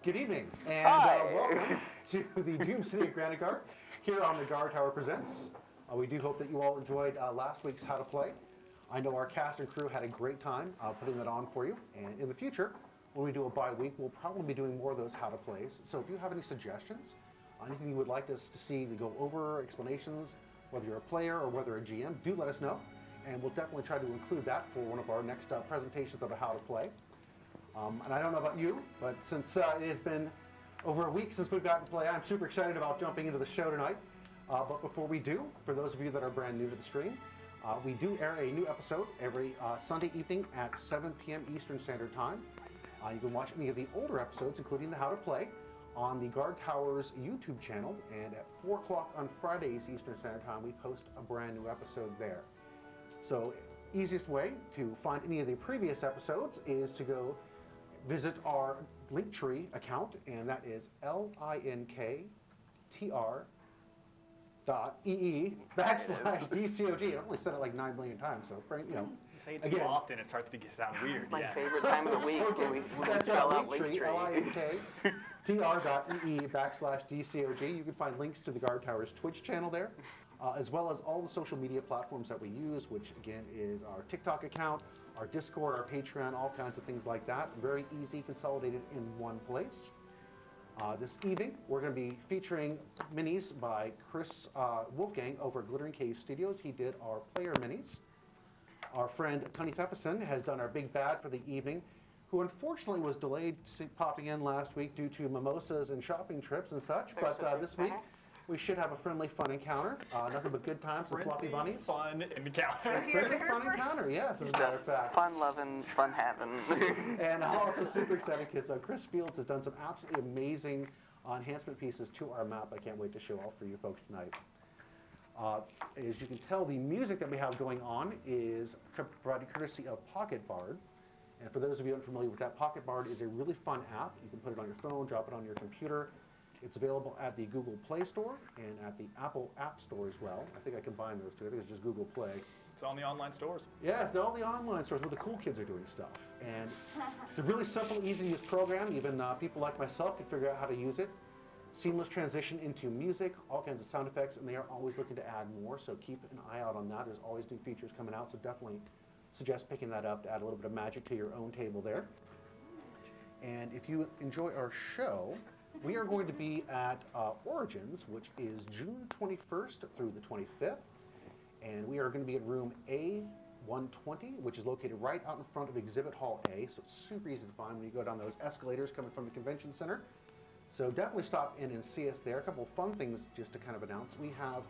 Good evening, and Hi. welcome to the Doom City of Granitegard here on the Guardtower Presents. We do hope that you all enjoyed last week's How to Play. I know our cast and crew had a great time putting that on for you, and in the future, when we do a bye-week, we'll probably be doing more of those How to Plays. So if you have any suggestions, anything you would like us to see to go over, explanations, whether you're a player or whether a GM, do let us know, and we'll definitely try to include that for one of our next presentations of a How to Play. And I don't know about you, but since it has been over a week since we've gotten to play, I'm super excited about jumping into the show tonight. But before we do, for those of you that are brand new to the stream, we do air a new episode every Sunday evening at 7 p.m. Eastern Standard Time. You can watch any of the older episodes, including the How to Play, on the Guardtower's YouTube channel. And at 4 o'clock on Fridays Eastern Standard Time, we post a brand new episode there. So, easiest way to find any of the previous episodes is to go visit our Linktr.ee account, and that is linktr.ee/dcog. I only said it like 9 million times, so you know. You say it too often, it starts to sound weird. It's my favorite time of the week when we spell out Linktr.ee. linktr.ee/dcog. You can find links to the Guardtower's Twitch channel there, as well as all the social media platforms that we use, which again is our TikTok account, our Discord, our Patreon, all kinds of things like that. Very easy, consolidated in one place. This evening, we're going to be featuring minis by Chris Wolfgang over at Glittering Cave Studios. He did our player minis. Our friend Tony Thepison has done our big bad for the evening, who unfortunately was delayed popping in last week due to mimosas and shopping trips and such. But this week, we should have a friendly, fun encounter. Nothing but good times with fluffy bunnies. Fun encounter. Friendly, fun encounter, yes, as a matter of fact. Fun loving, fun having. And I'm also super excited because Chris Fields has done some absolutely amazing enhancement pieces to our map. I can't wait to show off for you folks tonight. As you can tell, the music that we have going on is provided courtesy of Pocket Bard. And for those of you unfamiliar with that, Pocket Bard is a really fun app. You can put it on your phone, drop it on your computer. It's available at the Google Play Store and at the Apple App Store as well. I think I combined those two. I think it's just Google Play. It's on the online stores. Yeah, it's all the online stores where the cool kids are doing stuff. And it's a really simple, easy-to-use program. Even people like myself can figure out how to use it. Seamless transition into music, all kinds of sound effects, and they are always looking to add more, so keep an eye out on that. There's always new features coming out, so definitely suggest picking that up to add a little bit of magic to your own table there. And if you enjoy our show, we are going to be at Origins, which is June 21st through the 25th. And we are going to be at room A120, which is located right out in front of Exhibit Hall A. So it's super easy to find when you go down those escalators coming from the convention center. So definitely stop in and see us there. A couple of fun things just to kind of announce. We have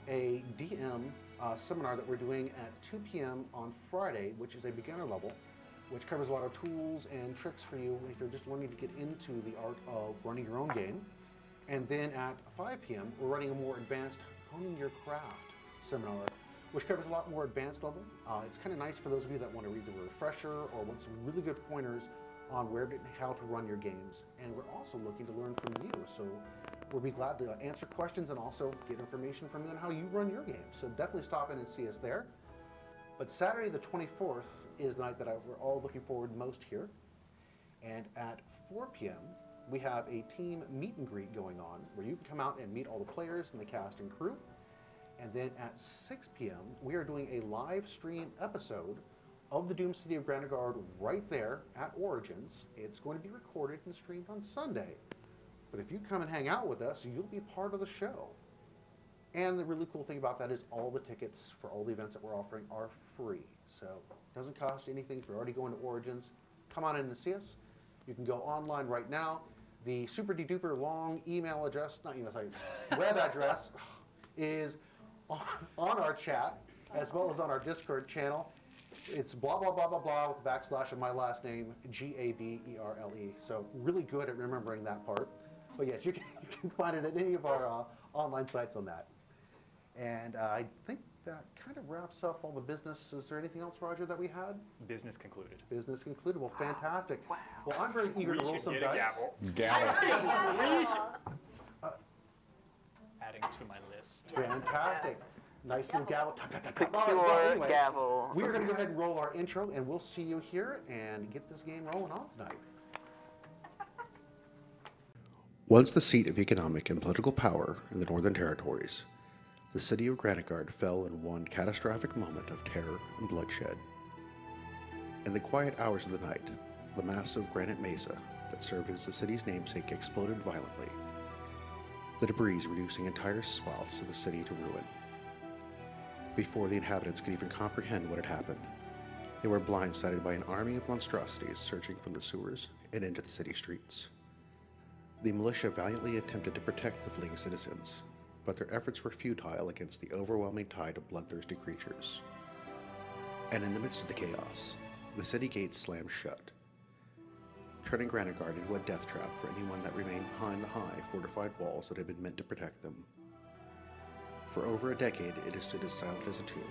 a DM seminar that we're doing at 2 p.m. on Friday, which is a beginner level, which covers a lot of tools and tricks for you if you're just learning to get into the art of running your own game. And then at 5 p.m., we're running a more advanced Honing Your Craft seminar, which covers a lot more advanced level. It's kind of nice for those of you that want to read the refresher or want some really good pointers on where and how to run your games. And we're also looking to learn from you, so we'll be glad to answer questions and also get information from you on how you run your games. So definitely stop in and see us there. But Saturday the 24th is the night that we're all looking forward most here. And at 4 p.m., we have a team meet and greet going on where you can come out and meet all the players and the cast and crew. And then at 6 p.m., we are doing a live stream episode of the Doom City of Granitegard right there at Origins. It's going to be recorded and streamed on Sunday. But if you come and hang out with us, you'll be part of the show. And the really cool thing about that is all the tickets for all the events that we're offering are free. So it doesn't cost you anything if you're already going to Origins. Come on in and see us. You can go online right now. The super duper long email address, web address is on our chat as well as on our Discord channel. It's blah, blah, blah, blah, blah with / of my last name, Gaberle. So really good at remembering that part. But yes, you can find it at any of our online sites on that. And I think that kind of wraps up all the business. Is there anything else, Roger, that we had? Business concluded. Business concluded. Well, fantastic. Wow. Well, I'm very eager to roll some dice. Adding to my list. Fantastic. Nice new gavel. Pure gavel. We're going to go ahead and roll our intro, and we'll see you here and get this game rolling on tonight. Once the seat of economic and political power in the Northern Territories, the city of Granitegard fell in one catastrophic moment of terror and bloodshed. In the quiet hours of the night, the massive granite mesa that served as the city's namesake exploded violently, the debris reducing entire swaths of the city to ruin. Before the inhabitants could even comprehend what had happened, they were blindsided by an army of monstrosities surging from the sewers and into the city streets. The militia valiantly attempted to protect the fleeing citizens, but their efforts were futile against the overwhelming tide of bloodthirsty creatures. And in the midst of the chaos, the city gates slammed shut, turning Granitegard into a death trap for anyone that remained behind the high, fortified walls that had been meant to protect them. For over a decade, it has stood as silent as a tomb,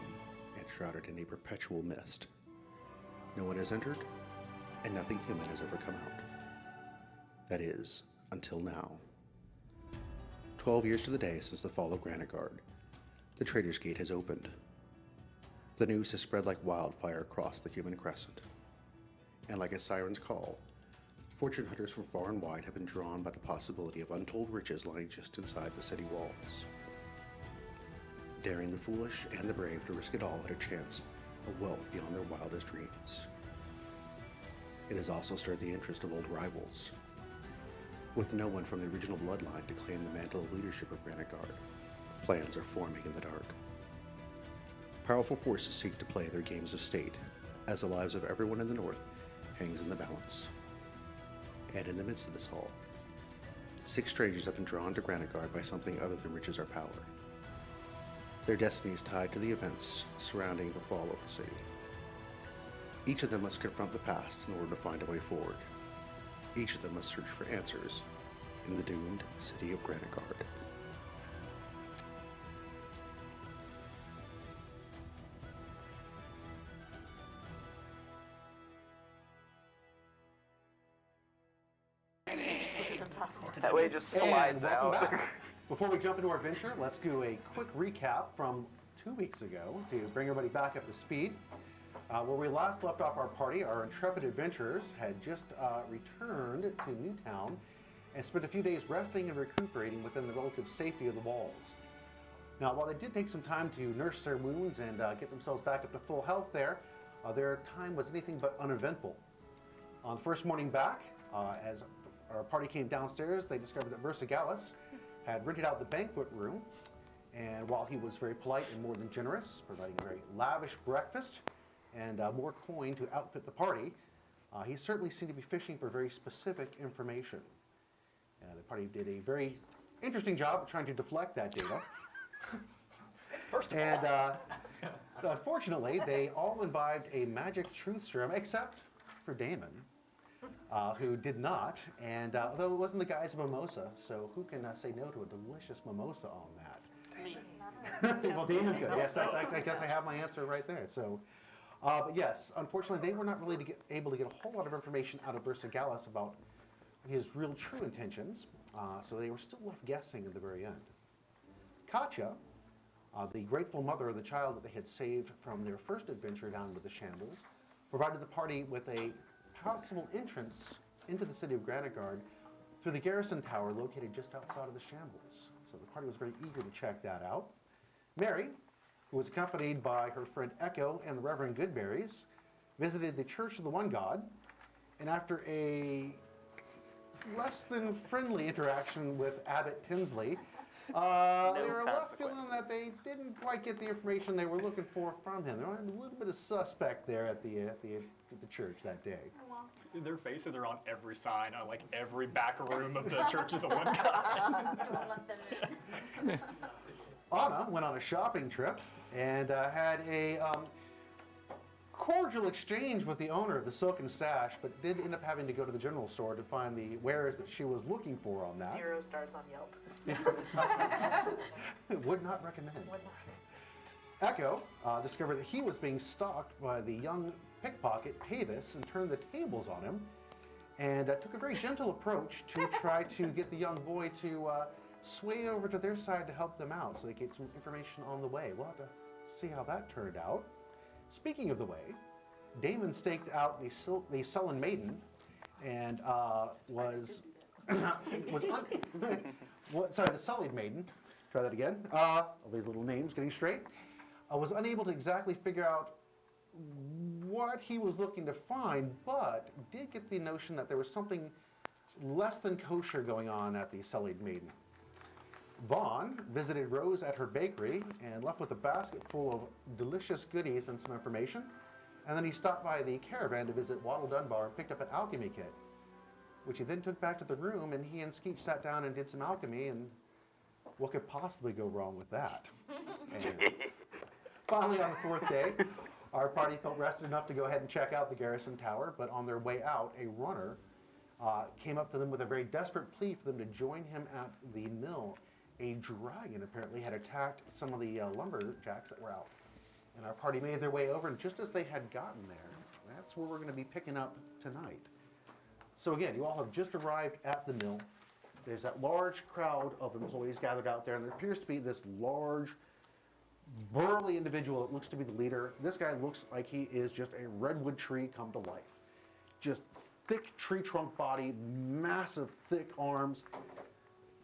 and shrouded in a perpetual mist. No one has entered, and nothing human has ever come out. That is, until now. 12 years to the day since the fall of Granitegard, the Trader's Gate has opened. The news has spread like wildfire across the human crescent. And like a siren's call, fortune hunters from far and wide have been drawn by the possibility of untold riches lying just inside the city walls. Daring the foolish and the brave to risk it all at a chance of wealth beyond their wildest dreams. It has also stirred the interest of old rivals. With no one from the original bloodline to claim the mantle of leadership of Granitegard, plans are forming in the dark. Powerful forces seek to play their games of state, as the lives of everyone in the north hangs in the balance. And in the midst of this all, 6 strangers have been drawn to Granitegard by something other than riches or power. Their destiny is tied to the events surrounding the fall of the city. Each of them must confront the past in order to find a way forward. Each of them must search for answers in the doomed city of Granitegard. That way it just slides And welcome out. back. Before we jump into our adventure, let's do a quick recap from 2 weeks ago to bring everybody back up to speed. Where we last left off our party, our intrepid adventurers had just returned to Newtown and spent a few days resting and recuperating within the relative safety of the walls. Now, while they did take some time to nurse their wounds and get themselves back up to full health there, their time was anything but uneventful. On the first morning back, as our party came downstairs, they discovered that Versagallis had rented out the banquet room, and while he was very polite and more than generous, providing a very lavish breakfast and more coin to outfit the party, he certainly seemed to be fishing for very specific information. The party did a very interesting job of trying to deflect that data. First of And all, unfortunately, they all imbibed a magic truth serum, except for Damon, who did not. And although it wasn't the guise of mimosa, so who can say no to a delicious mimosa on that? Well, Damon could. Yes, I guess I have my answer right there. So, but yes, unfortunately, they were not really able to get a whole lot of information out of Versagallis about his real true intentions, so they were still left guessing at the very end. Katya, the grateful mother of the child that they had saved from their first adventure down into the shambles, provided the party with a possible entrance into the city of Granitegard through the garrison tower located just outside of the shambles. So the party was very eager to check that out. Mary, who was accompanied by her friend Echo and the Reverend Goodberries, visited the Church of the One God, and after a less than friendly interaction with Abbot Tinsley, they were left feeling that they didn't quite get the information they were looking for from him. They were a little bit of suspect there at the church that day. their faces are on every sign, on like every back room of the Church of the One God. Don't let them in. Anna went on a shopping trip and had a cordial exchange with the owner of the Silken Stash, but did end up having to go to the general store to find the wares that she was looking for on that. 0 stars on Yelp. Would not recommend. Echo discovered that he was being stalked by the young pickpocket Pavis and turned the tables on him, and took a very gentle approach to try to get the young boy to sway over to their side to help them out so they get some information on the way. We'll have to see how that turned out. Speaking of the way, Damon staked out the Sullen Maiden and was the Sullied Maiden, try that again, all these little names getting straight, was unable to exactly figure out what he was looking to find, but did get the notion that there was something less than kosher going on at the Sullied Maiden. Vaughn visited Rose at her bakery and left with a basket full of delicious goodies and some information, and then he stopped by the caravan to visit Waddle Dunbar and picked up an alchemy kit, which he then took back to the room, and he and Skeech sat down and did some alchemy, and what could possibly go wrong with that? And finally, on the fourth day, our party felt rested enough to go ahead and check out the garrison tower, but on their way out, a runner came up to them with a very desperate plea for them to join him at the mill. A dragon apparently had attacked some of the lumberjacks that were out. And our party made their way over, and just as they had gotten there, that's where we're going to be picking up tonight. So again, you all have just arrived at the mill. There's that large crowd of employees gathered out there, and there appears to be this large, burly individual that looks to be the leader. This guy looks like he is just a redwood tree come to life. Just thick tree trunk body, massive thick arms.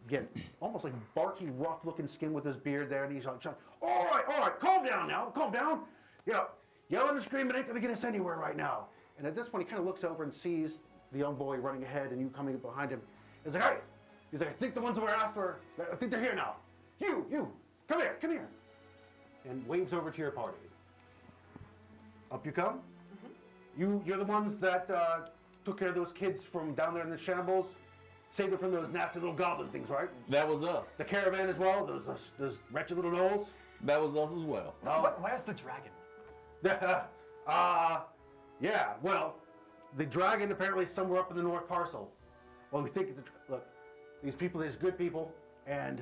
Again, almost like barky, rough-looking skin with his beard there, and he's like, all right, calm down now, calm down. Yeah, yelling and screaming ain't gonna get us anywhere right now. And at this point, he kind of looks over and sees the young boy running ahead and you coming up behind him. He's like, hey, I think the ones that were asked for, I think they're here now. You, come here. And waves over to your party. Up you come. You're the ones that took care of those kids from down there in the shambles. Saved them from those nasty little goblin things, right? That was us. The caravan as well, those wretched little gnolls. That was us as well. Where's the dragon? Yeah, well, the dragon apparently is somewhere up in the north parcel. Well, we think it's look, these people, these good people, and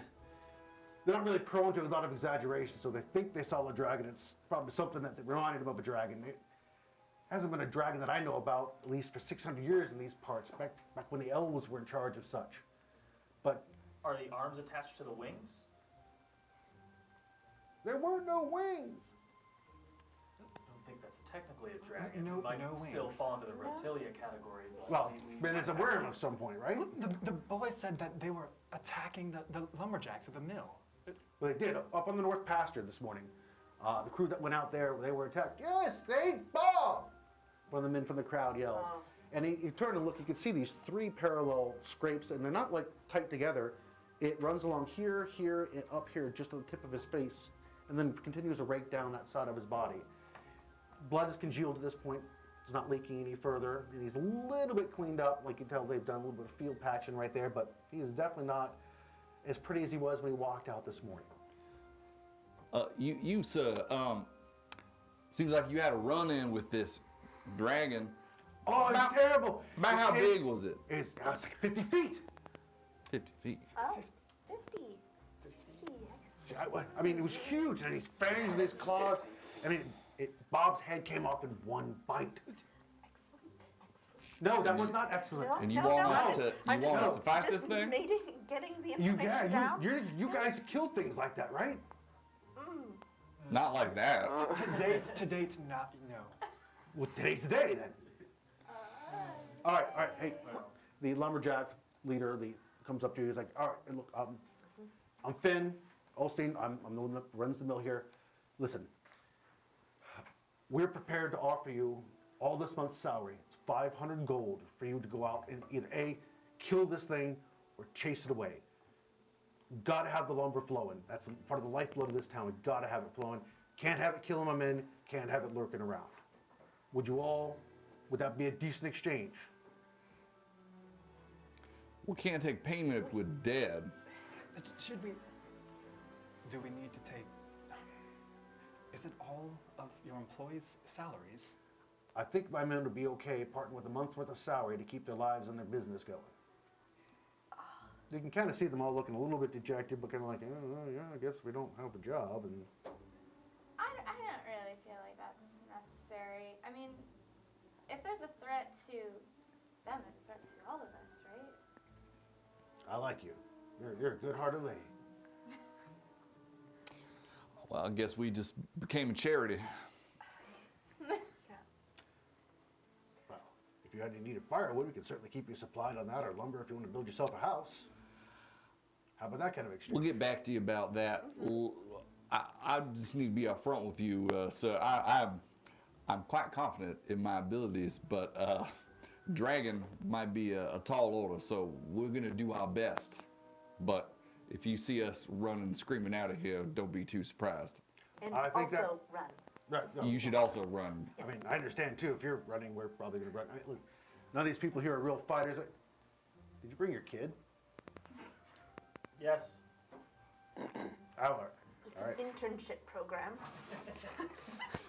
they're not really prone to a lot of exaggeration, so they think they saw a dragon. It's probably something that reminded them of a dragon. It hasn't been a dragon that I know about, at least for 600 years in these parts, back when the elves were in charge of such. But are the arms attached to the wings? there were no wings. I don't think that's technically a dragon. No- it might no still wings. fall into the reptilia category. But Well, we but it's a worm of some point, right? The boys said that they were attacking the lumberjacks at the mill. Well, they did, up on the north pasture this morning. The crew that went out there, they were attacked. Yes, they Bob! One of the men from the crowd yells. And you turn and look, you can see these three parallel scrapes, and they're not like tight together. It runs along here, and up here, just on the tip of his face, and then continues to rake down that side of his body. Blood is congealed at this point. It's not leaking any further, and he's a little bit cleaned up. Like you can tell, they've done a little bit of field patching right there, but he is definitely not as pretty as he was when he walked out this morning. You sir, seems like you had a run-in with this dragon. Oh, it's terrible. About how big was it? It's like 50 feet. 50 feet. Oh, 50. 50, excellent. I mean, it was huge, and his fangs and his claws. I mean, Bob's head came off in one bite. Excellent. No, that was not excellent. And you No, want no, us I'm to want us just- to fight this just thing? Getting the information down. You guys killed things like that, right? Not like that. To date, not, no. Well, today's the day then. All right. Hey, the lumberjack leader comes up to you. He's like, all right, look, I'm Finn Olstein. I'm the one that runs the mill here. Listen, we're prepared to offer you all this month's salary. It's 500 gold for you to go out and either A, kill this thing or chase it away. Gotta have the lumber flowing. That's part of the lifeblood of this town. We gotta have it flowing. Can't have it killing my men. Can't have it lurking around. Would that be a decent exchange? We can't take payment if we're dead. Do we need to take, is it all of your employees' salaries? I think my men would be okay parting with a month's worth of salary to keep their lives and their business going. You can kind of see them all looking a little bit dejected, but kind of like, oh, yeah, I guess we don't have a job. And I don't really feel like that's necessary. I mean, if there's a threat to them, there's a threat to all of us, right? I like you. You're a good-hearted lady. Well, I guess we just became a charity. Well, if you needed firewood, we could certainly keep you supplied on that, or lumber if you want to build yourself a house. How about that kind of exchange? We'll get back to you about that. I just need to be upfront with you, sir. I'm quite confident in my abilities, but dragon might be a tall order, so we're gonna do our best. But if you see us running, screaming out of here, don't be too surprised. And I think also run. Right, no. You should also run. I mean, I understand too. If you're running, we're probably going to run. I mean, look, none of these people here are real fighters. Did you bring your kid? Yes. Oh, all It's right. an internship program.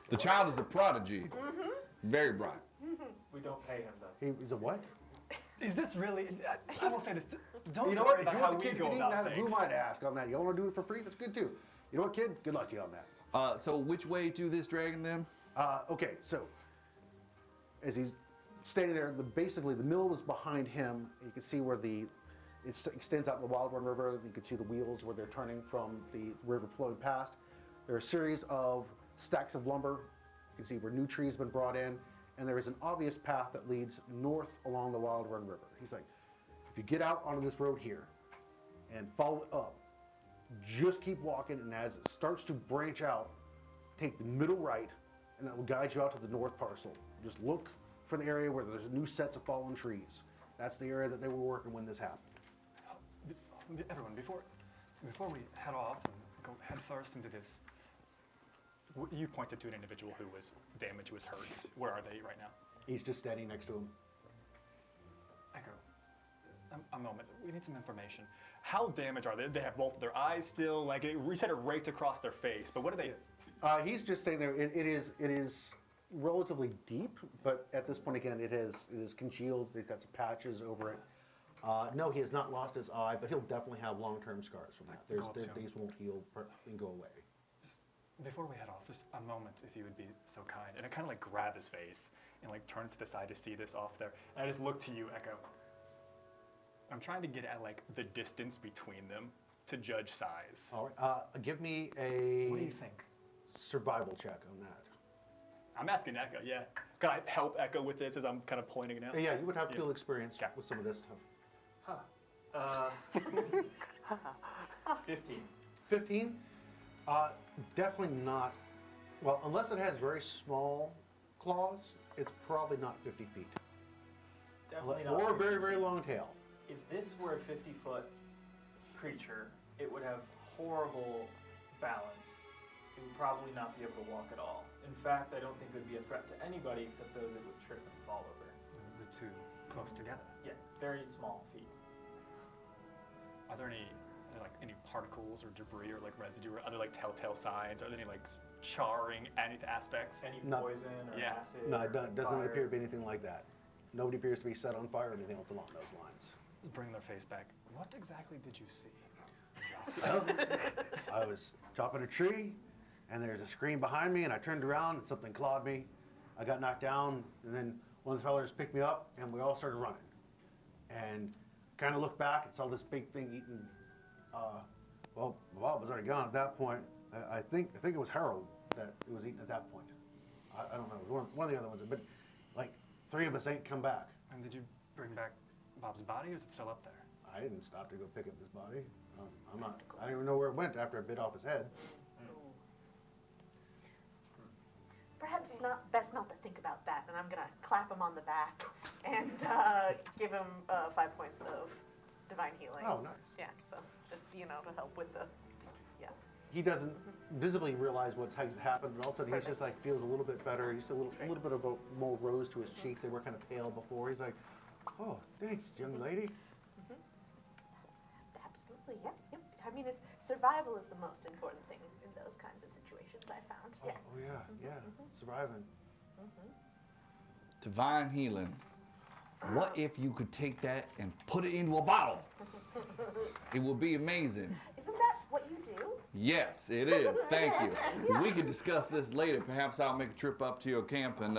The child is a prodigy. Very bright. We don't pay him though. He's a what? Is this really? I will say this. Don't You know worry what? If about you how want the we kid go to get about eaten out, who things. might ask on that? You want to do it for free? That's good too. You know what, kid? Good luck to you on that. So which way to this dragon then? Okay, so as he's standing there, basically the mill is behind him. You can see where it extends out in the Wild Run River. You can see the wheels where they're turning from the river flowing past. There are a series of stacks of lumber. You can see where new trees have been brought in, and there is an obvious path that leads north along the Wild Run River. He's like, if you get out onto this road here and follow it up, just keep walking, and as it starts to branch out, take the middle right, and that will guide you out to the north parcel. Just look for the area where there's new sets of fallen trees. That's the area that they were working when this happened. Everyone, before we head off and go head first into this, you pointed to an individual who was damaged, who was hurt. Where are they right now? He's just standing next to him. Echo, a moment. We need some information. How damaged are they? They have both their eyes still, like we said it raked across their face, but what are they? He's just staying there. It is relatively deep, but at this point again, it is congealed. They've got some patches over it. No, he has not lost his eye, but he'll definitely have long-term scars from that. Go up to him. These won't heal and go away. Before we head off, just a moment, if you would be so kind. And I kind of like grab his face and like turn to the side to see this off there. And I just look to you, Echo. I'm trying to get at like the distance between them to judge size. All right. Give me a What do you think? survival check on that. I'm asking Echo, yeah. Can I help Echo with this as I'm kind of pointing it out? Yeah, you would have field experience Okay. with some of this stuff. 15. 15? Definitely not. Well, unless it has very small claws, it's probably not 50 feet. Definitely not. Or a 50 very, very feet. long tail. If this were a 50-foot creature, it would have horrible balance. It would probably not be able to walk at all. In fact, I don't think it would be a threat to anybody except those it would trip and fall over. The two close together. Yeah, very small feet. Are there any particles or debris or like residue or other like telltale signs? Are there any like charring aspects? Any No. poison or Yeah. acid? No, or it doesn't fire. appear to be anything like that. Nobody appears to be set on fire or anything else along those lines. Just bring their face back. What exactly did you see? I was chopping a tree, and there's a scream behind me, and I turned around, and something clawed me. I got knocked down, and then one of the fellas picked me up, and we all started running. And kind of looked back and saw this big thing eating. Well, Bob was already gone at that point. I think it was Harold that it was eaten at that point. I don't know. It was one of the other ones, but like 3 of us ain't come back. And did you bring back Bob's body, or is it still up there? I didn't stop to go pick up his body. I don't even know where it went after I bit off his head. Perhaps it's best not to think about that, and I'm gonna clap him on the back and give him 5 points of divine healing. Oh, nice. Yeah, so just to help with the, yeah. He doesn't visibly realize what's happened, but all of a sudden he's just like feels a little bit better. He's a little bit of a more rose to his cheeks. They were kind of pale before. He's like, oh, thanks, young lady. Absolutely, yeah. Yep. I mean, survival is the most important thing in those kinds of situations, I found. Yeah. Oh yeah, surviving. Divine healing. What if you could take that and put it into a bottle? It would be amazing. Isn't that what you do? Yes, it is. Thank you. We could discuss this later. Perhaps I'll make a trip up to your camp and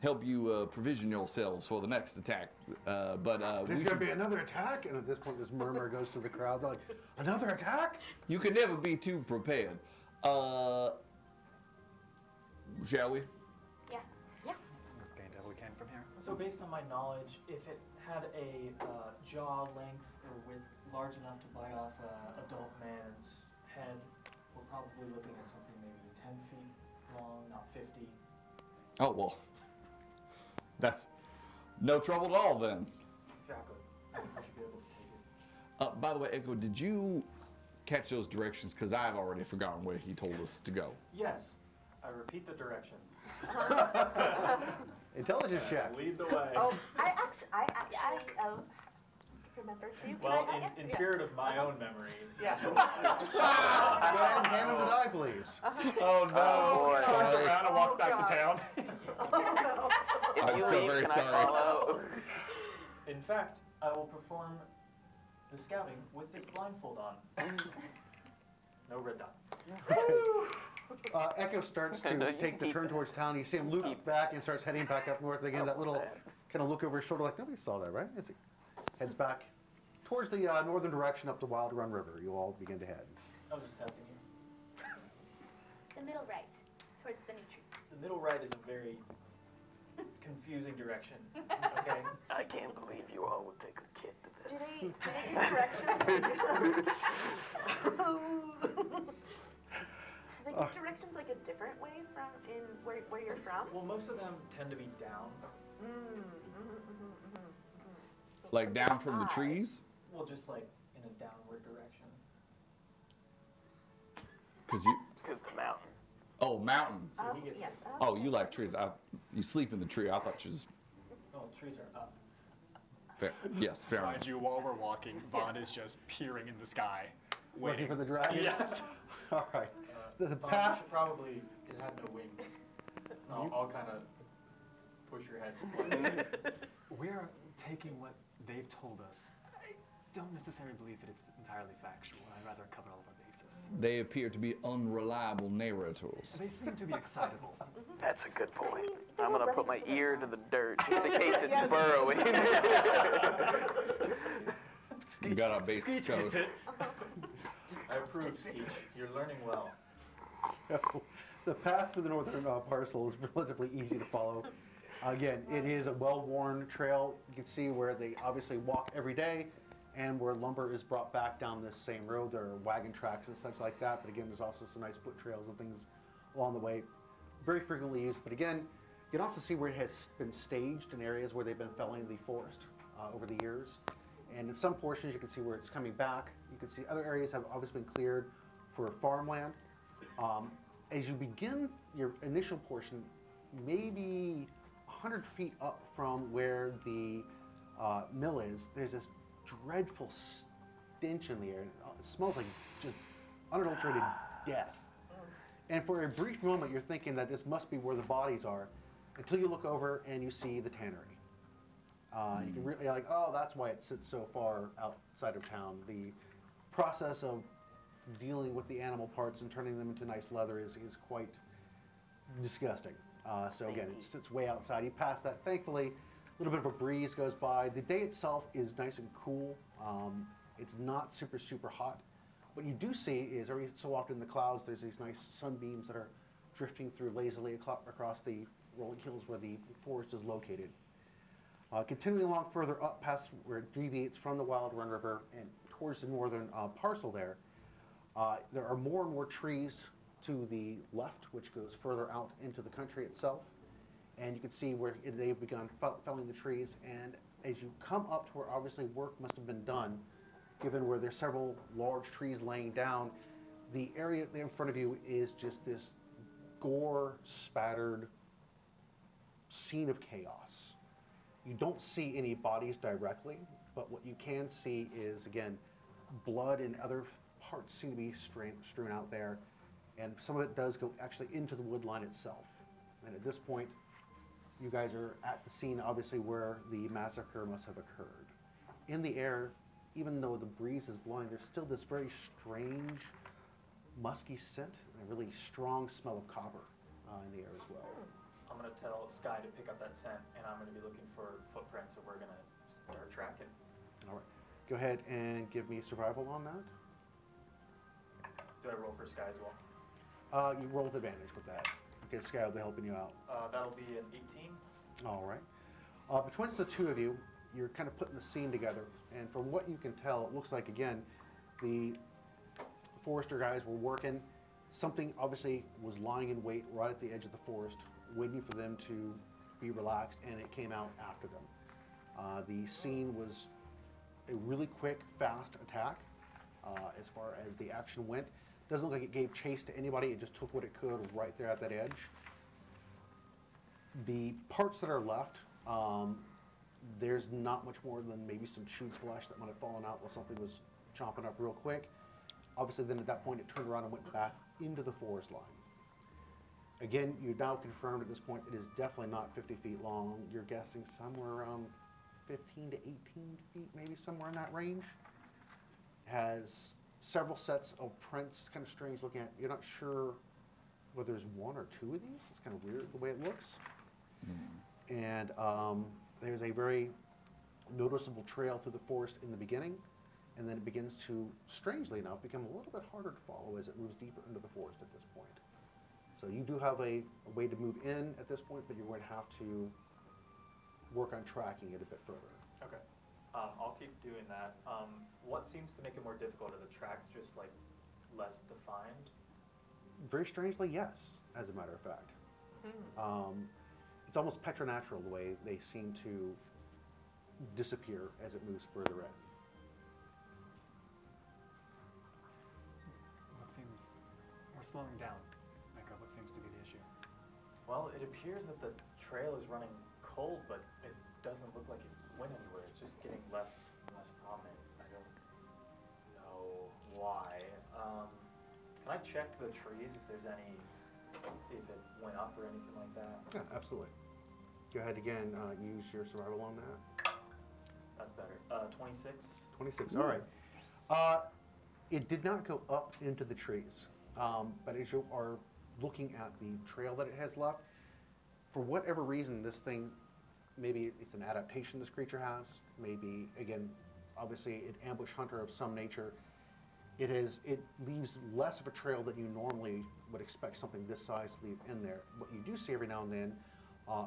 help you provision yourselves for the next attack. There's we gonna be another attack, and at this point, this murmur goes through the crowd. They're like, another attack? You can never be too prepared. Shall we? Yeah. Yeah. We've gained all we can from here. So based on my knowledge, if it had a jaw length or width large enough to bite off an adult man's head, we're probably looking at something maybe 10 feet long, not 50. Oh, well, that's no trouble at all then. Exactly. I think we should be able to take it. By the way, Echo, did you catch those directions? Because I've already forgotten where he told us to go. Yes, I repeat the directions. Intelligence check. Lead the way. Oh, I actually remember too. Can Well, I- in spirit of my own memory. Yeah. Go ahead and hand him the die, please. Oh, no. Oh, boy. Turns Sorry. around and walks back God. to town. Oh, no. If I'm you so leave, very can sorry. I follow? In fact, I will perform the scouting with this blindfold on. No red dot. Echo starts No, to you take can the turn keep towards town. You see him loop back and starts heading back up north again. That little kind of look over his shoulder like, nobody saw that, right? As he heads back towards the northern direction up the Wild Run River. You all begin to head. I was just testing you. The middle right, towards the new trees. The middle right is a very confusing direction. Okay? I can't believe you all would take a kid to Do this. they give directions? Do they give directions like a different way from in where you're from? Well, most of them tend to be down. So Like down from the high. trees? Well, just like in a downward direction. Because you, Because the mountain. oh, mountains. So he gets, Yes. Oh, you like trees. You sleep in the tree. I thought you just, oh, trees are up. fair, yes, fair enough. Mind you, while we're walking, Vaughn is just peering in the sky, Looking waiting for the dragon? Yes. All right. The Vaughn, you path. should probably, it had no wings. I'll kind of push your head slightly. We're taking what they've told us. I don't necessarily believe that it's entirely factual, and I'd rather cover all of our bases. They appear to be unreliable narrators. They seem to be excitable. That's a good point. mean, they I'm were going to put my running for their ear to the lives. dirt just in case it's Yes. burrowing. We got our base Skeech covered. gets it. I approve, Skeech. You're learning well. So, the path to the northern parcel is relatively easy to follow. Again, it is a well-worn trail. You can see where they obviously walk every day and where lumber is brought back down this same road. There are wagon tracks and such like that, but again, there's also some nice foot trails and things along the way. Very frequently used, but again, you can also see where it has been staged in areas where they've been felling the forest over the years. And in some portions, you can see where it's coming back. You can see other areas have obviously been cleared for farmland. As you begin your initial portion, maybe 100 feet up from where the mill is, there's this dreadful stench in the air. It smells like just unadulterated death. And for a brief moment, you're thinking that this must be where the bodies are, until you look over and you see the tannery. You can really, like, oh, that's why it sits so far outside of town. The process of dealing with the animal parts and turning them into nice leather is quite disgusting. So again, it sits way outside. You pass that, thankfully, a little bit of a breeze goes by. The day itself is nice and cool. It's not super, super hot. What you do see is every so often in the clouds, there's these nice sunbeams that are drifting through lazily across the rolling hills where the forest is located. Continuing along further up past where it deviates from the Wild Run River and towards the northern parcel there are more and more trees to the left, which goes further out into the country itself. And you can see where they've begun felling the trees. And as you come up to where obviously work must have been done, given where there's several large trees laying down, the area in front of you is just this gore-spattered scene of chaos. You don't see any bodies directly, but what you can see is, again, blood and other parts seem to be strewn out there, and some of it does go actually into the wood line itself. And at this point, you guys are at the scene, obviously, where the massacre must have occurred. In the air, even though the breeze is blowing, there's still this very strange, musky scent and a really strong smell of copper in the air as well. I'm going to tell Sky to pick up that scent, and I'm going to be looking for footprints, so we're going to start tracking. All right, go ahead and give me survival on that. Do I roll for Sky as well? You roll with advantage with that, because Sky will be helping you out. That'll be an 18. All right. Between the two of you, you're kind of putting the scene together, and from what you can tell, it looks like, again, the forester guys were working. Something obviously was lying in wait right at the edge of the forest, waiting for them to be relaxed, and it came out after them. The scene was a really quick, fast attack as far as the action went. Doesn't look like it gave chase to anybody, it just took what it could right there at that edge. The parts that are left, there's not much more than maybe some chewed flesh that might have fallen out while something was chomping up real quick. Obviously then at that point it turned around and went back into the forest line. Again, you now confirmed at this point it is definitely not 50 feet long. You're guessing somewhere around 15 to 18 feet, maybe somewhere in that range. Has several sets of prints, kind of strange looking at. You're not sure whether there's one or two of these. It's kind of weird the way it looks. And there's a very noticeable trail through the forest in the beginning, and then it begins to, strangely enough, become a little bit harder to follow as it moves deeper into the forest at this point. So you do have a way to move in at this point, but you're going to have to work on tracking it a bit further. Okay. I'll keep doing that. What seems to make it more difficult? Are the tracks just like less defined? Very strangely, yes, as a matter of fact. It's almost preternatural the way they seem to disappear as it moves further in. We're slowing down. Echo, what seems to be the issue? Well, it appears that the trail is running cold, but it doesn't look like it went anywhere. It's just getting less and less prominent. I don't know why. Can I check the trees if there's any, see if it went up or anything like that? Yeah, absolutely. Go ahead again, use your survival on that. That's better. 26. 26, all right. It did not go up into the trees, but as you are looking at the trail that it has left, for whatever reason, this thing, maybe it's an adaptation this creature has, maybe, again, obviously an ambush hunter of some nature. It leaves less of a trail than you normally would expect something this size to leave in there. What you do see every now and then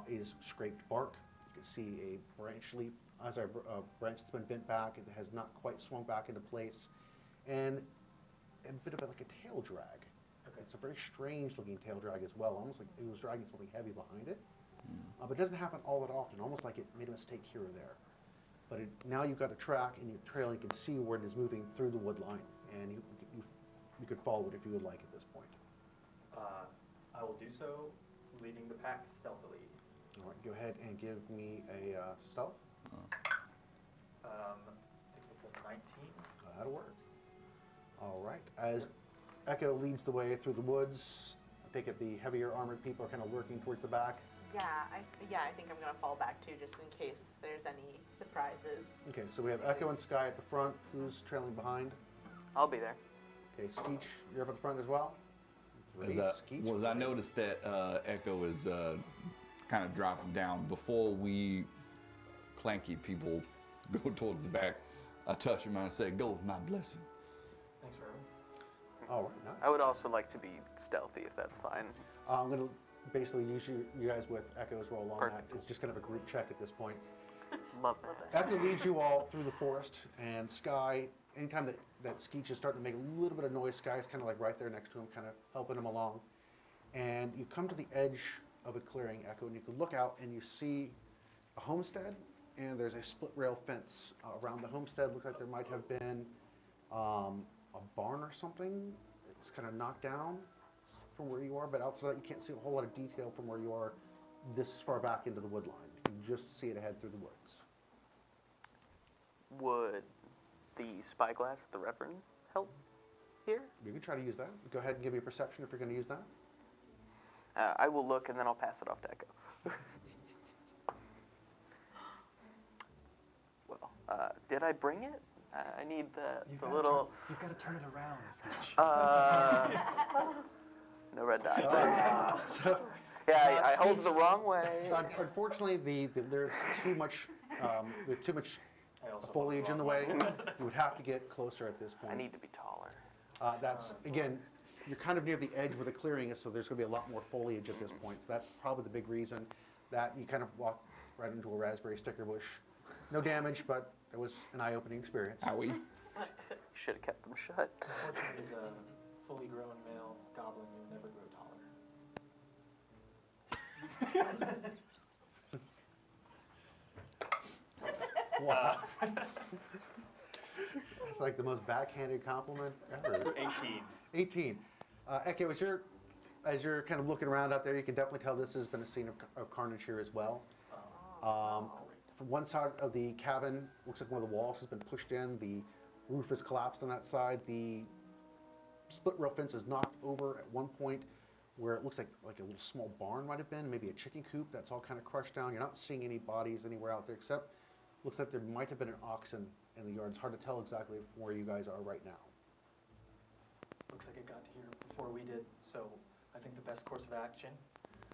is scraped bark. You can see a branch leaf, as a branch that's been bent back, it has not quite swung back into place, and a bit of like a tail drag. Okay. It's a very strange looking tail drag as well, almost like it was dragging something heavy behind it. But it doesn't happen all that often, almost like it made a mistake here or there. But now you've got a track and your trail, and you can see where it is moving through the wood line, and you could follow it if you would like at this point. I will do so, leading the pack stealthily. All right, go ahead and give me a stealth. I think it's a 19. That'll work. All right, as Echo leads the way through the woods, I take it the heavier armored people are kind of lurking towards the back. Yeah, I think I'm gonna fall back too, just in case there's any surprises. Okay, so we have Echo and Sky at the front. Who's trailing behind? I'll be there. Okay, Skeech, you're up at the front as well? I noticed that Echo is kind of dropping down. Before we clanky people go towards the back, I touch him and I say, "Go with my blessing." Thanks, Reverend. All right, nice. I would also like to be stealthy if that's fine. I'm going to basically use you guys with Echo as well along Perfect. that. It's just kind of a group check at this point. Love that. Echo leads you all through the forest, and Sky, anytime that Skeech is starting to make a little bit of noise, Sky's kind of like right there next to him, kind of helping him along. And you come to the edge of a clearing, Echo, and you can look out and you see a homestead, and there's a split rail fence around the homestead. Looks like there might have been a barn or something. It's kind of knocked down from where you are, but outside of that, you can't see a whole lot of detail from where you are this far back into the wood line. You can just see it ahead through the woods. Would the spyglass at the Reverend help here? You can try to use that. Go ahead and give me a perception if you're going to use that. I will look and then I'll pass it off to Echo. Well, did I bring it? I need the little... You've got to turn it around, Stitch. No red dot. Yeah, I hold the wrong way. Unfortunately, there's too much foliage in the way. You would have to get closer at this point. I need to be taller. That's, again, you're kind of near the edge where the clearing is, so there's going to be a lot more foliage at this point. So that's probably the big reason that you kind of walk right into a raspberry sticker bush. No damage, but it was an eye-opening experience. Howie. You should have kept them shut. Unfortunately, as a fully grown male goblin, you'll never grow taller. Wow. It's like the most backhanded compliment ever. 18. 18. Echo, as you're kind of looking around out there, you can definitely tell this has been a scene of carnage here as well. From one side of the cabin, looks like one of the walls has been pushed in. The roof has collapsed on that side. The split rail fence is knocked over at one point where it looks like a little small barn might have been, maybe a chicken coop. That's all kind of crushed down. You're not seeing any bodies anywhere out there, except looks like there might have been an oxen in the yard. It's hard to tell exactly where you guys are right now. Looks like it got here before we did, so I think the best course of action,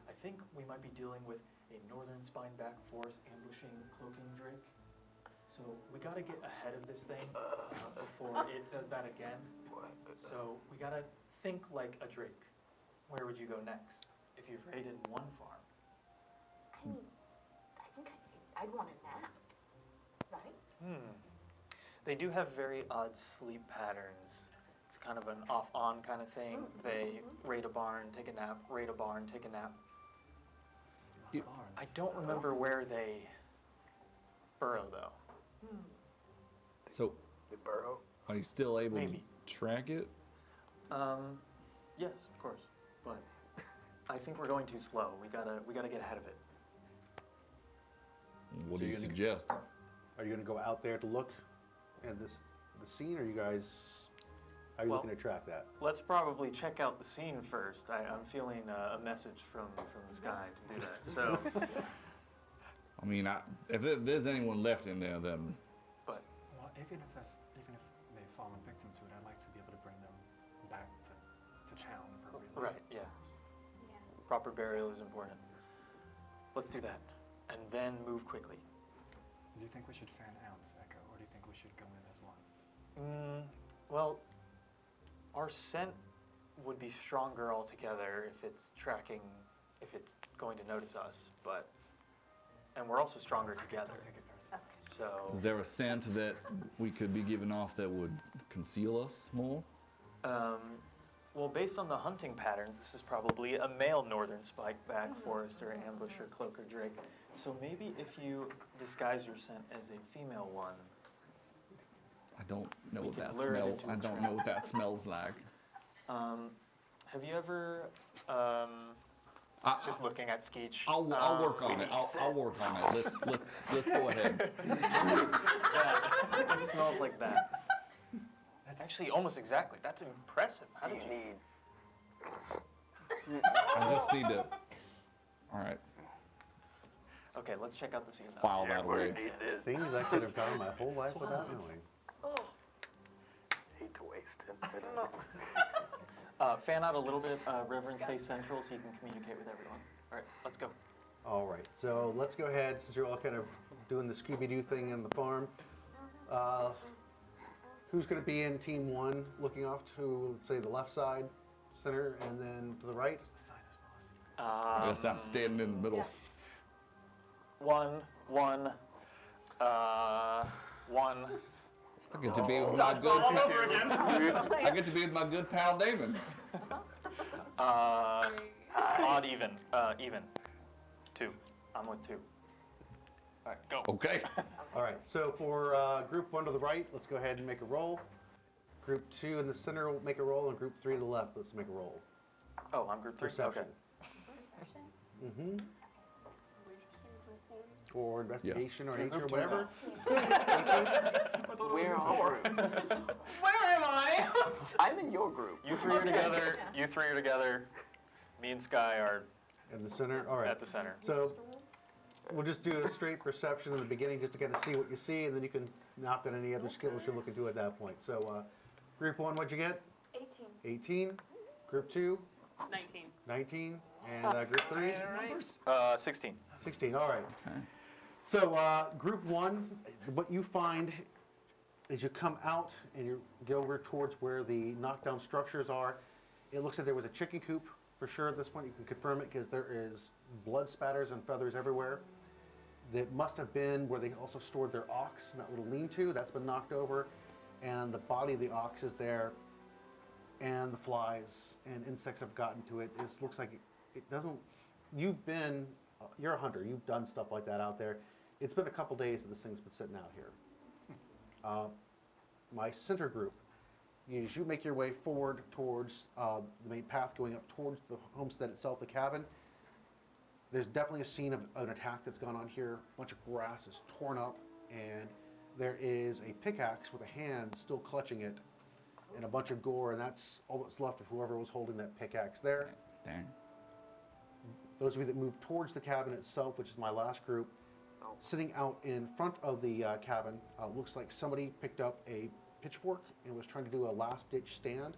I think we might be dealing with a northern spineback force ambushing cloaking drake. So we gotta get ahead of this thing before it does that again. So we gotta think like a drake. Where would you go next if you've raided one farm? I mean, I think I'd want a nap, right? They do have very odd sleep patterns. It's kind of an off-on kind of thing. They raid a barn, take a nap, raid a barn, take a nap. Barns. I don't remember where they burrow though. So, They burrow. are you still able Maybe. to track it? Yes, of course, but I think we're going too slow. We gotta get ahead of it. What So do you you're gonna- suggest? Are you going to go out there to look at the scene, or how are you Well- looking to track that? Let's probably check out the scene first. I'm feeling a message from the sky to do that. So, I mean, if there's anyone left in there, then but Well, even if they've fallen victim to it, I'd like to be able to bring them back to town appropriately. right, yeah. Yeah. Proper burial is important. Let's do that, and then move quickly. Do you think we should fan out, Echo, or do you think we should go in as one? Well, our scent would be stronger altogether if it's going to notice us, and we're also stronger together. Don't take it personally. So, is there a scent that we could be giving off that would conceal us more? well, based on the hunting patterns, this is probably a male northern spikeback forester, ambusher, cloaker drake. So maybe if you disguise your scent as a female one. I don't know We what can that lure it smells. into I a don't trap. know what that smells like. Have you ever? Just looking at Skeech. I'll work on it. I'll work on it. Let's go ahead. Yeah, it smells like that. Actually, almost exactly. That's impressive. How did you? Need. I just need to. All right, Okay, let's check out the scene now. file that away. Things I could have done my whole life without knowing. Hate to waste it. I don't know. Fan out a little bit. Reverend, stay central so you can communicate with everyone. All right, let's go. All right, so let's go ahead, since you're all kind of doing the Scooby-Doo thing in the farm. Who's going to be in team one, looking off to, say, the left side, center, and then to the right? Assign us, boss. I guess I'm standing in the middle. One. I get to be with my good. I get to be with my good pal Damon. Odd even. Even. 2. I'm with 2. All right, go. Okay. All right, so for group 1 to the right, let's go ahead and make a roll. Group 2 in the center will make a roll, and group 3 to the left, let's make a roll. Oh, I'm group 3. Perception. Perception? Mm-hmm. Or investigation or Okay, nature, group whatever. We're all group. Where am I? I'm in your group. You 3 are together. You 3 are together. Me and Sky are In the center, all right. at the center. So we'll just do a straight perception in the beginning just to kind of see what you see, and then you can knock on any other skills you're looking to at that point. So group 1, what'd you get? 18. 18. Group 2, 19. 19. And group 3, 16. 16. All right. Okay. So group 1, what you find is you come out and you go over towards where the knockdown structures are. It looks like there was a chicken coop for sure at this point. You can confirm it because there is blood spatters and feathers everywhere. that must have been where they also stored their ox in that little lean-to. That's been knocked over, and the body of the ox is there, and the flies and insects have gotten to it. It looks like it doesn't. You're a hunter. You've done stuff like that out there. It's been a couple days that this thing's been sitting out here. My center group, as you make your way forward towards the main path going up towards the homestead itself, the cabin, there's definitely a scene of an attack that's gone on here. A bunch of grass is torn up, and there is a pickaxe with a hand still clutching it, and a bunch of gore, and that's all that's left of whoever was holding that pickaxe there. Dang. Those of you that move towards the cabin itself, which is my last group, sitting out in front of the cabin, looks like somebody picked up a pitchfork and was trying to do a last-ditch stand.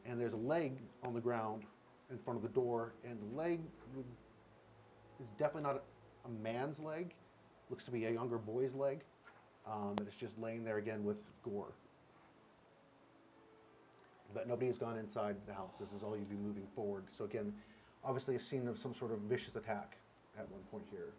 And there's a leg on the ground in front of the door, and the leg is definitely not a man's leg. Looks to be a younger boy's leg, that is just laying there again with gore. But nobody has gone inside the house. This is all you'd be moving forward. So again, obviously a scene of some sort of vicious attack at one point here.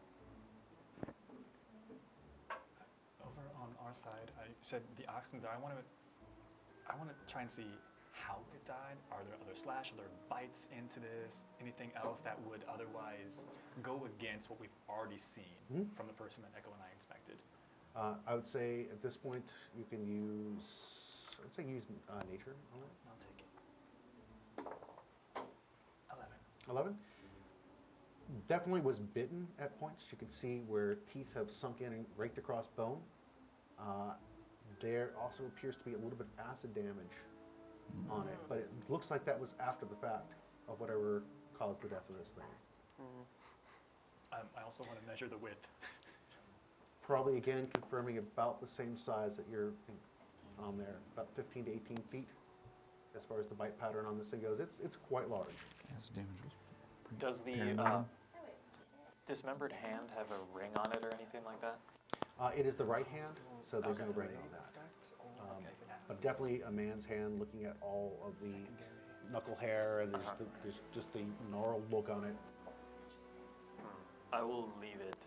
Over on our side, I said the oxen there. I want to try and see how it died. Are there other other bites into this? Anything else that would otherwise go against what we've already seen from the person that Echo and I inspected? I would say at this point you can use, I'd say use nature on it. I'll take it. 11. 11. Definitely was bitten at points. You can see where teeth have sunk in and raked across bone. There also appears to be a little bit of acid damage on it, but it looks like that was after the fact of whatever caused the death of this thing. I also want to measure the width. Probably again confirming about the same size that you're on there, about 15 to 18 feet as far as the bite pattern on this thing goes. It's quite large. Yes, damage was Does the Paranormal. dismembered hand have a ring on it or anything like that? It is the right hand, so there's no ring on that. But definitely a man's hand, looking at all of the knuckle hair, and there's just the gnarled look on it. I will leave it.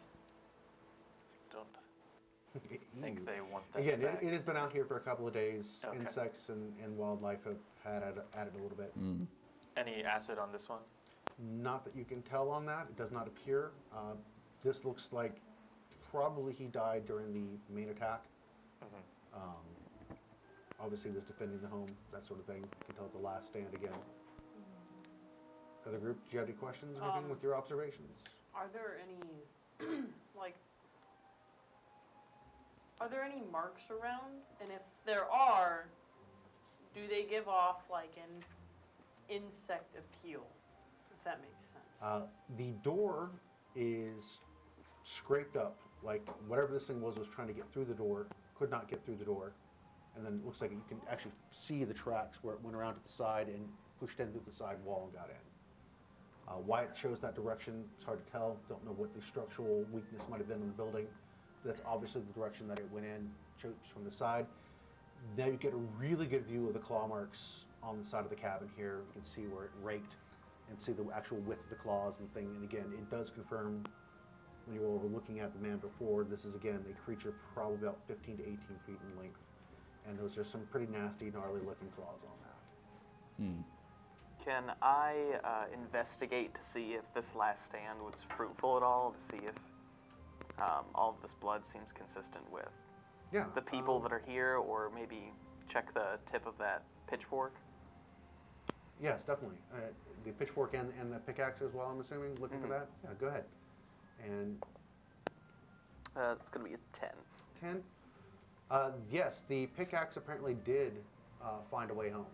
Don't think they want that Again, back. it has been out here for a couple of days. Okay. Insects and wildlife have had at it a little bit. Any acid on this one? Not that you can tell on that. It does not appear. This looks like probably he died during the main attack. Obviously, he was defending the home, that sort of thing. You can tell it's a last stand again. Other group, do you have any questions or anything with your observations? Are there any, are there any marks around? And if there are, do they give off like an insect appeal, if that makes sense? The door is scraped up, like whatever this thing was trying to get through the door, could not get through the door. And then it looks like you can actually see the tracks where it went around to the side and pushed in through the side wall and got in. Why it chose that direction, it's hard to tell. Don't know what the structural weakness might have been in the building. That's obviously the direction that it went in, chose from the side. Now you get a really good view of the claw marks on the side of the cabin here. You can see where it raked and see the actual width of the claws and thing. And again, it does confirm when you were looking at the man before, this is again a creature probably about 15 to 18 feet in length. And those are some pretty nasty, gnarly looking claws on that. Can I investigate to see if this last stand was fruitful at all, to see if all of this blood seems consistent with the people that are here, or maybe check the tip of that pitchfork? Yes, definitely. The pitchfork and the pickaxe as well, I'm assuming, looking for that? Yeah, go ahead. And It's going to be a 10. 10? Yes, the pickaxe apparently did find a way home.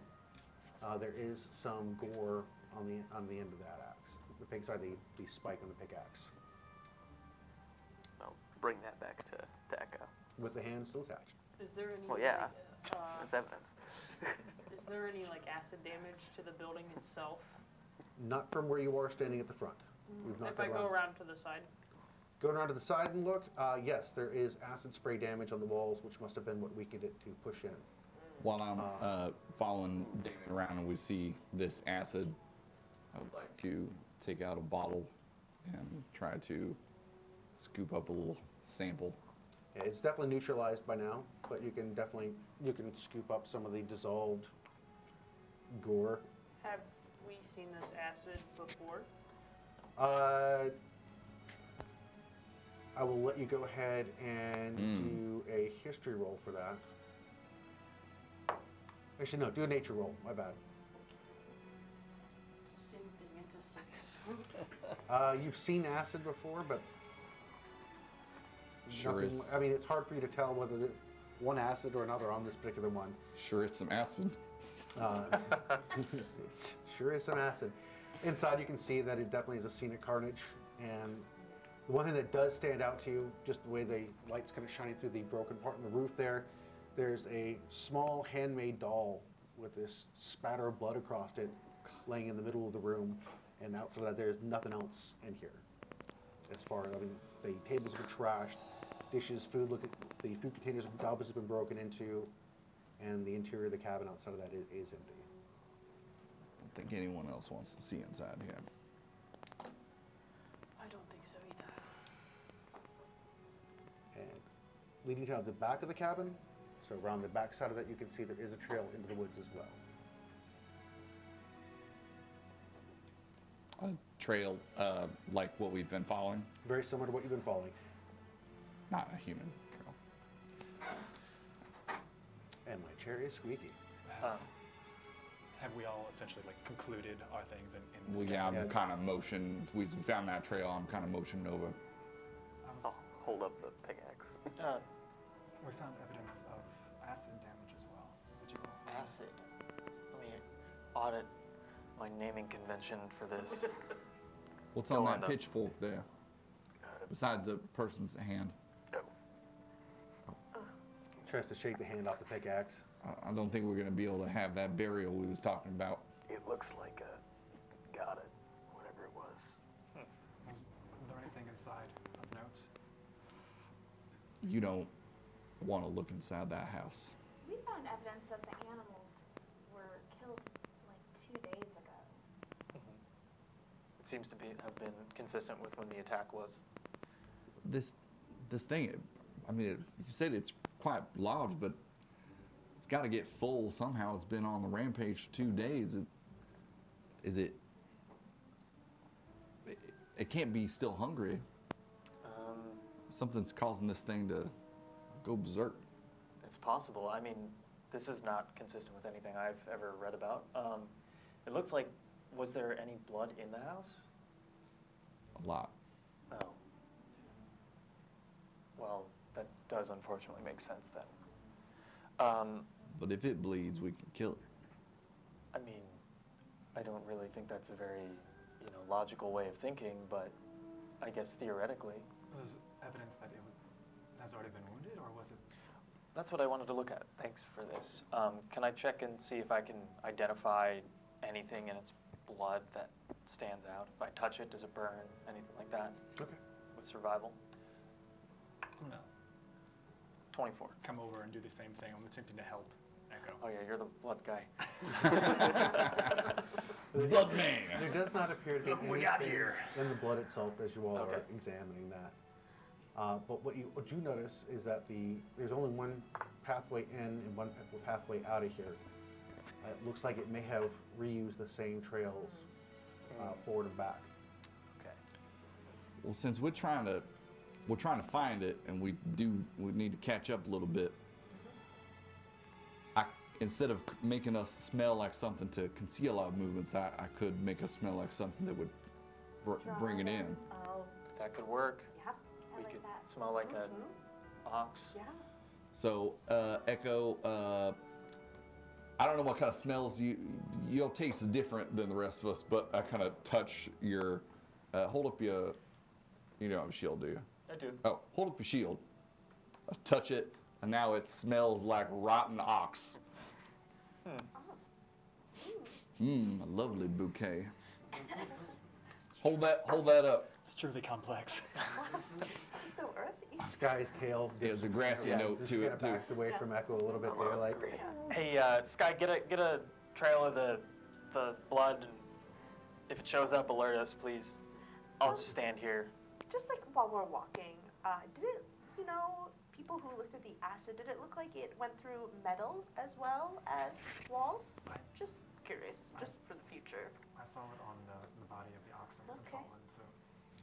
There is some gore on the end of that axe. The spike on the pickaxe. I'll bring that back to Echo. With the hand still attached. Is there any? Well, yeah, like, that's evidence. is there any like acid damage to the building itself? Not from where you are standing at the front. We've not If I go around to the side. Go around to the side and look. Yes, there is acid spray damage on the walls, which must have been what weakened it to push in. While I'm following Damon around and we see this acid, I would like to take out a bottle and try to scoop up a little sample. Yeah, it's definitely neutralized by now, but you can scoop up some of the dissolved gore. Have we seen this acid before? I will let you go ahead and do a history roll for that. Actually, no, do a nature roll. My bad. Same thing into 6. You've seen acid before, but Sure nothing. is. I mean, it's hard for you to tell whether it's one acid or another on this particular one. Sure is some acid. It sure is some acid. Inside, you can see that it definitely is a scene of carnage, and the one thing that does stand out to you, just the way the light's kind of shining through the broken part in the roof there's a small handmade doll with this spatter of blood across it laying in the middle of the room, and outside of that there's nothing else in here. As far as, I mean, the tables have been trashed, dishes, food, look at the food containers, goblets have been broken into, and the interior of the cabin outside of that is empty. I don't think anyone else wants to see inside here. I don't think so either. And leading to the back of the cabin, so around the back side of it, you can see there is a trail into the woods as well. A trail like what we've been following, Very similar to what you've been following. not a human trail. And my chair is squeaky. Have we all essentially like concluded our things in Well, yeah, I'm kind of motioned. We found that trail. I'm kind of motioned over. I'll hold up the pickaxe. We found evidence of acid damage as well. Would you all find Acid. Let me audit my naming convention for this. What's Go on on, that though. pitchfork there? Besides a person's hand. Tries to shake the hand off the pickaxe. I don't think we're going to be able to have that burial we was talking about. It looks like a got it, whatever it was. Was there anything inside of note? You don't want to look inside that house. We found evidence that the animals were killed like 2 days ago. It seems to have been consistent with when the attack was. This thing, I mean, you said it's quite large, but it's got to get full somehow. It's been on the rampage for 2 days. It can't be still hungry. Something's causing this thing to go berserk. It's possible. I mean, this is not consistent with anything I've ever read about. It looks like, was there any blood in the house? A lot. Oh. Well, that does unfortunately make sense then. But if it bleeds, we can kill it. I mean, I don't really think that's a very, logical way of thinking, but I guess theoretically. Was evidence that it has already been wounded, or was it? That's what I wanted to look at. Thanks for this. Can I check and see if I can identify anything in its blood that stands out? If I touch it, does it burn? Anything like that? Okay. With survival? No. 24. Come over and do the same thing. I'm attempting to help Echo. Oh yeah, you're the blood guy. Blood man. There does not appear to be Look what we got anything here. in the blood itself as you all Okay. are examining that. But what you do notice is that there's only one pathway in and one pathway out of here. It looks like it may have reused the same trails forward and back. Okay. Well, since we're trying to find it, and we need to catch up a little bit. Instead of making us smell like something to conceal our movements, I could make us smell like something that would bring it in. Oh, That could work. yeah. I We like could that. smell like an ox. Yeah. So, Echo, I don't know what kind of smells your taste is different than the rest of us, but I kind of touch your, hold up your, you don't have a shield, do you? I do. Oh, hold up your shield. Touch it, and now it smells like rotten ox. A lovely bouquet. Hold that up. It's truly complex. That's so earthy. Sky's tail. There's a grassy note just to kinda it too. backs away from Echo a little bit there, like. Hey, Sky, get a trail of the blood, and if it shows up, alert us, please. I'll just stand here. just like while we're walking, did it, people who looked at the acid, did it look like it went through metal as well as walls? Just curious, just for the future. I saw it on the body of the oxen when Okay. fallen, so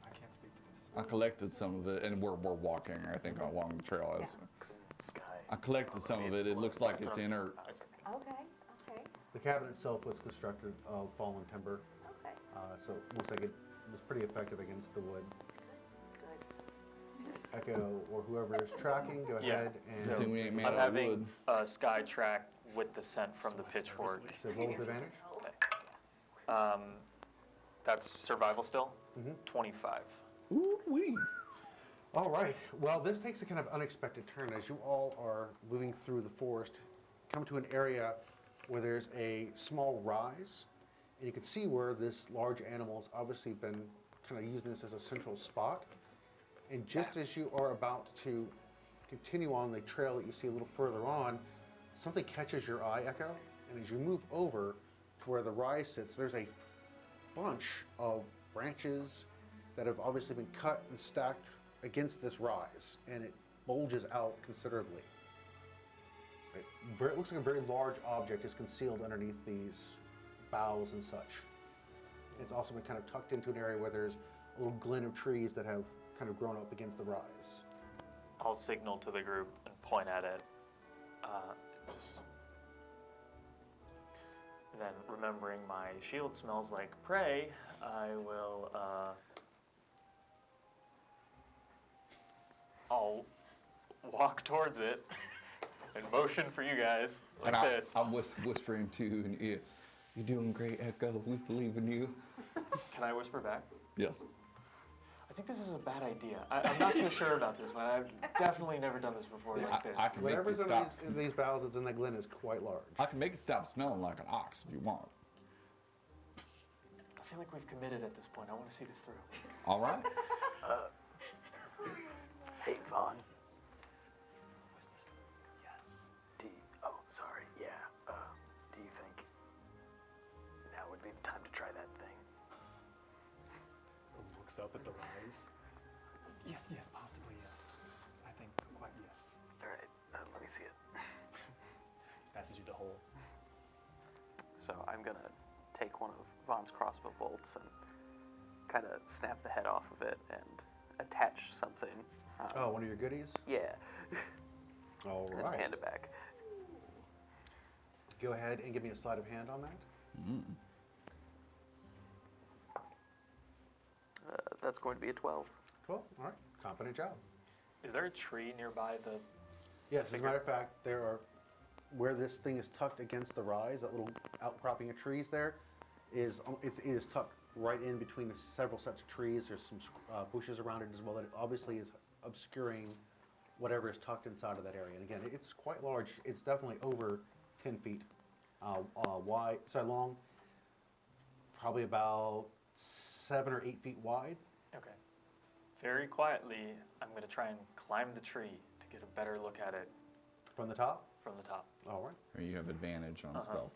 I can't speak to this. I collected some of it, and we're walking, I think, along the trail. I collected some of it. It looks like it's inert. Okay. The cabin itself was constructed of fallen timber, Okay. so it looks like it was pretty effective against the wood. Good. Echo or whoever is tracking, go Yeah. ahead and Good thing we ain't made I'm out of having wood. a sky track with the scent from the pitchfork. so roll with advantage. That's survival still? Mm-hmm. 25. Ooh-wee. All right. Well, this takes a kind of unexpected turn as you all are moving through the forest, come to an area where there's a small rise, and you can see where this large animal's obviously been kind of using this as a central spot. And just as you are about to continue on the trail that you see a little further on, something catches your eye, Echo, and as you move over to where the rise sits, there's a bunch of branches that have obviously been cut and stacked against this rise, and it bulges out considerably. It looks like a very large object is concealed underneath these boughs and such. It's also been kind of tucked into an area where there's a little glen of trees that have kind of grown up against the rise. I'll signal to the group and point at it. Then, remembering my shield smells like prey, I will, I'll walk towards it and motion for you guys like And this. I'm whispering to you in your ear, "You're doing great, Echo. We believe in you." Can I whisper back? Yes. I think this is a bad idea. I'm not so sure about this one. I've definitely never done this before like this. I can make Whatever's it stop. in these boughs that's in that glen is quite large. I can make it stop smelling like an ox if you want. I feel like we've committed at this point. I want to see this through. All right. Hey, Vaughn. Yes. Sorry. Yeah. Do you think now would be the time to try that thing? Looks up at the rise. Yes, possibly yes. I think quite yes. All right. Let me see it. Just passes you the hole. So I'm gonna take one of Vaughn's crossbow bolts and kind of snap the head off of it and attach something. One of your goodies? Yeah. All And right. hand it back. Go ahead and give me a sleight of hand on that. That's going to be a 12. Cool. All right. Competent job. Is there a tree nearby the... Yes, as a matter of fact, there are, where this thing is tucked against the rise, that little outcropping of trees there, it is tucked right in between the several sets of trees. There's some bushes around it as well that it obviously is obscuring whatever is tucked inside of that area. And again, it's quite large. It's definitely over 10 feet long, probably about 7 or 8 feet wide. Okay. Very quietly, I'm going to try and climb the tree to get a better look at it From the top? from the top. All right. Or you have advantage on stealth.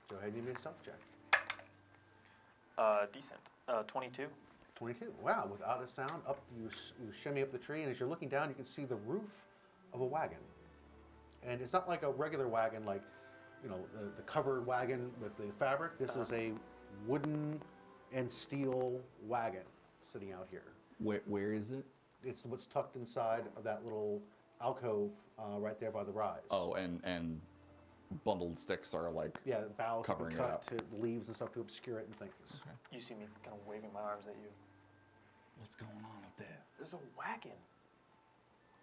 Go ahead and give me a stealth check. Decent. 22. 22. Wow, without a sound, up you shimmy up the tree, and as you're looking down, you can see the roof of a wagon. And it's not like a regular wagon, like, the covered wagon with the fabric. This is a wooden and steel wagon sitting out here. Where is it? It's what's tucked inside of that little alcove right there by the rise. Oh, and bundled sticks are like Yeah, the boughs have been covering it cut up. to leaves and stuff to obscure it and things. Okay. You see me kind of waving my arms at you. What's going on up there? There's a wagon.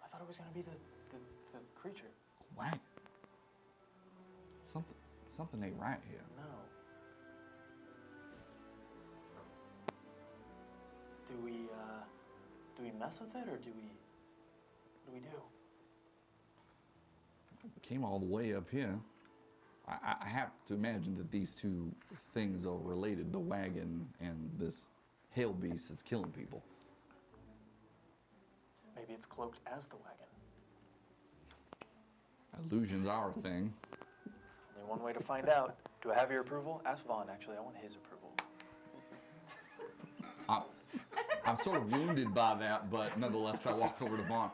I thought it was going to be the creature. Whack. Something ain't right here. No. Do we mess with it, or do we... What do we do? We came all the way up here. I have to imagine that these two things are related, the wagon and this hail beast that's killing people. Maybe it's cloaked as the wagon. Illusions are a thing. Only one way to find out. Do I have your approval? Ask Vaughn, actually. I want his approval. I'm sort of wounded by that, but nonetheless, I walk over to Vaughn.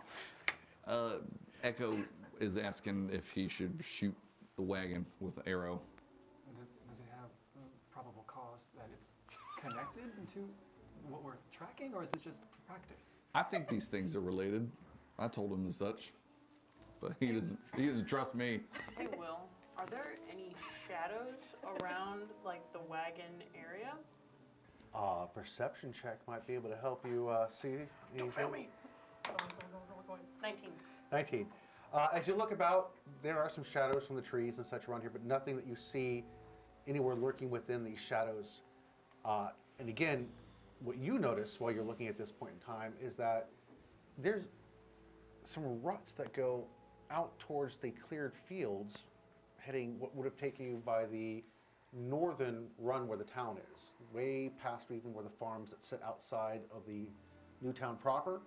Echo is asking if he should shoot the wagon with an arrow. Does he have probable cause that it's connected to what we're tracking, or is it just practice? I think these things are related. I told him as such, but he doesn't trust me. Hey, Will, are there any shadows around, like, the wagon area? Perception check might be able to help you see anything. Don't fail me. 19. 19. As you look about, there are some shadows from the trees and such around here, but nothing that you see anywhere lurking within these shadows. And again, what you notice while you're looking at this point in time is that there's some ruts that go out towards the cleared fields, heading what would have taken you by the northern run where the town is, way past even where the farms that sit outside of the Newtown proper.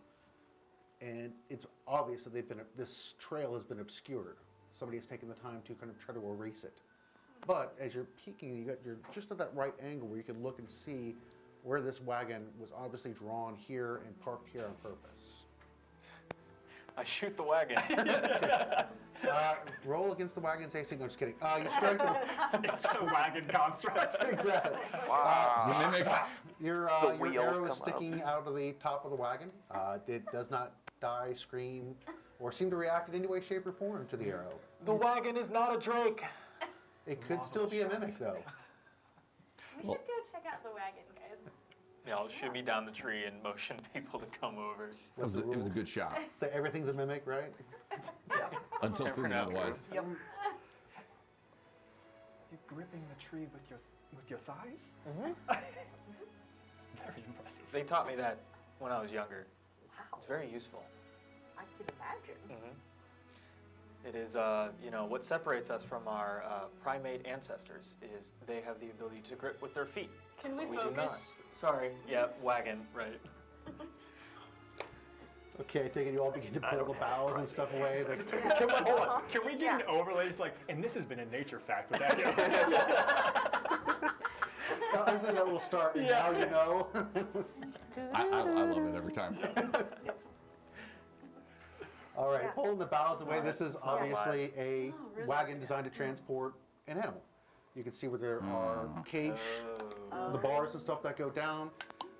And it's obvious that this trail has been obscured. Somebody has taken the time to kind of try to erase it. But as you're peeking, you're just at that right angle where you can look and see where this wagon was obviously drawn here and parked here on purpose. I shoot the wagon. Roll against the wagon's AC. No, just kidding. You strike the... It's a wagon construct. Exactly. The mimic. Your wheels arrow come is sticking out of the top of the wagon. It does not die, scream, or seem to react in any way, shape, or form to the arrow. The wagon is not a drake. It could still be a mimic, though. We should go check out the wagon, guys. Yeah, I'll shimmy down the tree and motion people to come over. It was a good shot. So everything's a mimic, right? Until Never proven know. otherwise. Yep. You're gripping the tree with your thighs? Mm-hmm. Very impressive. They taught me that when I was younger. Wow. It's very useful. I can imagine. Mm-hmm. It is, what separates us from our primate ancestors is they have the ability to grip with their feet. Can we We focus? do not. Sorry. Yeah, wagon. Right. Okay, I take it you all begin to pull the boughs and stuff away. Hold on. Can we get an overlay? It's like, and this has been a nature fact with that guy. I think that will start, and now you know. I love it every time. All right, Yeah. pulling the boughs away. This is obviously a Oh, really? wagon designed to transport an animal. You can see where there are cage, Oh. the bars and stuff that go down.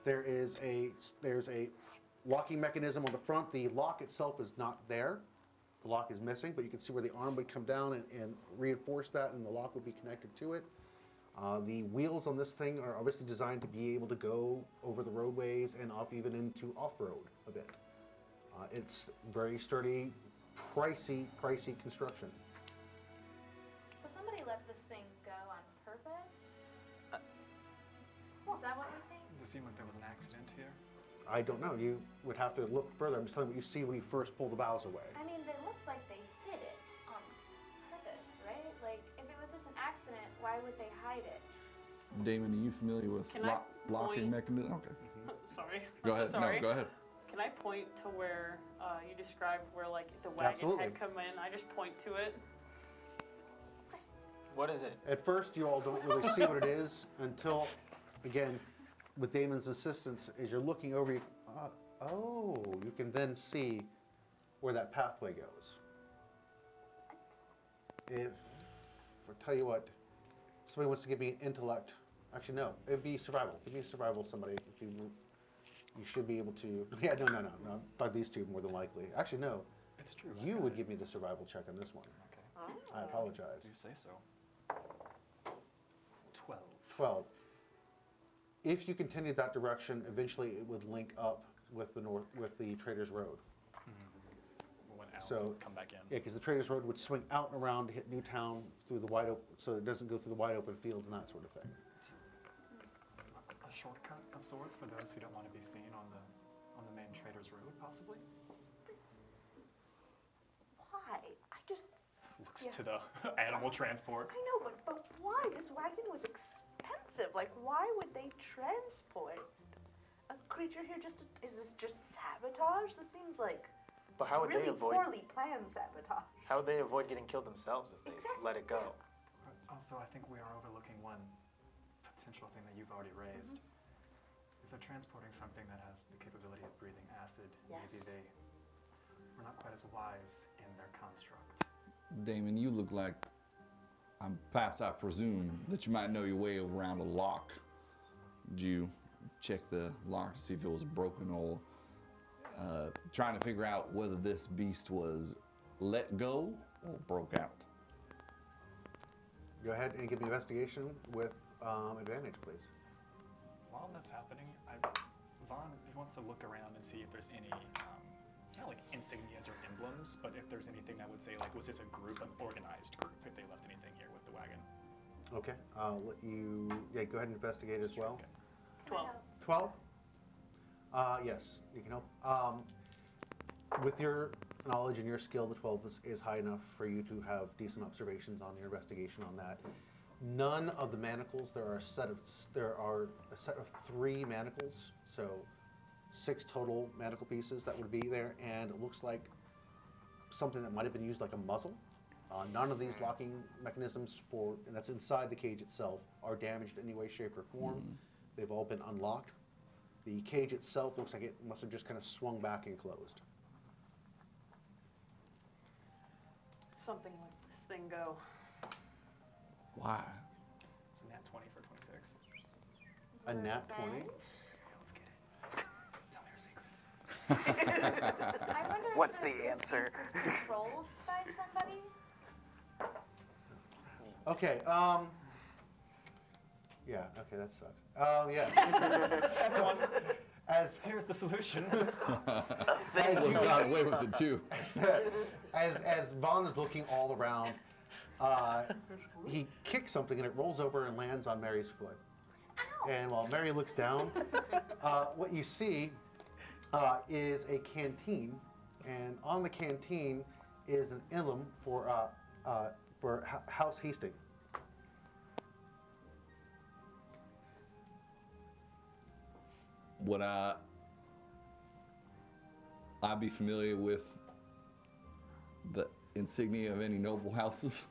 There's a locking mechanism on the front. The lock itself is not there. The lock is missing, but you can see where the arm would come down and reinforce that, and the lock would be connected to it. The wheels on this thing are obviously designed to be able to go over the roadways and even into off-road a bit. It's very sturdy, pricey construction. Will somebody let this thing go on purpose? Is that what we think? Does it seem like there was an accident here? I don't know. You would have to look further. I'm just telling you what you see when you first pull the boughs away. I mean, it looks like they hid it on purpose, right? Like, if it was just an accident, why would they hide it? Damon, are you familiar with Can I locking point? mechanism? Okay. Sorry. Go I'm ahead. so sorry. No, go ahead. Can I point to where you described where, like, the wagon Absolutely. had come in? I just point to it. What is it? At first, you all don't really see what it is until, again, with Damon's assistance, as you're looking over, you can then see where that pathway goes. If, I'll tell you what, somebody wants to give me an intellect, actually no, it'd be survival. Give me a survival, somebody. If you should be able to, yeah, no, by these two more than likely. Actually, no, It's true. you would give me the survival check on this one. Okay. I apologize. You say so. 12. 12. If you continued that direction, eventually it would link up with the Traders Road. When out, So- come back in. Yeah, because the Traders Road would swing out and around to hit Newtown through the wide open, so it doesn't go through the wide open fields and that sort of thing. It's a shortcut of sorts for those who don't want to be seen on the main Traders Road, possibly. Why? I just, Looks Yeah. to the animal transport. I know, but why? This wagon was expensive. Like, why would they transport a creature here is this just sabotage? This seems like But how would really they avoid? poorly planned sabotage. How would they avoid getting killed themselves if they Exactly. let it go? Also, I think we are overlooking one potential thing that you've already raised. if they're transporting something that has the capability of breathing acid, maybe they were not quite as wise in their construct. Damon, you look like, perhaps I presume that you might know your way around a lock. Did you check the lock to see if it was broken, or trying to figure out whether this beast was let go or broke out? Go ahead and give me investigation with advantage, please. While that's happening, Vaughn wants to look around and see if there's any, not like insignias or emblems, but if there's anything that would say, like, was this a group, an organized group, if they left anything here with the wagon. Okay, I'll let you, go ahead and investigate as well. Okay. 12? Yes, you can help. With your knowledge and your skill, the 12 is high enough for you to have decent observations on your investigation on that. None of the manacles, there are a set of 3 manacles, so 6 total manacle pieces that would be there, and it looks like something that might have been used like a muzzle. None of these locking mechanisms and that's inside the cage itself, are damaged in any way, shape, or form. They've all been unlocked. The cage itself looks like it must have just kind of swung back and closed. Something like this thing go. Why? It's a nat 20 for 26. A nat 20? Let's get it. Tell me your secrets. I wonder What's if the answer? This is controlled by somebody? Okay, yeah, okay, that sucks. Yeah. Everyone, As here's the solution. Well, you got away with it too. as Vaughn is looking all around, he kicks something and it rolls over and lands on Mary's foot. Ow! And while Mary looks down, what you see is a canteen, and on the canteen is an emblem for House Hastings. Would I be familiar with the insignia of any noble houses?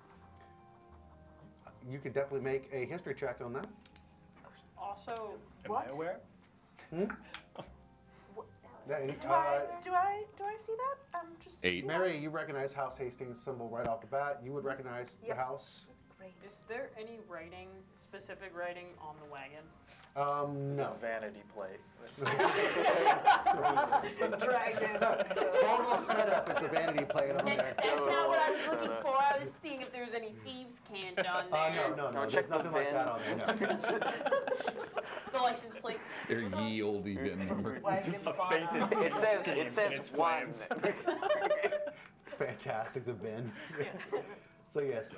You could definitely make a history check on that. Also, Am I aware? Hmm? Yeah, Do I see that? Just 8. Mary, you recognize House Hastings symbol right off the bat. You would recognize the Yep. house. Great. is there any writing, specific writing on the wagon? No. Vanity plate. Dragon. Total setup is the vanity plate on there. That's not what I was looking for. I was seeing if there was any thieves' cant on there. No. No, There's check the nothing like VIN. that on there. No. The license plate. Their ye olde VIN number. Wagon A fainted It says steam it in says its 1. flames. It's fantastic, the bin. So yes,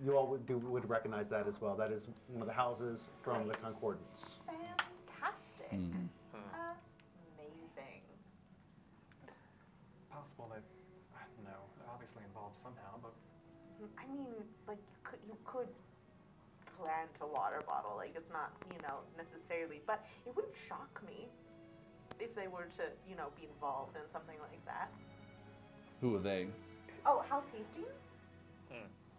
you all would recognize that as well. That is one of the houses from the Concordance. Fantastic. Mm. Amazing. It's possible that, no, they're obviously involved somehow, but I mean, like you could plant a water bottle. Like it's not, necessarily, but it wouldn't shock me if they were to, be involved in something like that. Who are they? Oh, House Hastings?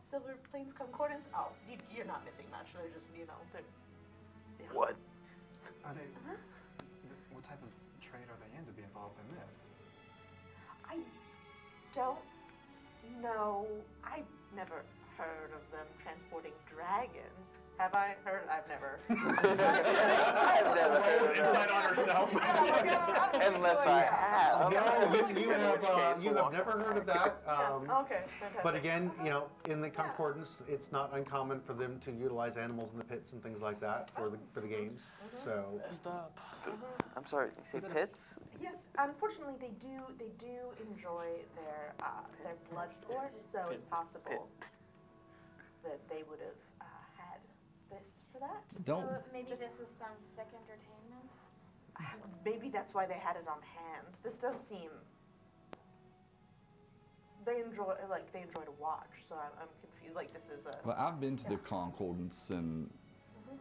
Silver Plains Concordance? Oh, you're not missing much. They're just, they're... Yeah. What? are they? What type of trade are they in to be involved in this? I don't know. I've never heard of them transporting dragons. Have I heard? I've never. I've never heard of Inside on herself. Unless I have. No, you have never heard of that. Okay, fantastic. But again, in the Concordance, it's not uncommon for them to utilize animals in the pits and things like that for the games. So Messed up. I'm sorry, you say pits? Yes, unfortunately, they do enjoy their blood sport, so it's possible that they would have had this for that. Don't. So maybe this is some sick entertainment? Maybe that's why they had it on hand. This does seem. They enjoy to watch, so I'm confused. Like this is a. Well, I've been to the Concordance, and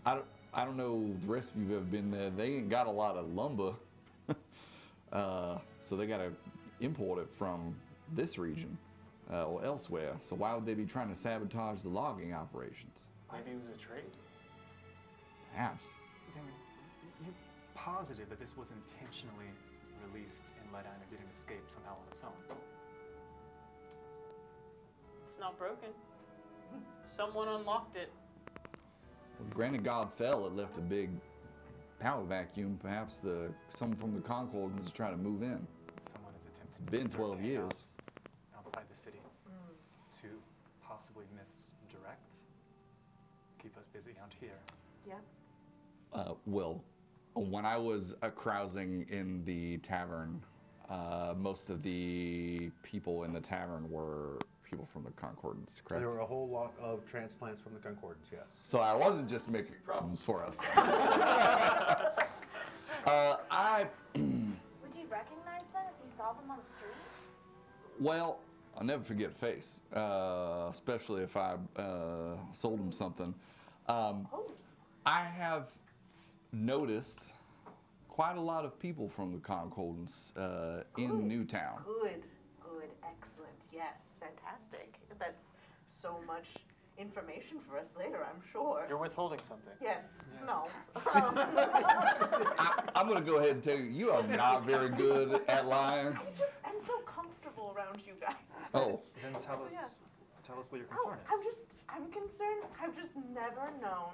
I don't know if the rest of you have ever been there. They ain't got a lot of lumber, so they got to import it from this region or elsewhere. So why would they be trying to sabotage the logging operations? Maybe it was a trade. Perhaps. Damon, positive that this was intentionally released and let out and didn't escape somehow on its own. It's not broken. Someone unlocked it. When Granitegard fell, it left a big power vacuum. Perhaps someone from the Concordance is trying to move in. Someone is attempting It's to been stir 12 chaos years. outside the city to possibly misdirect, keep us busy out here. Yeah. Well, when I was carousing in the tavern, most of the people in the tavern were people from the Concordance, correct? There were a whole lot of transplants from the Concordance, yes. So I wasn't just making problems for us. Would you recognize them if you saw them on the street? Well, I'll never forget a face, especially if I sold them something. I have noticed quite a lot of people from the Concordance in Newtown. Good, excellent, yes, fantastic. That's so much information for us later, I'm sure. You're withholding something. Yes, no. I'm going to go ahead and tell you, you are not very good at lying. I'm so comfortable around you guys. Oh. Then tell us, Yeah. tell us what your concern is. I'm concerned. I've just never known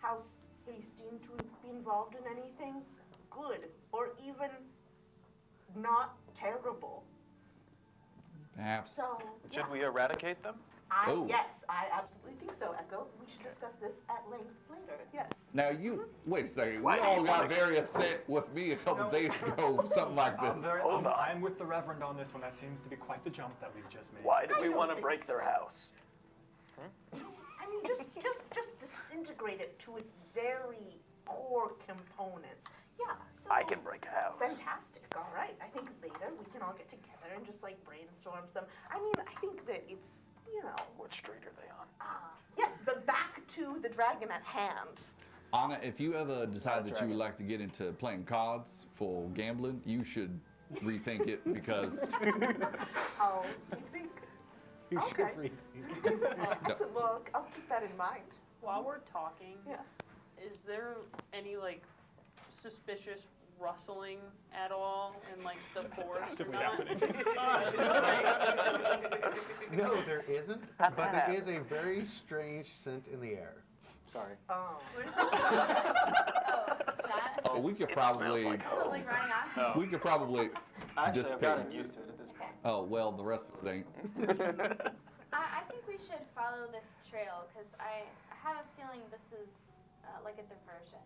House Hastings to be involved in anything good or even not terrible. Perhaps. So, Should we eradicate them? Oh. Yes, I absolutely think so, Echo. We should discuss this at length later. Yes. Now you, wait a second, Why we do all you got wanna- very upset with me a couple days ago, something like this. I'm with the Reverend on this one. That seems to be quite the jump that we've just made. Why do we don't want to think break their so. house? I mean, just disintegrate it to its very core components. Yeah. So I can break a house. Fantastic. All right. I think later we can all get together and just like brainstorm some. I mean, I think that it's, you know. What street are they on? Yes, but back to the dragon at hand. Anna, if you ever decide that you would like to get into playing cards for gambling, you should rethink it because Oh, do you think? You Okay. should read. Well, I'll keep that in mind. While we're talking, Yeah. is there any like suspicious rustling at all in like the forest or Actively not? happening. No, there isn't, but there is a very strange scent in the air. Sorry. Oh. oh, we could It probably, smells like home. Like running off? we could probably Actually, just I've pick. gotten used to it at this point. Oh well, the rest of us ain't. I think we should follow this trail because I have a feeling this is like a diversion.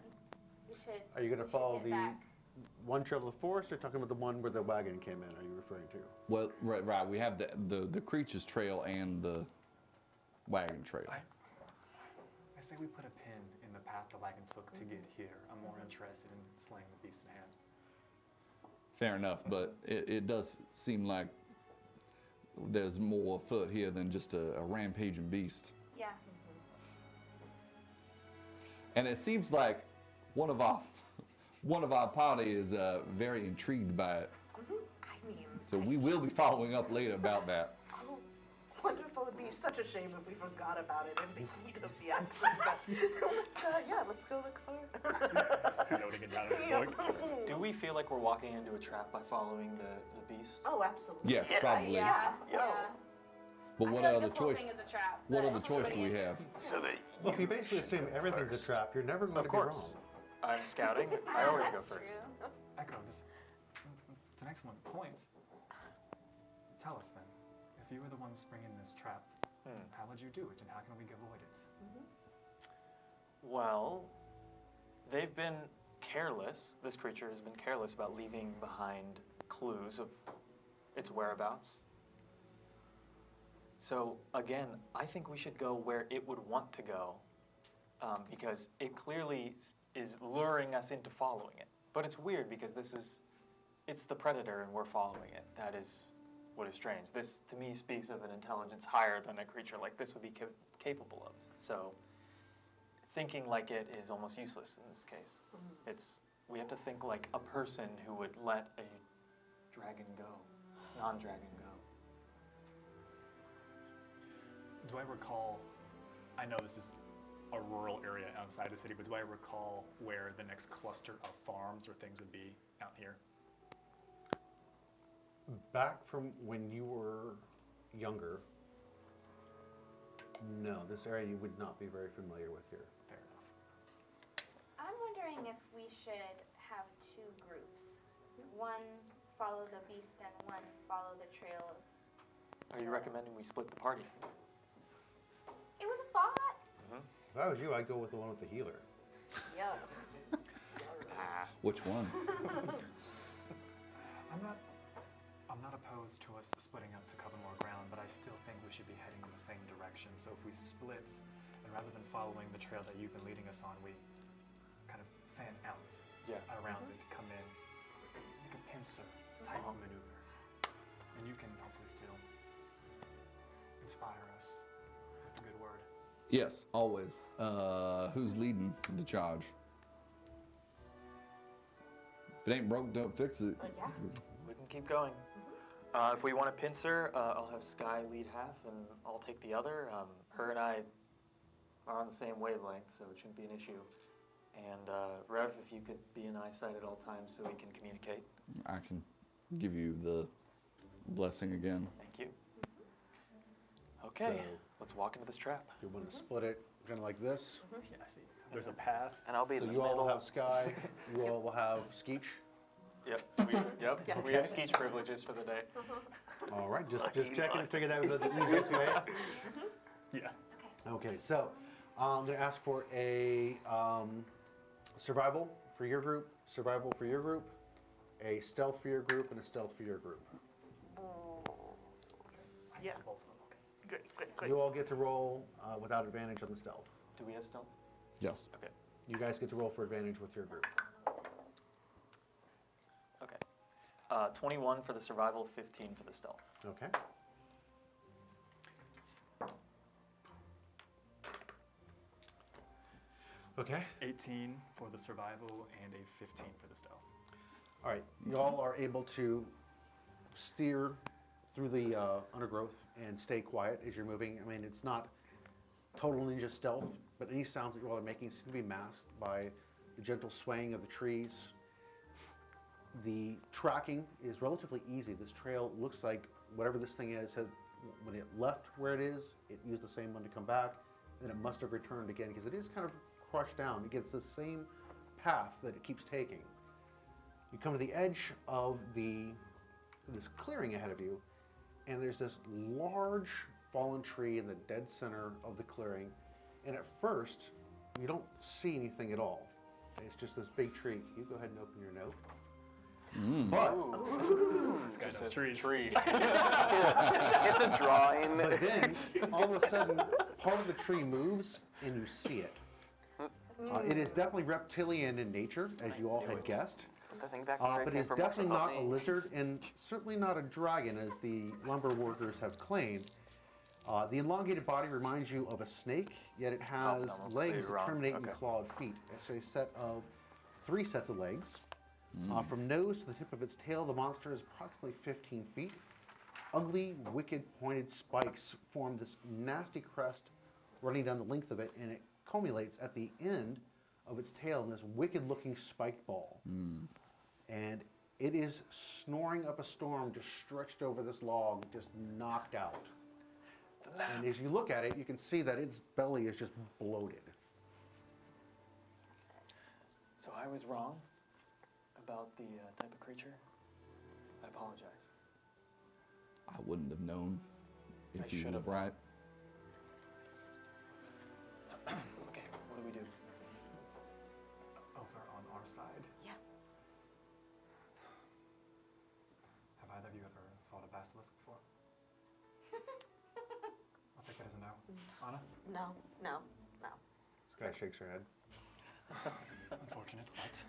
We should. Are you going to we should follow get the back. one trail to the forest, or talking about the one where the wagon came in? Are you referring to? Well, right. We have the creature's trail and the wagon trail. I say we put a pin in the path the wagon took to get here. I'm more interested in slaying the beast in hand. Fair enough, but it does seem like there's more afoot here than just a rampaging beast. Yeah. And it seems like one of our party is very intrigued by it. I mean. So we will be following up later about that. Oh, wonderful. It'd be such a shame if we forgot about it in the heat of the action. But yeah, let's go look for it. Noting it down at this point. Do we feel like we're walking into a trap by following the beast? Oh, absolutely. Yes, Yes. probably. Yeah. Yo. Yeah. But I what feel like other this whole choice? thing is a trap. What but other choice do we have? So that Well, if you basically assume everything's a trap, you're never going Of to course. be wrong. I'm scouting. I always go That's first. true. Echo, it's an excellent point. Tell us then, if you were the one springing this trap, how would you do it and how can we avoid it? Well, they've been careless. This creature has been careless about leaving behind clues of its whereabouts. So again, I think we should go where it would want to go, because it clearly is luring us into following it. But it's weird because it's the predator and we're following it. That is what is strange. This, to me, speaks of an intelligence higher than a creature like this would be capable of. So thinking like it is almost useless in this case. We have to think like a person who would let a dragon go, non-dragon go. Do I recall, I know this is a rural area outside the city, but do I recall where the next cluster of farms or things would be out here? Back from when you were younger, no, this area you would not be very familiar with here. Fair enough. I'm wondering if we should have two groups. One follow the beast and one follow the trail of... Are you recommending we split the party? It was a thought. If I was you, I'd go with the one with the healer. Yeah. Which one? I'm not opposed to us splitting up to cover more ground, but I still think we should be heading in the same direction. So if we split, and rather than following the trail that you've been leading us on, we kind of fan out around it, come in, make a pincer type maneuver. And you can hopefully still inspire us with a good word. Yes, always. Who's leading the charge? If it ain't broke, don't fix it. Yeah. We can keep going. If we want a pincer, I'll have Sky lead half, and I'll take the other. Her and I are on the same wavelength, so it shouldn't be an issue. And Rev, if you could be in eyesight at all times so we can communicate. I can give you the blessing again. Thank you. Okay, So- let's walk into this trap. You want to split it kind of like this. Yeah, I see. There's a path. And I'll be So in the you all middle. will have Sky, you all will have Skeech. Yep. We have speech privileges for the day. All right, just checking to figure that was the easiest way. Yeah. Okay, so I'm going to ask for a survival for your group, survival for your group, a stealth for your group, and a stealth for your group. Yeah. Both of them, okay. Great. You all get to roll without advantage on the stealth. Do we have stealth? Yes. Okay. You guys get to roll for advantage with your group. Okay. 21 for the survival, 15 for the stealth. Okay. Okay. 18 for the survival and a 15 for the stealth. All right. You all are able to steer through the undergrowth and stay quiet as you're moving. I mean, it's not total ninja stealth, but any sounds that you all are making seem to be masked by the gentle swaying of the trees. The tracking is relatively easy. This trail looks like whatever this thing is, when it left where it is, it used the same one to come back, and it must have returned again because it is kind of crushed down. It gets the same path that it keeps taking. You come to the edge of this clearing ahead of you, and there's this large fallen tree in the dead center of the clearing. And at first, you don't see anything at all. It's just this big tree. You go ahead and open your note. But This guy Just knows says trees. tree. It's a drawing. But then, all of a sudden, part of the tree moves, and you see it. It is definitely reptilian in nature, as you all had guessed. Put the thing back where it But came it's from, definitely also not a help me. lizard, and certainly not a dragon, as the lumber workers have claimed. The elongated body reminds you of a snake, yet it has no, legs you're that wrong. terminate in Okay. clawed feet. It's a set of 3 sets of legs. From nose to the tip of its tail, the monster is approximately 15 feet. Ugly, wicked, pointed spikes form this nasty crest running down the length of it, and it culminates at the end of its tail in this wicked-looking spiked ball. And it is snoring up a storm, just stretched over this log, just knocked out. And as you look at it, you can see that its belly is just bloated. So I was wrong about the type of creature. I apologize. I wouldn't have known I if you should were have. right. Okay, what do we do? Over on our side. Yeah. Have either of you ever fought a basilisk before? I'll take that as a no. Anna? No. This guy shakes her head. Unfortunate, but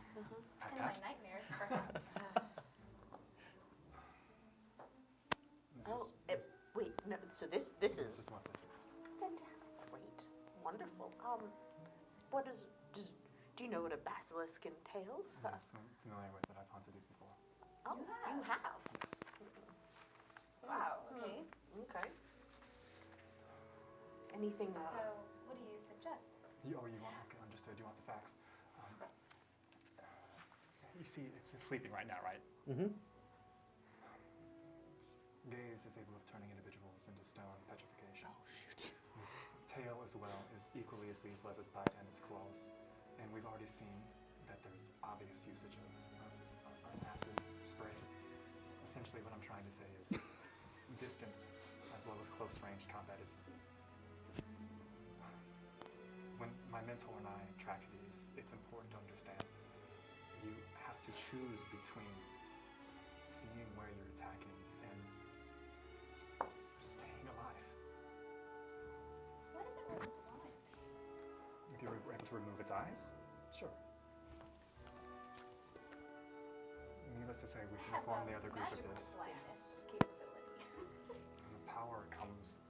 Pat In my Pat. nightmares, perhaps. This Oh, was- wait, no, so this this is is what this is. great. Wonderful. What do you know what a basilisk entails? Yes, I'm familiar with it. I've hunted these before. Oh, you have? Yes. Wow, okay. Okay. Anything, So, what do you suggest? You want, okay, understood. You want the facts. You see, it's sleeping right now, right? Mm-hmm. Its gaze is able of turning individuals into stone, petrification. Oh, shoot. Its tail as well is equally as lethal as its bite and its claws. And we've already seen that there's obvious usage of an acid spray. Essentially what I'm trying to say is distance as well as close-range combat is... When my mentor and I track these, it's important to understand you have to choose between seeing where you're attacking and staying alive. What if it was blind? If you're able to remove its eyes, sure. Needless to say, we should inform the other group of this. Capability. And the power comes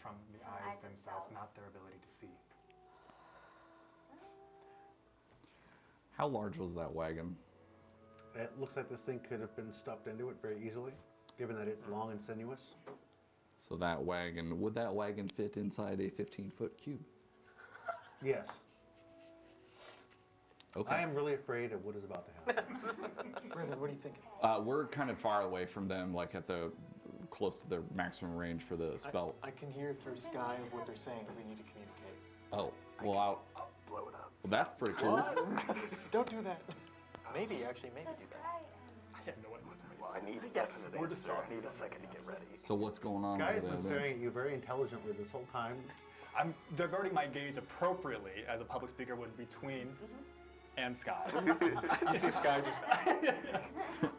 from the eyes themselves, not their ability to see. How large was that wagon? It looks like this thing could have been stuffed into it very easily, given that it's long and sinuous. So that wagon, would that wagon fit inside a 15-foot cube? Yes. Okay. I am really afraid of what is about to happen. Brendan, what are you thinking? We're kind of far away from them, like at the close to their maximum range for the spell. I can hear through sky of what they're saying. We need to communicate. Oh, well, I'll blow it up. well, that's pretty cool. Don't do that. Maybe do that. I have no idea what's amazing. Well, I need a definite We're answer. distracted. I need a second to get ready. So what's going on Sky over has there been then? staring at you very intelligently this whole time. I'm diverting my gaze appropriately, as a public speaker would, between and Sky. You see Sky just...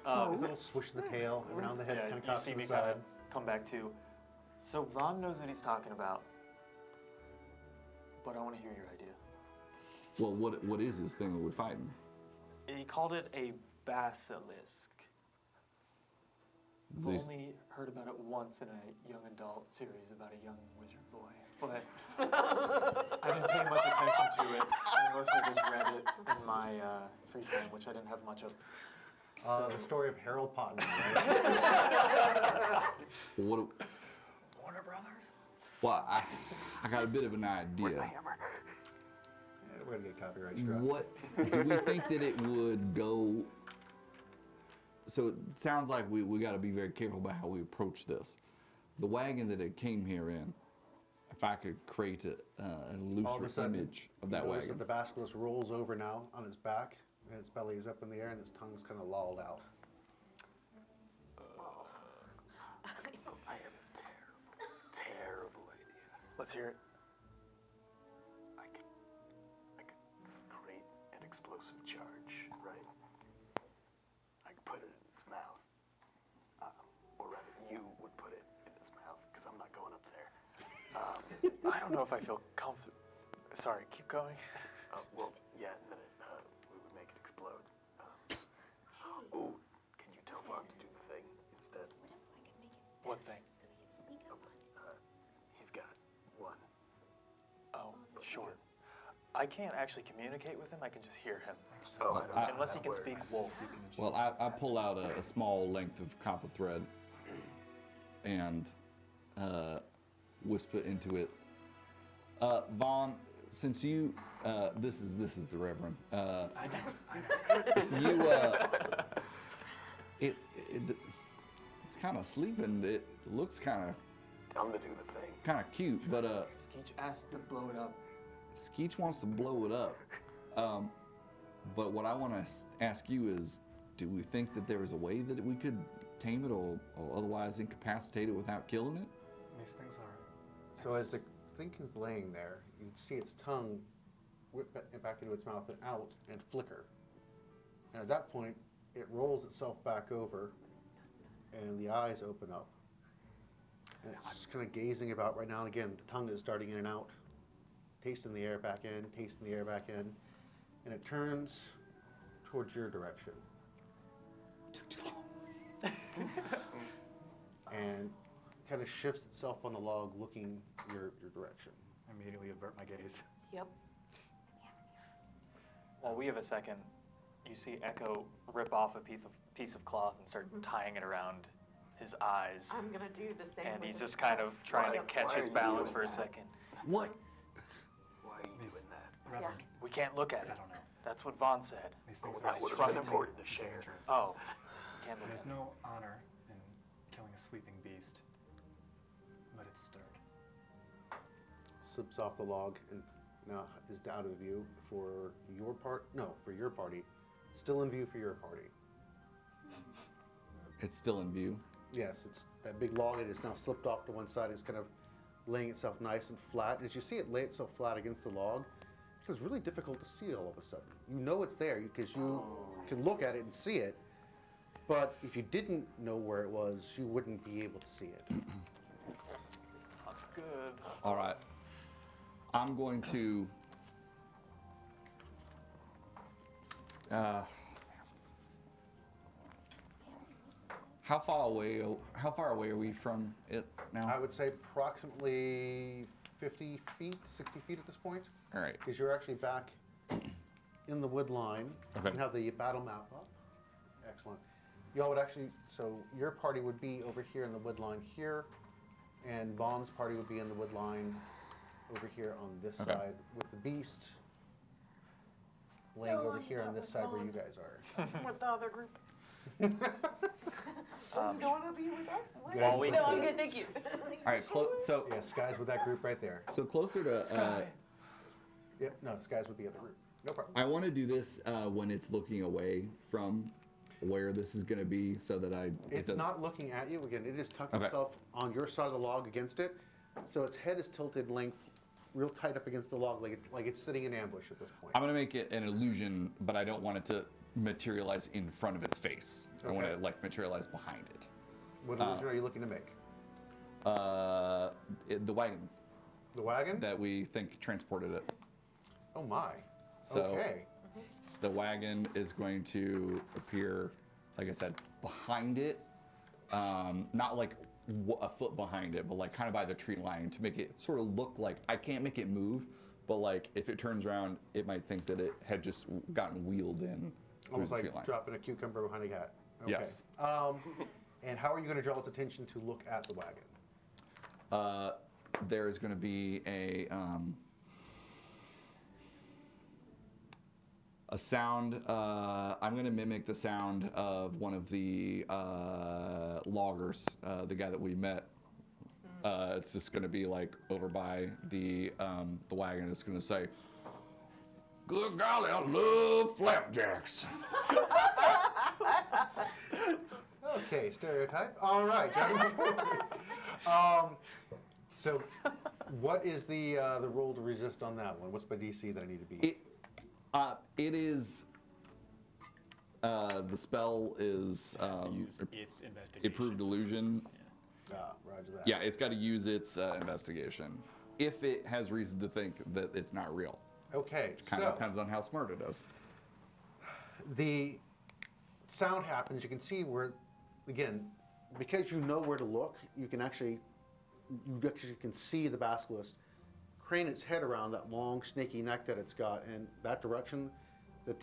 A little swish of the tail, around the head, yeah, kind of you caught see to me the kind side. of come back to. So Vaughn knows what he's talking about, but I want to hear your idea. Well, what is this thing that we're fighting? He called it a basilisk. I've These- only heard about it once in a young adult series about a young wizard boy, but I didn't pay much attention to it. I mostly just read it in my free time, which I didn't have much of. The story of Harold Potman, right? What? Warner Brothers? Well, I got a bit of an idea. Where's the hammer? Yeah, we're gonna get copyright struck. What do we think that it would go? So it sounds like we got to be very careful about how we approach this. The wagon that it came here in, if I could create an All of a illusory sudden, image of you that notice wagon. that the basilisk rolls over now on its back, and its belly is up in the air, and its tongue's kind of lolled out. I have a terrible, terrible idea. Let's hear it. I could create an explosive charge, right? I could put it in its mouth. Or rather, you would put it in its mouth, because I'm not going up there. I don't know if I feel comfortable. Sorry, keep going. Well, yeah, and then we would make it explode. Ooh, can you tell Vaughn to do the thing instead? What thing? He's got one. Oh, sure. I can't actually communicate with him. I can just hear him. Oh, I don't know Unless how he can that speak works. wolf. Well, I pull out a small length of copper thread and whisper into it. Vaughn, since you, this is the Reverend. You, it's kind of sleeping. It looks kind of Tell him to do the thing. cute, but Skeech asked to blow it up. Skeech wants to blow it up. But what I want to ask you is, do we think that there is a way that we could tame it or otherwise incapacitate it without killing it? These things are... So as the thing is laying there, you see its tongue whip back into its mouth and out and flicker. And at that point, it rolls itself back over, and the eyes open up. And it's just kind of gazing about right now and again. The tongue is darting in and out, tasting the air back in, tasting the air back in, and it turns towards your direction. And kind of shifts itself on the log, looking your direction. I immediately avert my gaze. Yep. While we have a second, you see Echo rip off a piece of cloth and start tying it around his eyes. I'm gonna do the same. And with he's this just kind of trying to Yep. catch Why his are you balance doing for a that? second. What? Why are you These things, that. Reverend, We can't look at I it. don't know. That's what Vaughn said. These things Oh, are that would've been extremely important to share. dangerous. Oh, can't look There's at it. no honor in killing a sleeping beast, but it's stirred. Slips off the log and now is out of view for your part. No, for your party. Still in view for your party. It's still in view. Yes, it's that big log. It is now slipped off to one side. It's kind of laying itself nice and flat. And as you see it lay itself flat against the log, it was really difficult to see all of a sudden. You know it's there because you can look at it and see it. But if you didn't know where it was, you wouldn't be able to see it. That's good. All right. I'm going to. How far away are we from it now? I would say approximately 50 feet, 60 feet at this point. All right. Because you're actually back in the wood line. Okay. You can have the battle map up. Excellent. Y'all would actually, so your party would be over here in the wood line here, and Vaughn's party would be in the wood line over here on this Okay. side, with the beast laying over here on this side where you guys are. With the other group. You don't want to be with us? What? While we- No, I'm good, thank you. All right. So Yeah, Sky's with that group right there. so closer to. Yep, no, Sky's with the other group. No problem. I want to do this when it's looking away from where this is going to be, so that it It's doesn't. not looking at you. Again, it is tucked Okay. itself on your side of the log against it. So its head is tilted length, real tight up against the log, like it's sitting in ambush at this point. I'm going to make it an illusion, but I don't want it to materialize in front of its face. I want Okay. it to materialize behind it. What illusion are you looking to make? The wagon The wagon? that we think transported it. Oh my. So Okay. the wagon is going to appear, like I said, behind it. Not like a foot behind it, but like kind of by the tree line to make it sort of look like, I can't make it move, but like if it turns around, it might think that it had just gotten wheeled in through Almost the tree like line. dropping a cucumber behind a cat. Okay. Yes. And how are you going to draw its attention to look at the wagon? There is going to be a sound. I'm going to mimic the sound of one of the loggers, the guy that we met. It's just going to be like over by the wagon. It's going to say, "Good golly, I love flapjacks." Okay, stereotype. All right, gentlemen. So, what is the roll to resist on that one? What's my DC that I need to beat? It is. The spell is It has to use its investigation. improved illusion. Roger that. Yeah, it's got to use its investigation if it has reason to think that it's not real. Okay, Kind so of depends on how smart it is. the sound happens. You can see where, again, because you know where to look, you actually can see the basilisk crane its head around that long snaky neck that it's got, and that direction. The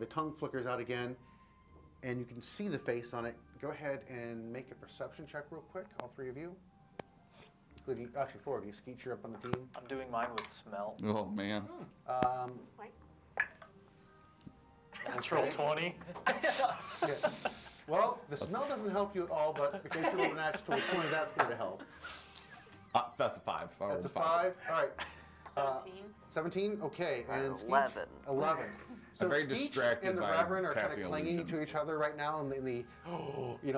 tongue flickers out again, and you can see the face on it. Go ahead and make a perception check real quick, all three of you. Including, actually, four of you. Skeet, you're up on the team. I'm doing mine with smell. Oh man. Natural Okay. 20. Yeah. Well, the smell doesn't help you at all, but because you rolled an natural 20, that's going to help. That's a 5. I rolled That's a 5. All right. 17. 17? Okay. And Skeet? 11. 11. So very Skeet distracted and the by Reverend are kind casting of clinging illusion. to each other right now in the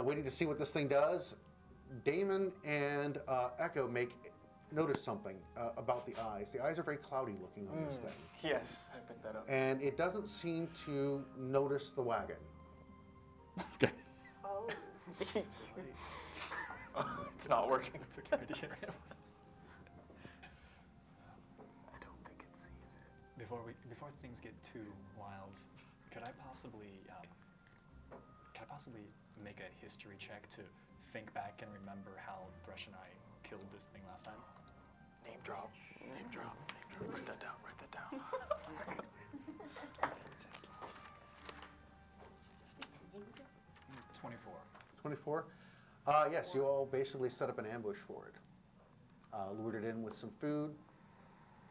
waiting to see what this thing does. Damon and Echo notice something about the eyes. The eyes are very cloudy looking on this thing. Yes, I picked that up. And it doesn't seem to notice the wagon. Okay. Oh. It's not working. It's okay, idea. I don't think it sees it. Before things get too wild, could I possibly make a history check to think back and remember how Thresh and I killed this thing last time? Name drop. Name drop. Name drop. Write that down. Write that down. 24. 24? Yes, you all basically set up an ambush for it. Lured it in with some food,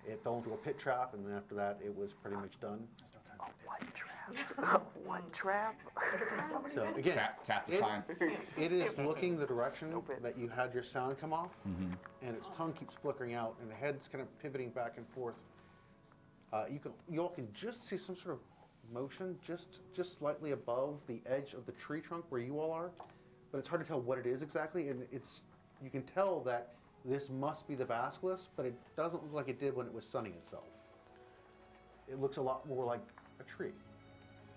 It fell into a pit trap, and then after that, it was pretty much done. There's no time for pits. One trap. So again, Tap the sign. it is looking the direction pits. that you had your sound come off, and its tongue keeps flickering out, and the head's kind of pivoting back and forth. You all can just see some sort of motion just slightly above the edge of the tree trunk where you all are, but it's hard to tell what it is exactly, and you can tell that this must be the basilisk, but it doesn't look like it did when it was sunning itself. It looks a lot more like a tree.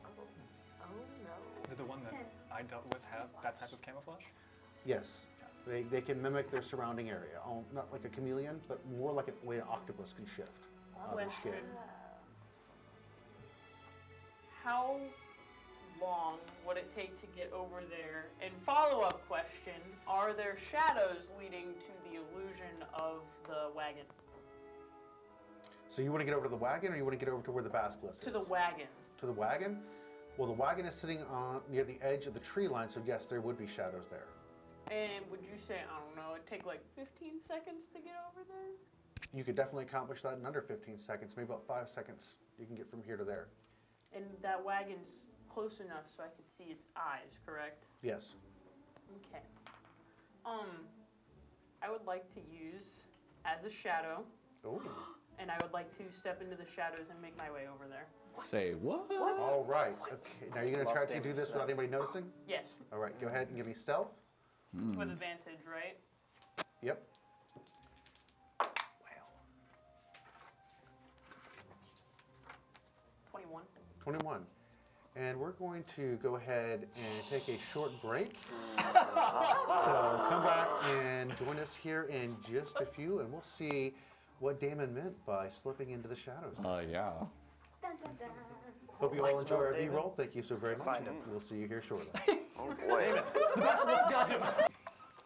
Oh no. Did the one that I dealt with have that type of camouflage? Yes, they can mimic their surrounding area, not like a chameleon, but more like a way an octopus can shift. Their skin. Question. How long would it take to get over there? And follow-up question, are there shadows leading to the illusion of the wagon? So you want to get over to the wagon, or you want to get over to where the basilisk is? To the wagon. To the wagon? Well, the wagon is sitting on near the edge of the tree line, so yes, there would be shadows there. And would you say, I don't know, it'd take like 15 seconds to get over there? You could definitely accomplish that in under 15 seconds, maybe about 5 seconds. You can get from here to there. And that wagon's close enough so I could see its eyes, correct? Yes. Okay. I would like to use as a shadow, Oh. and I would like to step into the shadows and make my way over there. Say what? All right. Okay. Now you're going to try to do this without anybody noticing? Yes, All right. Go ahead and give me stealth. with advantage, right? Yep. 21. 21. And we're going to go ahead and take a short break. So come back and join us here in just a few, and we'll see what Damon meant by slipping into the shadows. Yeah. Dun, dun, dun. Hope you all enjoy our David. B-roll. Thank you so very much. Find and him. We'll see you here shortly. Oh boy.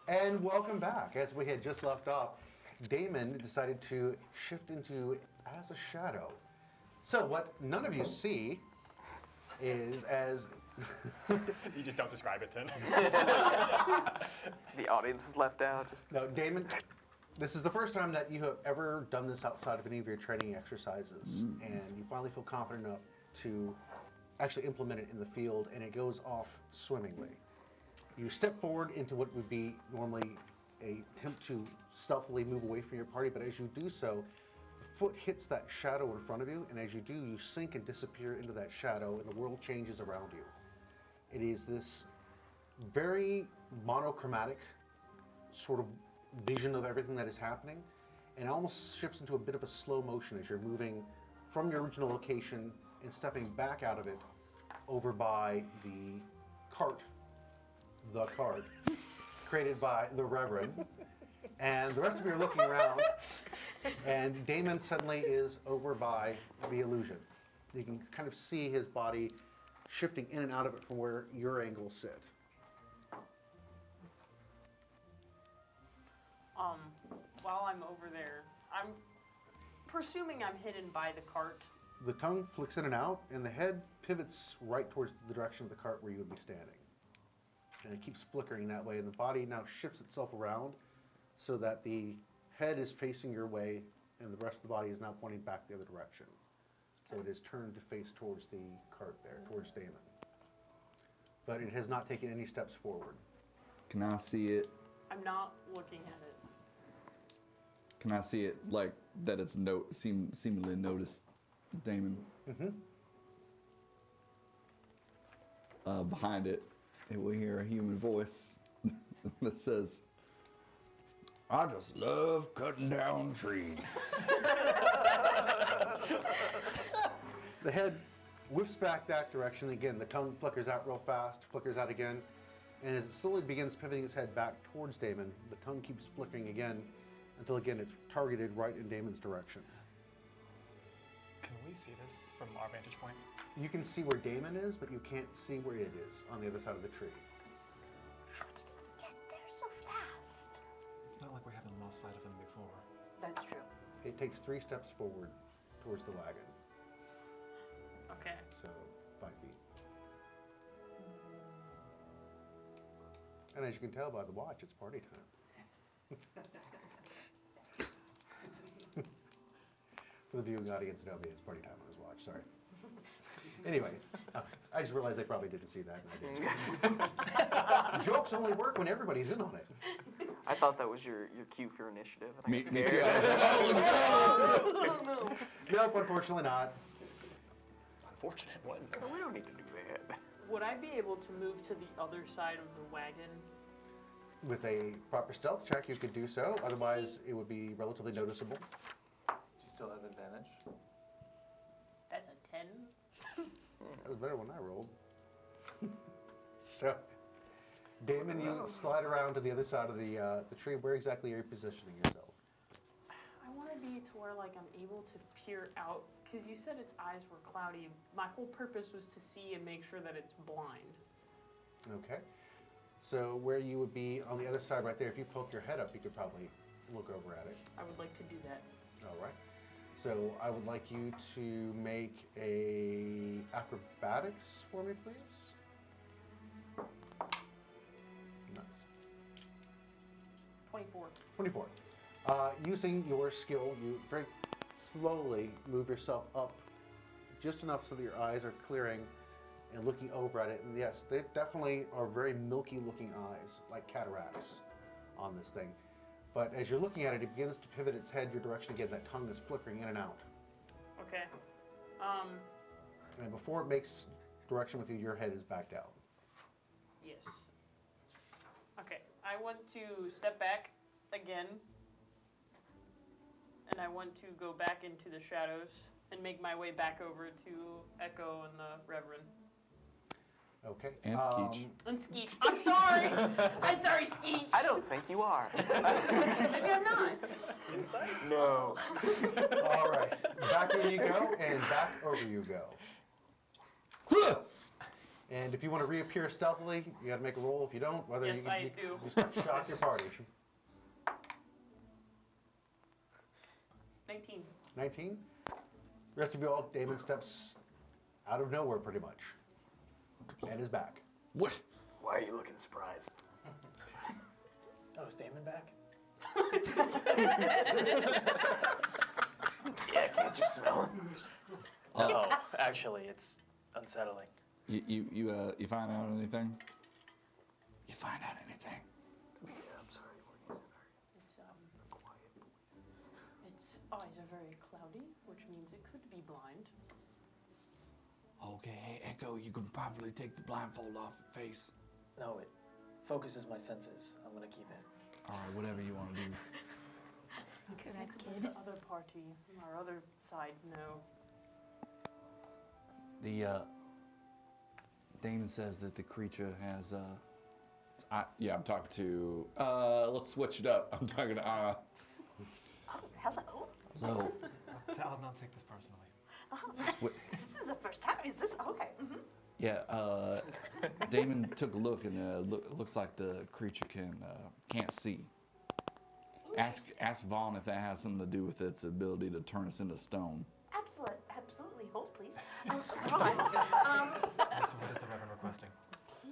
And welcome back. As we had just left off, Damon decided to shift into as a shadow. So what none of you see is as You just don't describe it then. The audience is left out. no, Damon, this is the first time that you have ever done this outside of any of your training exercises, and you finally feel confident enough to actually implement it in the field, and it goes off swimmingly. You step forward into what would be normally a attempt to stealthily move away from your party, but as you do so, the foot hits that shadow in front of you, and as you do, you sink and disappear into that shadow, and the world changes around you. It is this very monochromatic sort of vision of everything that is happening, and it almost shifts into a bit of a slow motion as you're moving from your original location and stepping back out of it over by the cart created by the Reverend. And the rest of you are looking around, and Damon suddenly is over by the illusion. You can kind of see his body shifting in and out of it from where your angles sit. While I'm over there, I'm presuming I'm hidden by the cart. The tongue flicks in and out, and the head pivots right towards the direction of the cart where you would be standing. And it keeps flickering that way, and the body now shifts itself around so that the head is facing your way, and the rest of the body is now pointing back the other direction. So it is turned to face towards the cart there, towards Damon. But it has not taken any steps forward. Can I see it? I'm not looking at it. Can I see it like that? It's seemingly noticed, Damon. Behind it, we hear a human voice that says, "I just love cutting down trees." The head whips back that direction again. The tongue flickers out real fast, flickers out again. And as it slowly begins pivoting its head back towards Damon, the tongue keeps flickering again until again it's targeted right in Damon's direction. Can we see this from our vantage point? You can see where Damon is, but you can't see where it is on the other side of the tree. How did he get there so fast? It's not like we haven't lost sight of him before. That's true. It takes 3 steps forward towards the wagon, Okay. so 5 feet. And as you can tell by the watch, it's party time. For the viewing audience, no, it's party time on his watch. Sorry. Anyway, I just realized they probably didn't see that. And I didn't. Jokes only work when everybody's in on it. I thought that was your cue for initiative. And I got Me scared. too. I was like, Nope, unfortunately not. Unfortunate one. We don't need to do that. Would I be able to move to the other side of the wagon? With a proper stealth check, you could do so. Otherwise, it would be relatively noticeable. Still have advantage. That's a 10. That was better when I rolled. So, Damon, you slide around to the other side of the tree. Where exactly are you positioning yourself? I want to be to where like I'm able to peer out, because you said its eyes were cloudy. My whole purpose was to see and make sure that it's blind. Okay. So where you would be on the other side right there, if you poke your head up, you could probably look over at it. I would like to do that. All right. So I would like you to make a acrobatics for me, please. Nice. 24. 24. Using your skill, you very slowly move yourself up just enough so that your eyes are clearing and looking over at it. And yes, they definitely are very milky looking eyes, like cataracts on this thing. But as you're looking at it, it begins to pivot its head your direction again. That tongue is flickering in and out. Okay. And before it makes direction with you, your head is backed out. Yes. Okay. I want to step back again. And I want to go back into the shadows and make my way back over to Echo and the Reverend. Okay. And Skeech. And Skeech. I'm sorry. I'm sorry, Skeech. I don't think you are. Maybe I'm not. No. All right. Back in you go, and back over you go. And if you want to reappear stealthily, you got to make a roll. If you don't, whether Yes, you I do. just shock your party. 19. 19. The rest of you all, Damon steps out of nowhere pretty much. And is back. What? Why are you looking surprised? Oh, is Damon back? Yeah, can't you smell him? No, actually, it's unsettling. You find out anything? You find out anything? Yeah, I'm sorry, we're using our It's quiet voice. its eyes are very cloudy, which means it could be blind. Okay, hey, Echo, you can probably take the blindfold off your face. No, it focuses my senses. I'm gonna keep it. All right, whatever you want to do. Correct, kid. The other party, our other side, no. Damon says that the creature has, yeah, I'm talking to, let's switch it up. I'm talking to, Oh, hello. hello. I'll not take this personally. This is the first time. Is this okay? Mm-hmm. Yeah, Damon took a look and looks like the creature can't see. Ask Vaughn if that has something to do with its ability to turn us into stone. Absolutely. Hold, please. So what is the Reverend requesting?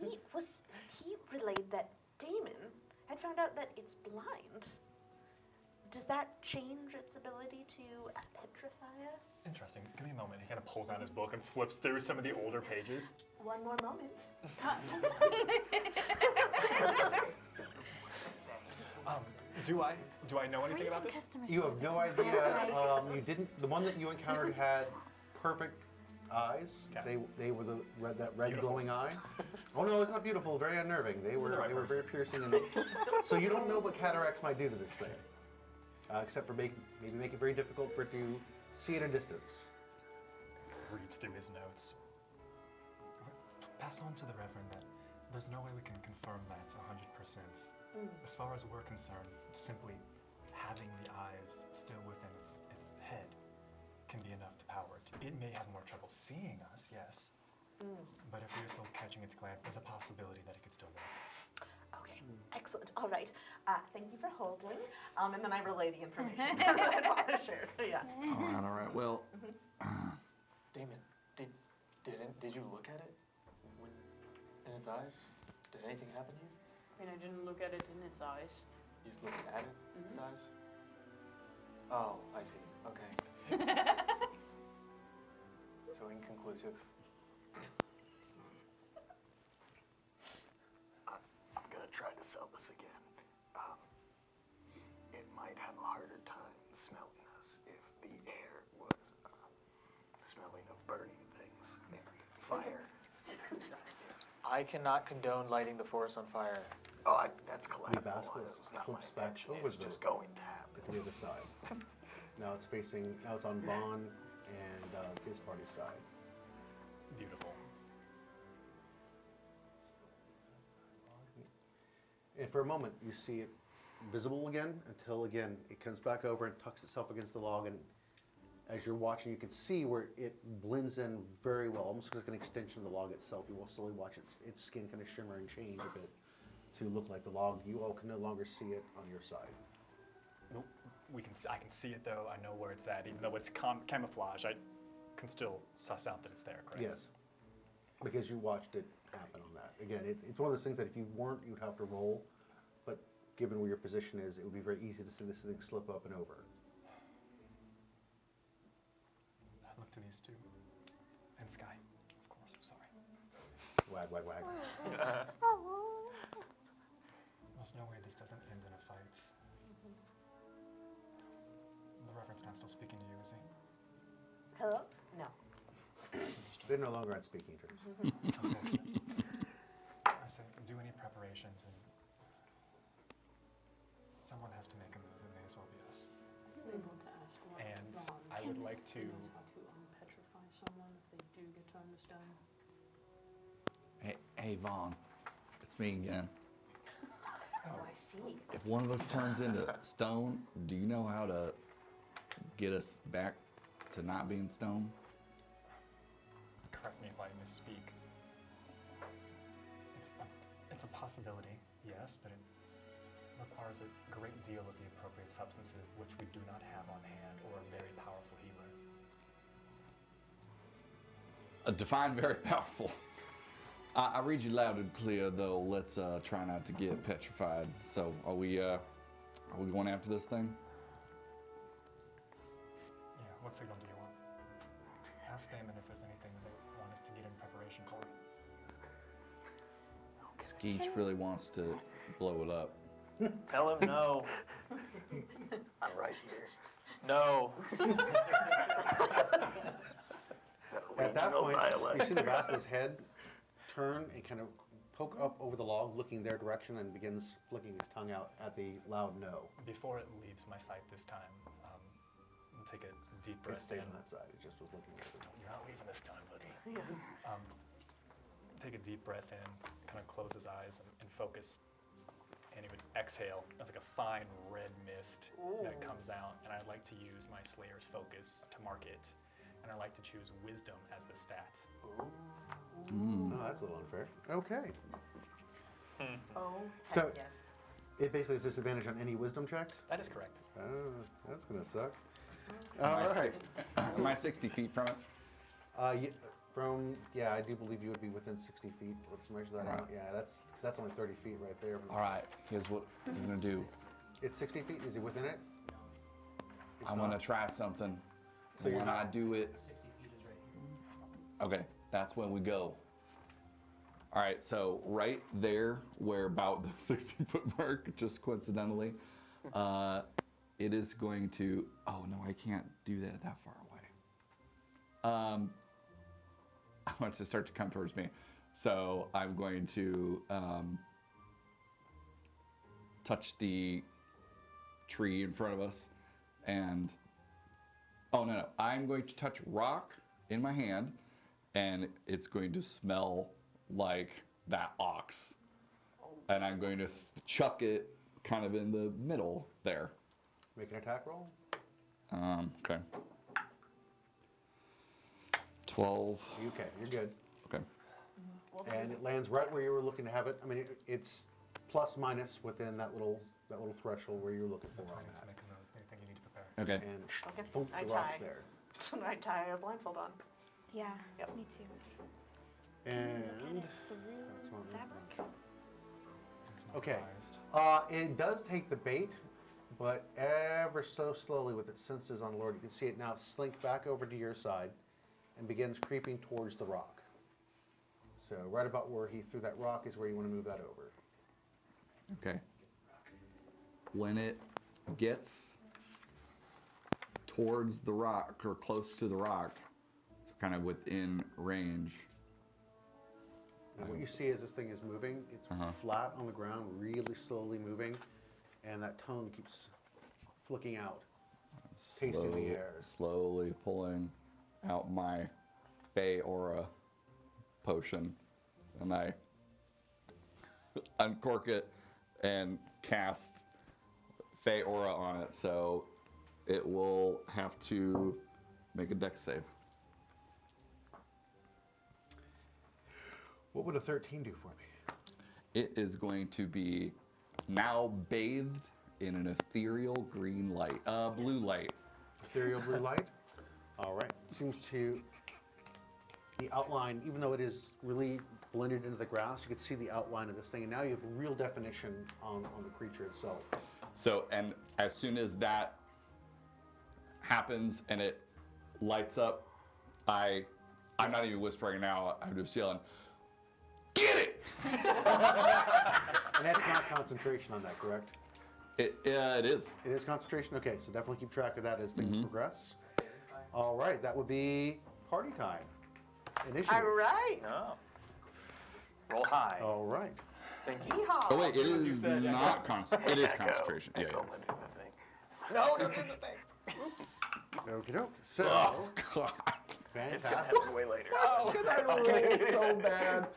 He relayed that Damon had found out that it's blind. Does that change its ability to petrify us? Interesting. Give me a moment. He kind of pulls out his book and flips through some of the older pages. One more moment. Do I know anything about this? You have no idea. You didn't. The one that you encountered had perfect eyes. Okay. They were that red Beautiful. glowing eye. Oh no, it's not beautiful. Very unnerving. They were The right very piercing. And so you don't know what cataracts might do to this thing, except for maybe make it very difficult for it to see at a distance. Reads through his notes. Pass on to the Reverend that there's no way we can confirm that 100%. As far as we're concerned, simply having the eyes still within its head can be enough to power it. It may have more trouble seeing us, yes, but if we're still catching its glance, there's a possibility that it could still work. Okay, excellent. All right. Thank you for holding. And then I relay the information that I shared. Yeah. All right. Well, Damon, did you look at it in its eyes? Did anything happen to you? I mean, I didn't look at it in its eyes. You just looked at it in its eyes? Oh, I see. Okay. So inconclusive. I'm gonna try to sell this again. It might have a harder time smelling us if the air was smelling of burning things, maybe fire. I cannot condone lighting the forest on fire. Oh, that's collateral. basket It's not my slips back intention. over It's the- just going to happen. To the other side. Now it's on Vaughn and his party side. Beautiful. And for a moment, you see it visible again until again it comes back over and tucks itself against the log. And as you're watching, you can see where it blends in very well, almost like an extension of the log itself. You will slowly watch its skin kind of shimmer and change a bit to look like the log. You all can no longer see it on your side. Nope. I can see it though. I know where it's at, even though it's camouflage. I can still suss out that it's there, correct? Yes, because you watched it happen on that. Again, it's one of those things that if you weren't, you'd have to roll. But given where your position is, it would be very easy to see this thing slip up and over. I look to these two. And Sky, of course, I'm sorry. Wag, wag, wag. There's no way this doesn't end in a fight. The Reverend's not still speaking to you, is he? Hello? No. They're no longer on speaking terms. I say, do any preparations, and someone has to make a move. It may as well be us. Are you able to ask what And Vaughn I would like to. knows how to unpetrify someone if they do get turned to stone? Hey, Vaughn, it's me again. Oh, I see. If one of us turns into stone, do you know how to get us back to not being stone? Correct me if I misspeak. It's a possibility, yes, but it requires a great deal of the appropriate substances which we do not have on hand, or a very powerful healer. Define very powerful. I read you loud and clear, though. Let's try not to get petrified. So, are we going after this thing? Yeah, what signal do you want? Ask Damon if there's anything they want us to get in preparation for. Skeech really wants to blow it up. Tell him no. I'm right here. No. Is that a At that regional point, dialect? you see the Vasquez head turn and kind of poke up over the log, looking their direction, and begins flicking his tongue out at the loud no. Before it leaves my sight this time, we'll take a deep It breath stayed in. on that side. It just was looking at it. You're not leaving this time, buddy. Yeah. Take a deep breath in, kind of close his eyes and focus. And he would exhale. That's like a fine red mist that comes out. And I'd like to use my Slayer's focus to mark it. And I'd like to choose wisdom as the stat. Oh, that's a little unfair. Okay. Oh, So- heck yes. It basically is disadvantage on any wisdom checks? That is correct. Oh, that's going to suck. Am I All right. am I 60 feet from it? I do believe you would be within 60 feet. Let's measure that Right. out. Yeah, that's only 30 feet right there. All right, here's what I'm going to do. It's 60 feet. Is he within it? It's I want to not. try something. So you're when not- I do it, 60 feet is right here. okay, that's when we go. All right, so right there, where about the 60-foot mark, just coincidentally, it is going to. Oh no, I can't do that far away. I want it to start to come towards me, so I'm going to touch the tree in front of us, and oh no, I'm going to touch rock in my hand, and it's going to smell like that ox. And I'm going to chuck it kind of in the middle there. Make an attack roll. Okay. 12. Okay, you're good. Okay. And it lands right where you were looking to have it. I mean, it's plus minus within that little threshold where you're looking for on Planning to that. make a move. Anything you need to prepare. Okay. And Okay, boom, I the rock's tie. there. I tie a blindfold on. Yeah, Yep. me too. And Kind of through That's what I'm fabric. It's not okay, advised. it does take the bait, but ever so slowly with its senses on alert, you can see it now slink back over to your side and begins creeping towards the rock. So right about where he threw that rock is where you want to move that over. Okay. When it gets towards the rock or close to the rock, so kind of within range. And what you see as this thing is moving, it's flat on the ground, really slowly moving, and that tongue keeps flicking out, tasting the air. Slowly pulling out my Fey Aura potion, and I uncork it and cast Fey Aura on it, so it will have to make a dex save. What would a 13 do for me? It is going to be now bathed in an ethereal green light, blue light. Ethereal blue light? All right. Seems to, the outline, even though it is really blended into the grass, you can see the outline of this thing, and now you have real definition on the creature itself. So, and as soon as that happens and it lights up, I'm not even whispering now, I'm just yelling, "Get it!" And that's not concentration on that, correct? It is. It is concentration? Okay, so definitely keep track of that as things progress. All right, that would be party time. Initiative. All right. No. Roll high. All right. Thank you. Yeehaw. Oh wait, it as you is said, not concentration. It is concentration. Yeah, Echo, yeah. do the thing. No, don't do the thing. Oops. Okie doke. So, Oh God. It's gonna fantastic. happen way later. Because I rolled so bad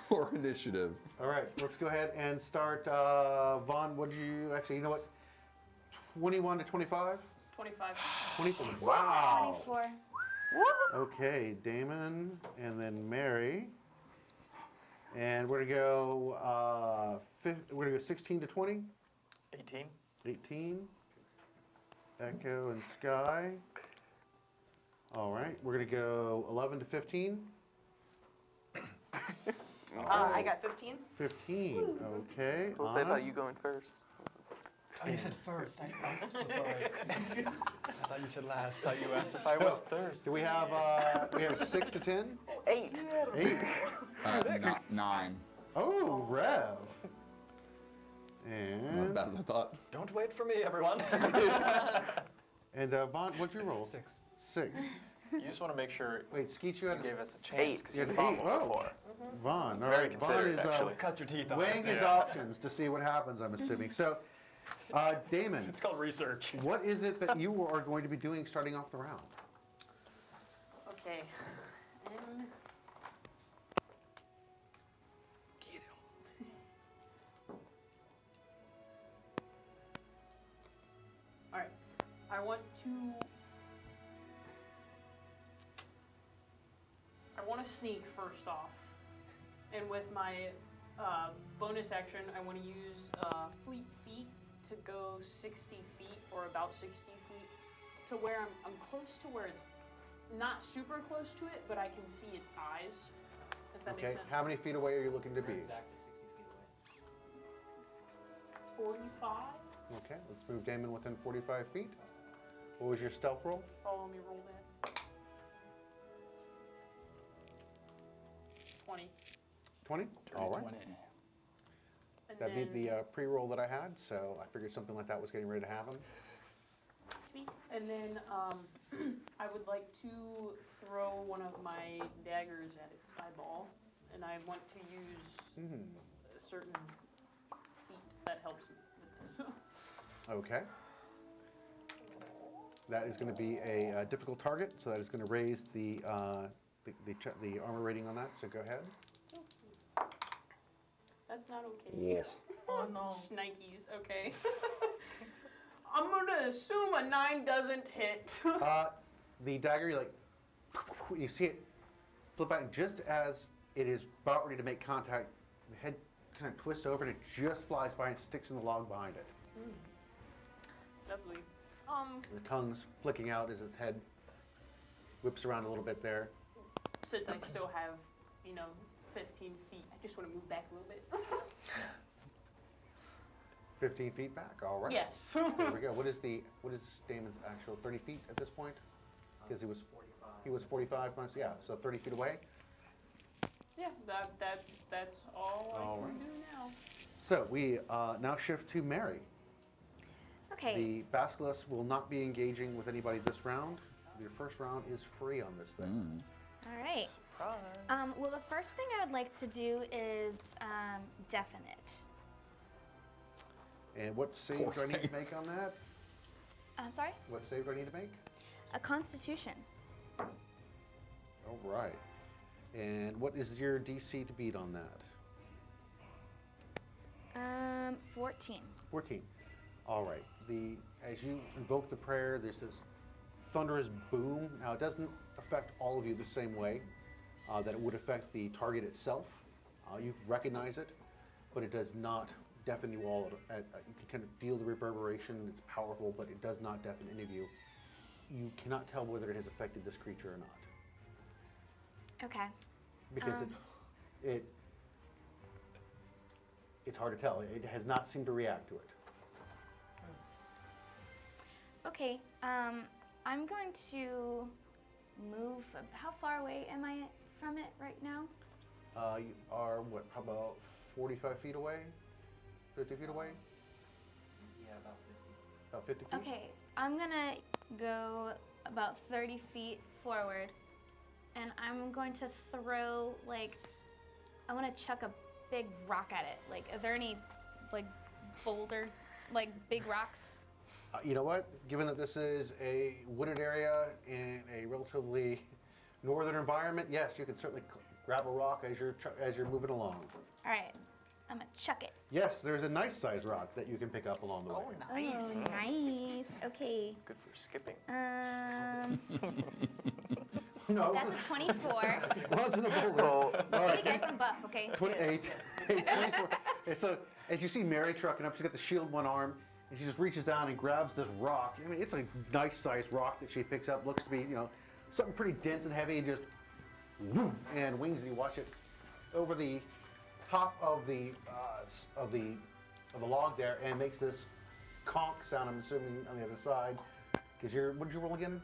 for initiative. All right, let's go ahead and start. Vaughn, what did you actually? You know what? 21 to 25. 25. 24. Wow. 24. Okay, Damon, and then Mary, and we're gonna go. We're gonna go 16 to 20. 18. 18. Echo and Sky. All right, we're gonna go 11 to 15. I got 15. 15. Okay. What was that about you going first? Oh, you said first. I'm so sorry. I thought you said last. Thought you asked if I was thirst. Do we have 6 to 10? 8. 8. 9. Oh, Rev. Not as And bad as I thought. Don't wait for me, everyone. Vaughn, what'd you roll? 6. 6. You just want to make sure Wait, Skeet, you you had gave a us a chance because you you had fumbled 8. Oh, before. Vaughn. All Very right, Vaughn considerate, is actually. Cut your teeth on weighing this. his options to see what happens, I'm assuming. So, Damon, It's called research. what is it that you are going to be doing starting off the round? Okay. And all right. I want to sneak first off, and with my bonus action, I want to use Fleet Feet to go 60 feet or about 60 feet to where I'm close to where it's not super close to it, but I can see its eyes. If that Okay, makes sense. how many feet away are you looking to be? Exactly 60 feet away. 45. Okay, let's move Damon within 45 feet. What was your stealth roll? Oh, let me roll that. 20. 20? All right. And That beat then- the pre-roll that I had, so I figured something like that was getting ready to happen. Sweet. And then I would like to throw one of my daggers at its eyeball, and I want to use a certain feat that helps me with this. Okay. That is going to be a difficult target, so that is going to raise the armor rating on that. So go ahead. That's not okay. Yeah. Oh no. Shnikes, okay. I'm gonna assume a 9 doesn't hit. The dagger, you see it flip out, and just as it is about ready to make contact, the head kind of twists over and it just flies by and sticks in the log behind it. Lovely. The tongue's flicking out as its head whips around a little bit there. Since I still have, 15 feet, I just want to move back a little bit. 15 feet back. All right. Yes. There we go. What is Damon's actual 30 feet at this point? Because he was 45 months. Yeah, so 30 feet away. Yeah, that's all I can do now. So we now shift to Mary. Okay. The Basilisk will not be engaging with anybody this round. Your first round is free on this thing. All right. Well, the first thing I would like to do is deafen it. And what save do I need to make on that? I'm sorry? What save do I need to make? A Constitution. All right. And what is your DC to beat on that? 14. 14. All right. As you invoke the prayer, there's this thunderous boom. Now, it doesn't affect all of you the same way that it would affect the target itself. You recognize it, but it does not deafen you all. You can kind of feel the reverberation. It's powerful, but it does not deafen any of you. You cannot tell whether it has affected this creature or not. Okay. Because it's hard to tell. It has not seemed to react to it. Okay. I'm going to move. How far away am I from it right now? You are, what, about 45 feet away? 50 feet away? Yeah, about 50. About 50 feet? Okay. I'm going to go about 30 feet forward, and I'm going to throw, I want to chuck a big rock at it. Are there any, boulder, big rocks? You know what? Given that this is a wooded area in a relatively northern environment, yes, you can certainly grab a rock as you're moving along. All right. I'm going to chuck it. Yes, there's a nice sized rock that you can pick up along the way. Oh, nice. Okay. Good for skipping. No. That's a 24. It wasn't a boulder. All right. Get some buff, okay? 28. 24. And so, as you see Mary trucking up, she's got the shield in one arm, and she just reaches down and grabs this rock. I mean, it's a nice sized rock that she picks up. Looks to be, something pretty dense and heavy, and just whoom, and wings, and you watch it over the top of the log there, and makes this conk sound. I'm assuming on the other side, because what did you roll again?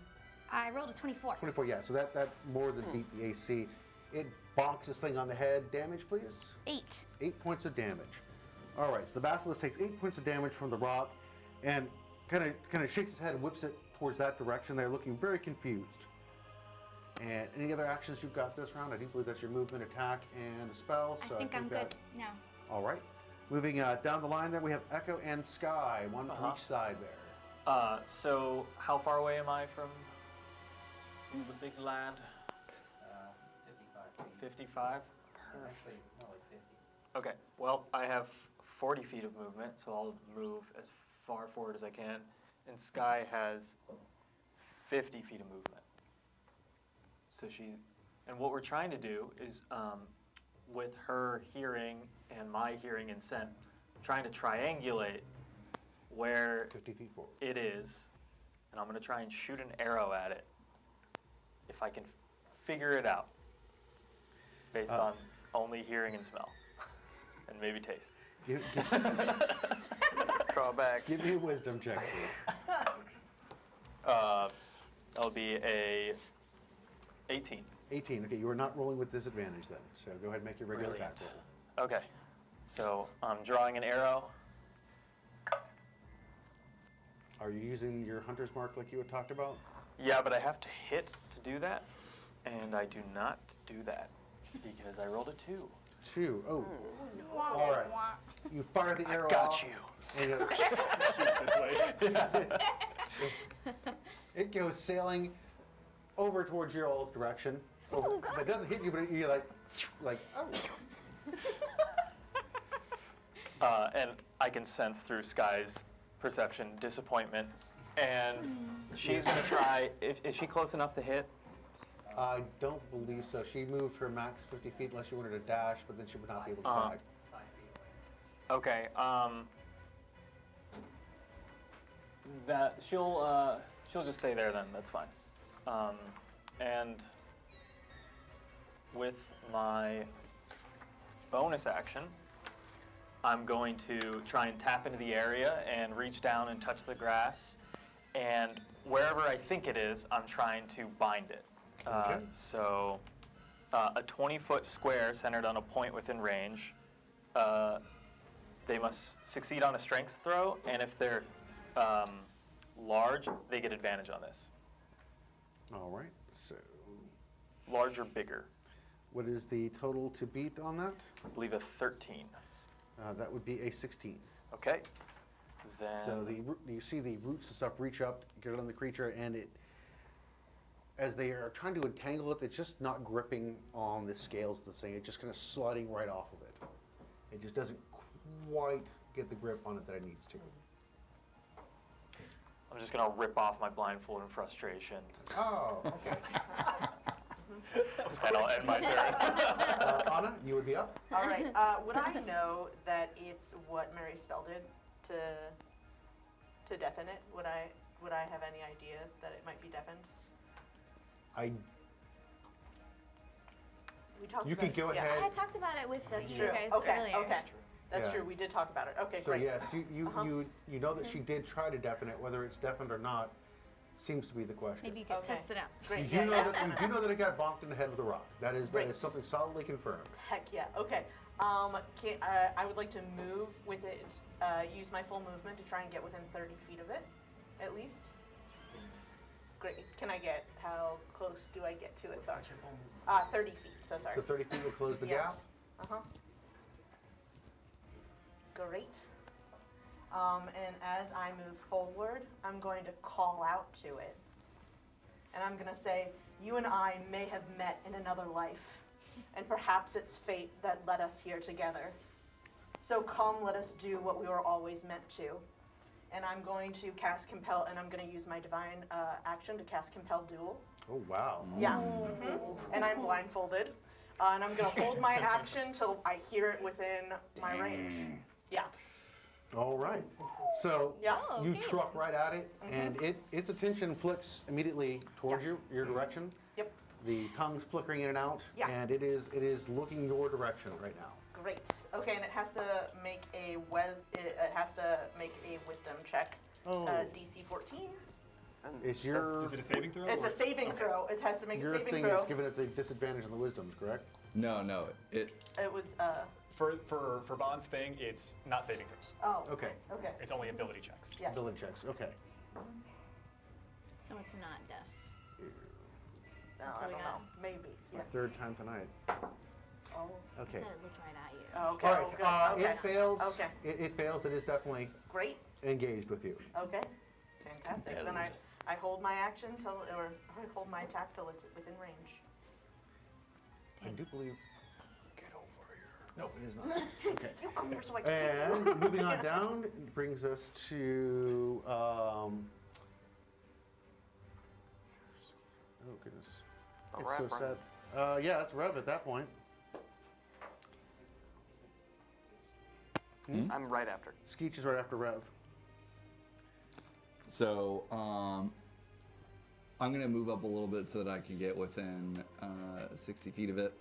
I rolled a 24. 24, yeah. So that more than beat the AC. It bonks this thing on the head. Damage, please. 8. 8 points of damage. All right. So the basilisk takes 8 points of damage from the rock, and kind of shakes its head and whips it towards that direction. They're looking very confused. And any other actions you've got this round? I do believe that's your movement, attack, and a spell. So I think I'm good now. All right. Moving down the line there, we have Echo and Sky, one from each side there. So how far away am I from the big lad? 55 feet. 55? Actually, more like 50. Okay, well, I have 40 feet of movement, so I'll move as far forward as I can. And Sky has 50 feet of movement. So and what we're trying to do is, with her hearing and my hearing and scent, trying to triangulate where 50 feet forward. it is, and I'm going to try and shoot an arrow at it if I can figure it out based on only hearing and smell and maybe taste. Draw back. Give me a wisdom check, please. That'll be a 18. 18. Okay, you are not rolling with disadvantage then. So go ahead and make your regular attack roll. Okay, so I'm drawing an arrow. Are you using your hunter's mark like you had talked about? Yeah, but I have to hit to do that, and I do not do that because I rolled a 2. 2. Oh. All right. You fire the arrow off. I got you. And it goes sailing over towards your old direction. But it doesn't hit you, but you're like, oh. And I can sense through Sky's perception disappointment, and she's gonna try. Is she close enough to hit? I don't believe so. She moved her max 50 feet unless you wanted to dash, but then she would not be able to try. 5 feet away. Okay. That she'll just stay there then. That's fine. And with my bonus action, I'm going to try and tap into the area and reach down and touch the grass. And wherever I think it is, I'm trying to bind it. Okay. So a 20-foot square centered on a point within range. They must succeed on a strength throw, and if they're large, they get advantage on this. All right. So, Large or bigger. what is the total to beat on that? I believe a 13. That would be a 16. Okay. Then So you see the roots and stuff reach up, get it on the creature, and it, as they are trying to entangle it, it's just not gripping on the scales of the thing. It's just kind of sliding right off of it. It just doesn't quite get the grip on it that it needs to. I'm just going to rip off my blindfold in frustration. Oh, okay. And I'll end my turn. Anna, you would be up. All right. Would I know that it's what Mary spelled it to deafen it? Would I have any idea that it might be deafened? We talked You about could go it. Yeah. ahead. I talked about it with That's you true. guys Okay. earlier. Okay. That's Yeah. true. We did talk about it. Okay, So great. yes, you Uh-huh. know that she did try to deafen it. Whether it's deafened or not seems to be the question. Maybe you could Okay. test it out. Great. You do know that it got bonked in the head with a rock. That is Right. something solidly confirmed. Heck yeah. Okay. I would like to move with it. Use my full movement to try and get within 30 feet of it, at least. Great. Can I get? How close do I get to it? Sorry. 30 feet. So sorry. So 30 feet will close the Yeah. gap. Great. And as I move forward, I'm going to call out to it. And I'm going to say, you and I may have met in another life, and perhaps it's fate that led us here together. So come, let us do what we were always meant to. And I'm going to cast Compel, and I'm going to use my divine action to cast Compel Duel. Oh wow. Yeah. And I'm blindfolded. And I'm going to hold my action till I hear it within my range. Yeah. All right. So Yeah. you okay. truck right at it, and its attention flicks immediately towards your direction. Yep. The tongue's flickering in and out, Yeah. and it is looking your direction right now. Great. Okay, and it has to make a wisdom check. Oh. DC 14. It's your Is it a saving throw? It's or- a saving throw. It has to make a your saving thing throw. is giving it the disadvantage on the wisdoms, correct? No, it It was For Bond's thing, it's not saving throws. Okay. Okay. It's only ability checks. Yeah. Ability checks. Okay. So it's not death. No, I don't know. Maybe. Yeah. Third time tonight. Oh. I Okay. said it looked right at you. Okay. All Oh, good. right. Okay. It fails. Okay. It fails. It is definitely Great. engaged with you. Okay. Fantastic. Then I hold my action or I hold my attack till it's within range. I do believe. Get over here. No, it is not. Okay. You come here so I can hit you. And moving on down brings us to. Oh goodness. A It's so Rev, sad. right? Yeah, it's Rev at that point. I'm right after. Skeech is right after Rev. So I'm gonna move up a little bit so that I can get within 60 feet of it.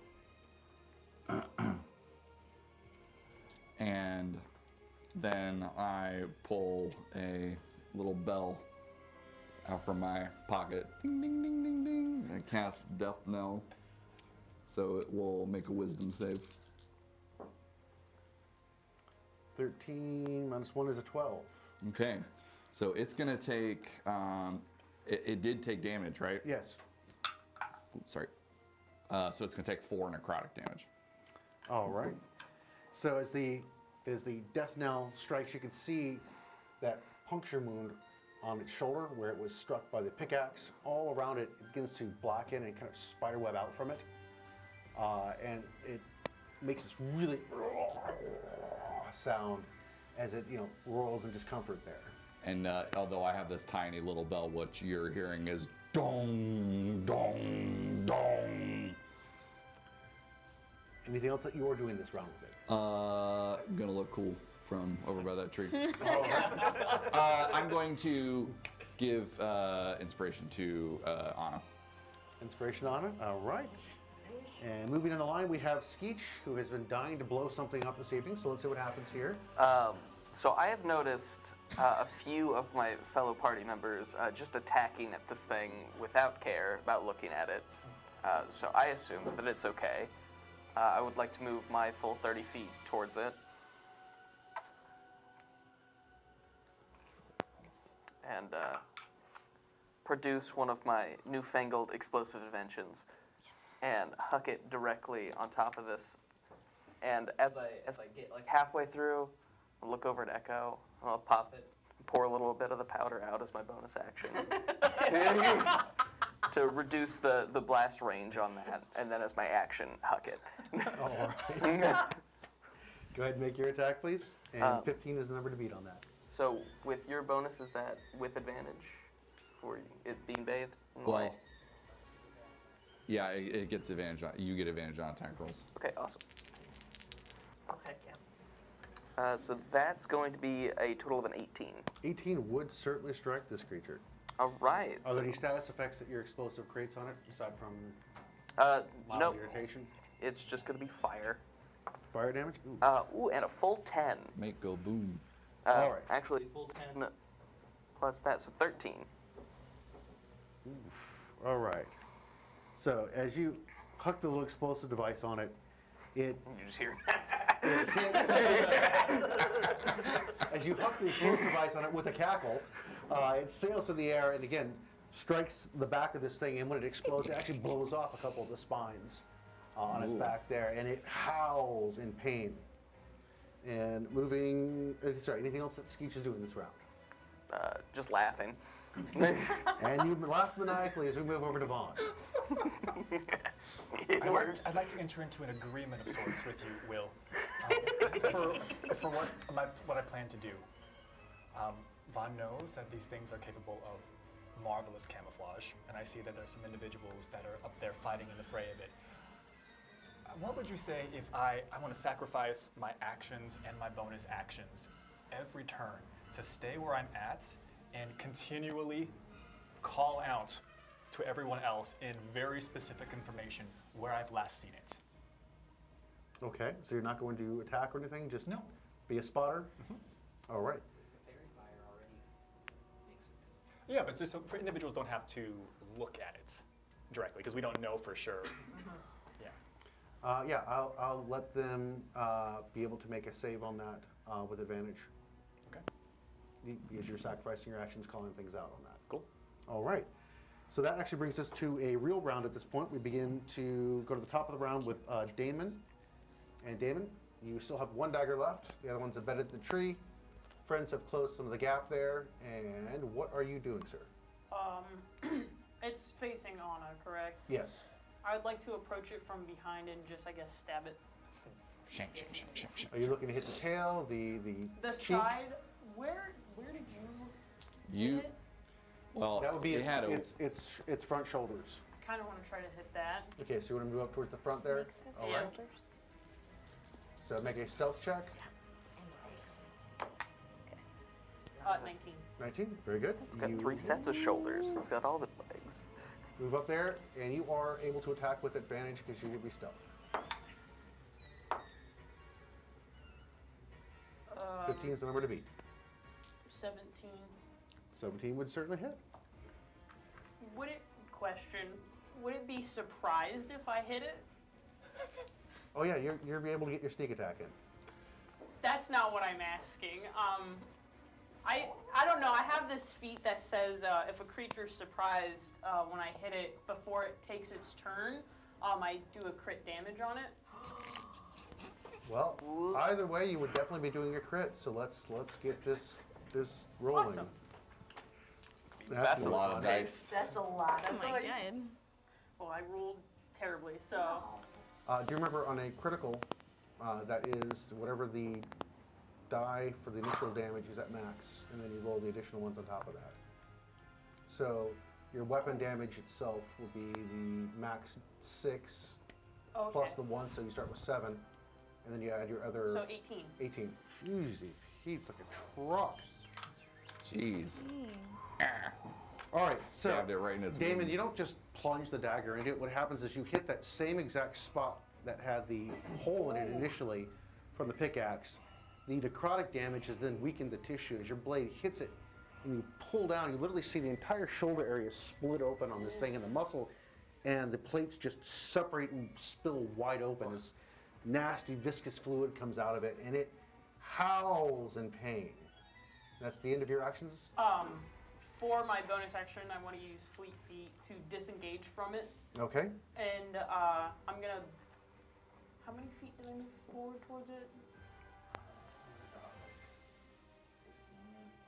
And then I pull a little bell out from my pocket. Ding, ding, ding, ding, ding. I cast Death Knell. So it will make a wisdom save. 13 minus 1 is a 12. Okay. So it's gonna take, it did take damage, right? Yes. Oops, sorry. So it's gonna take 4 necrotic damage. All right. So as the death knell strikes, you can see that puncture wound on its shoulder where it was struck by the pickaxe. All around it, it begins to blacken and kind of spiderweb out from it. And it makes this really sound as it, roils in discomfort there. And although I have this tiny little bell, what you're hearing is dong, dong, dong. Anything else that you are doing this round with it? Gonna look cool from over by that tree. I'm going to give inspiration to Anna. Inspiration on it. All right. And moving on the line, we have Skeech, who has been dying to blow something up this evening. So let's see what happens here. So I have noticed a few of my fellow party members just attacking at this thing without care about looking at it. So I assume that it's okay. I would like to move my full 30 feet towards it. And produce one of my newfangled explosive inventions and huck it directly on top of this. And as I get like halfway through, I'll look over at Echo, and I'll pop it, pour a little bit of the powder out as my bonus action to reduce the blast range on that, and then as my action, huck it. All right. Go ahead and make your attack, please. And 15 is the number to beat on that. So with your bonus, is that with advantage for it being bathed in Well, light? yeah, it gets advantage on. You get advantage on attack rolls. Okay, awesome. Oh, heck yeah. So that's going to be a total of an 18. 18 would certainly strike this creature. All right. Are there any status effects that your explosive creates on it, aside from mild Nope. irritation? It's just going to be fire. Fire damage? Ooh. And a full 10. Make go boom. All right. Actually, full 10 plus that, so 13. Oof. All right. So as you huck the little explosive device on it, it You just hear as you huck the explosive device on it with a cackle, it sails through the air and again strikes the back of this thing, and when it explodes, it actually blows off a couple of the spines on its back there, and it howls in pain. And moving, sorry, anything else that Skeech is doing this round? just laughing. And you laugh maniacally as we move over to Vaughn. I'd like to enter into an agreement of sorts with you, Will, for what I plan to do. Vaughn knows that these things are capable of marvelous camouflage, and I see that there's some individuals that are up there fighting in the fray of it. What would you say if I want to sacrifice my actions and my bonus actions every turn to stay where I'm at and continually call out to everyone else in very specific information where I've last seen it? Okay, so you're not going to attack or anything, just No. be a spotter? All right. Yeah, but just so for individuals don't have to look at it directly because we don't know for sure. Yeah, I'll let them be able to make a save on that with advantage. Okay. Because you're sacrificing your actions, calling things out on that. Cool. All right. So that actually brings us to a real round at this point. We begin to go to the top of the round with Damon. And Damon, you still have one dagger left. The other one's embedded in the tree. Friends have closed some of the gap there. And what are you doing, sir? It's facing Anna, correct? Yes. I would like to approach it from behind and just, I guess, stab it. Shank, shank, shank, shank, shank. Are you looking to hit the tail, the cheek? Side. Where did you hit it? Well, That would be it had a, its front shoulders. I kind of want to try to hit that. Okay, so you want to move up towards the front there? Snakes have All right. shoulders. So make a stealth check. 19. 19, very good. It's got You 3 sets of shoulders. It's got all the legs. move up there, and you are able to attack with advantage because you will be stealth. 15 is the number to beat. 17. 17 would certainly hit. Would it be surprised if I hit it? Oh yeah, you're able to get your sneak attack in. That's not what I'm asking. I don't know. I have this feat that says if a creature's surprised when I hit it before it takes its turn, I do a crit damage on it. Well, either way, you would definitely be doing a crit. So let's get this rolling. Awesome. that's a lot of dice. That's a lot of Oh my dice. god. Well, I rolled terribly, so. Do you remember on a critical, that is whatever the die for the initial damage is at max, and then you roll the additional ones on top of that. So your weapon damage itself will be the max 6 Okay. plus the 1, so you start with 7, and then you add your other So 18. 18. Jeez, Pete's like a truck. Jeez. All right, so Stabbed it right in its Damon, wing. you don't just plunge the dagger into it. What happens is you hit that same exact spot that had the hole in it initially from the pickaxe. The necrotic damage has then weakened the tissue. As your blade hits it and you pull down, you literally see the entire shoulder area split open on this thing, and the muscle and the plates just separate and spill wide open. This nasty viscous fluid comes out of it, and it howls in pain. That's the end of your actions? For my bonus action, I want to use Fleet Feet to disengage from it. Okay. And I'm going to... How many feet did I move forward towards it?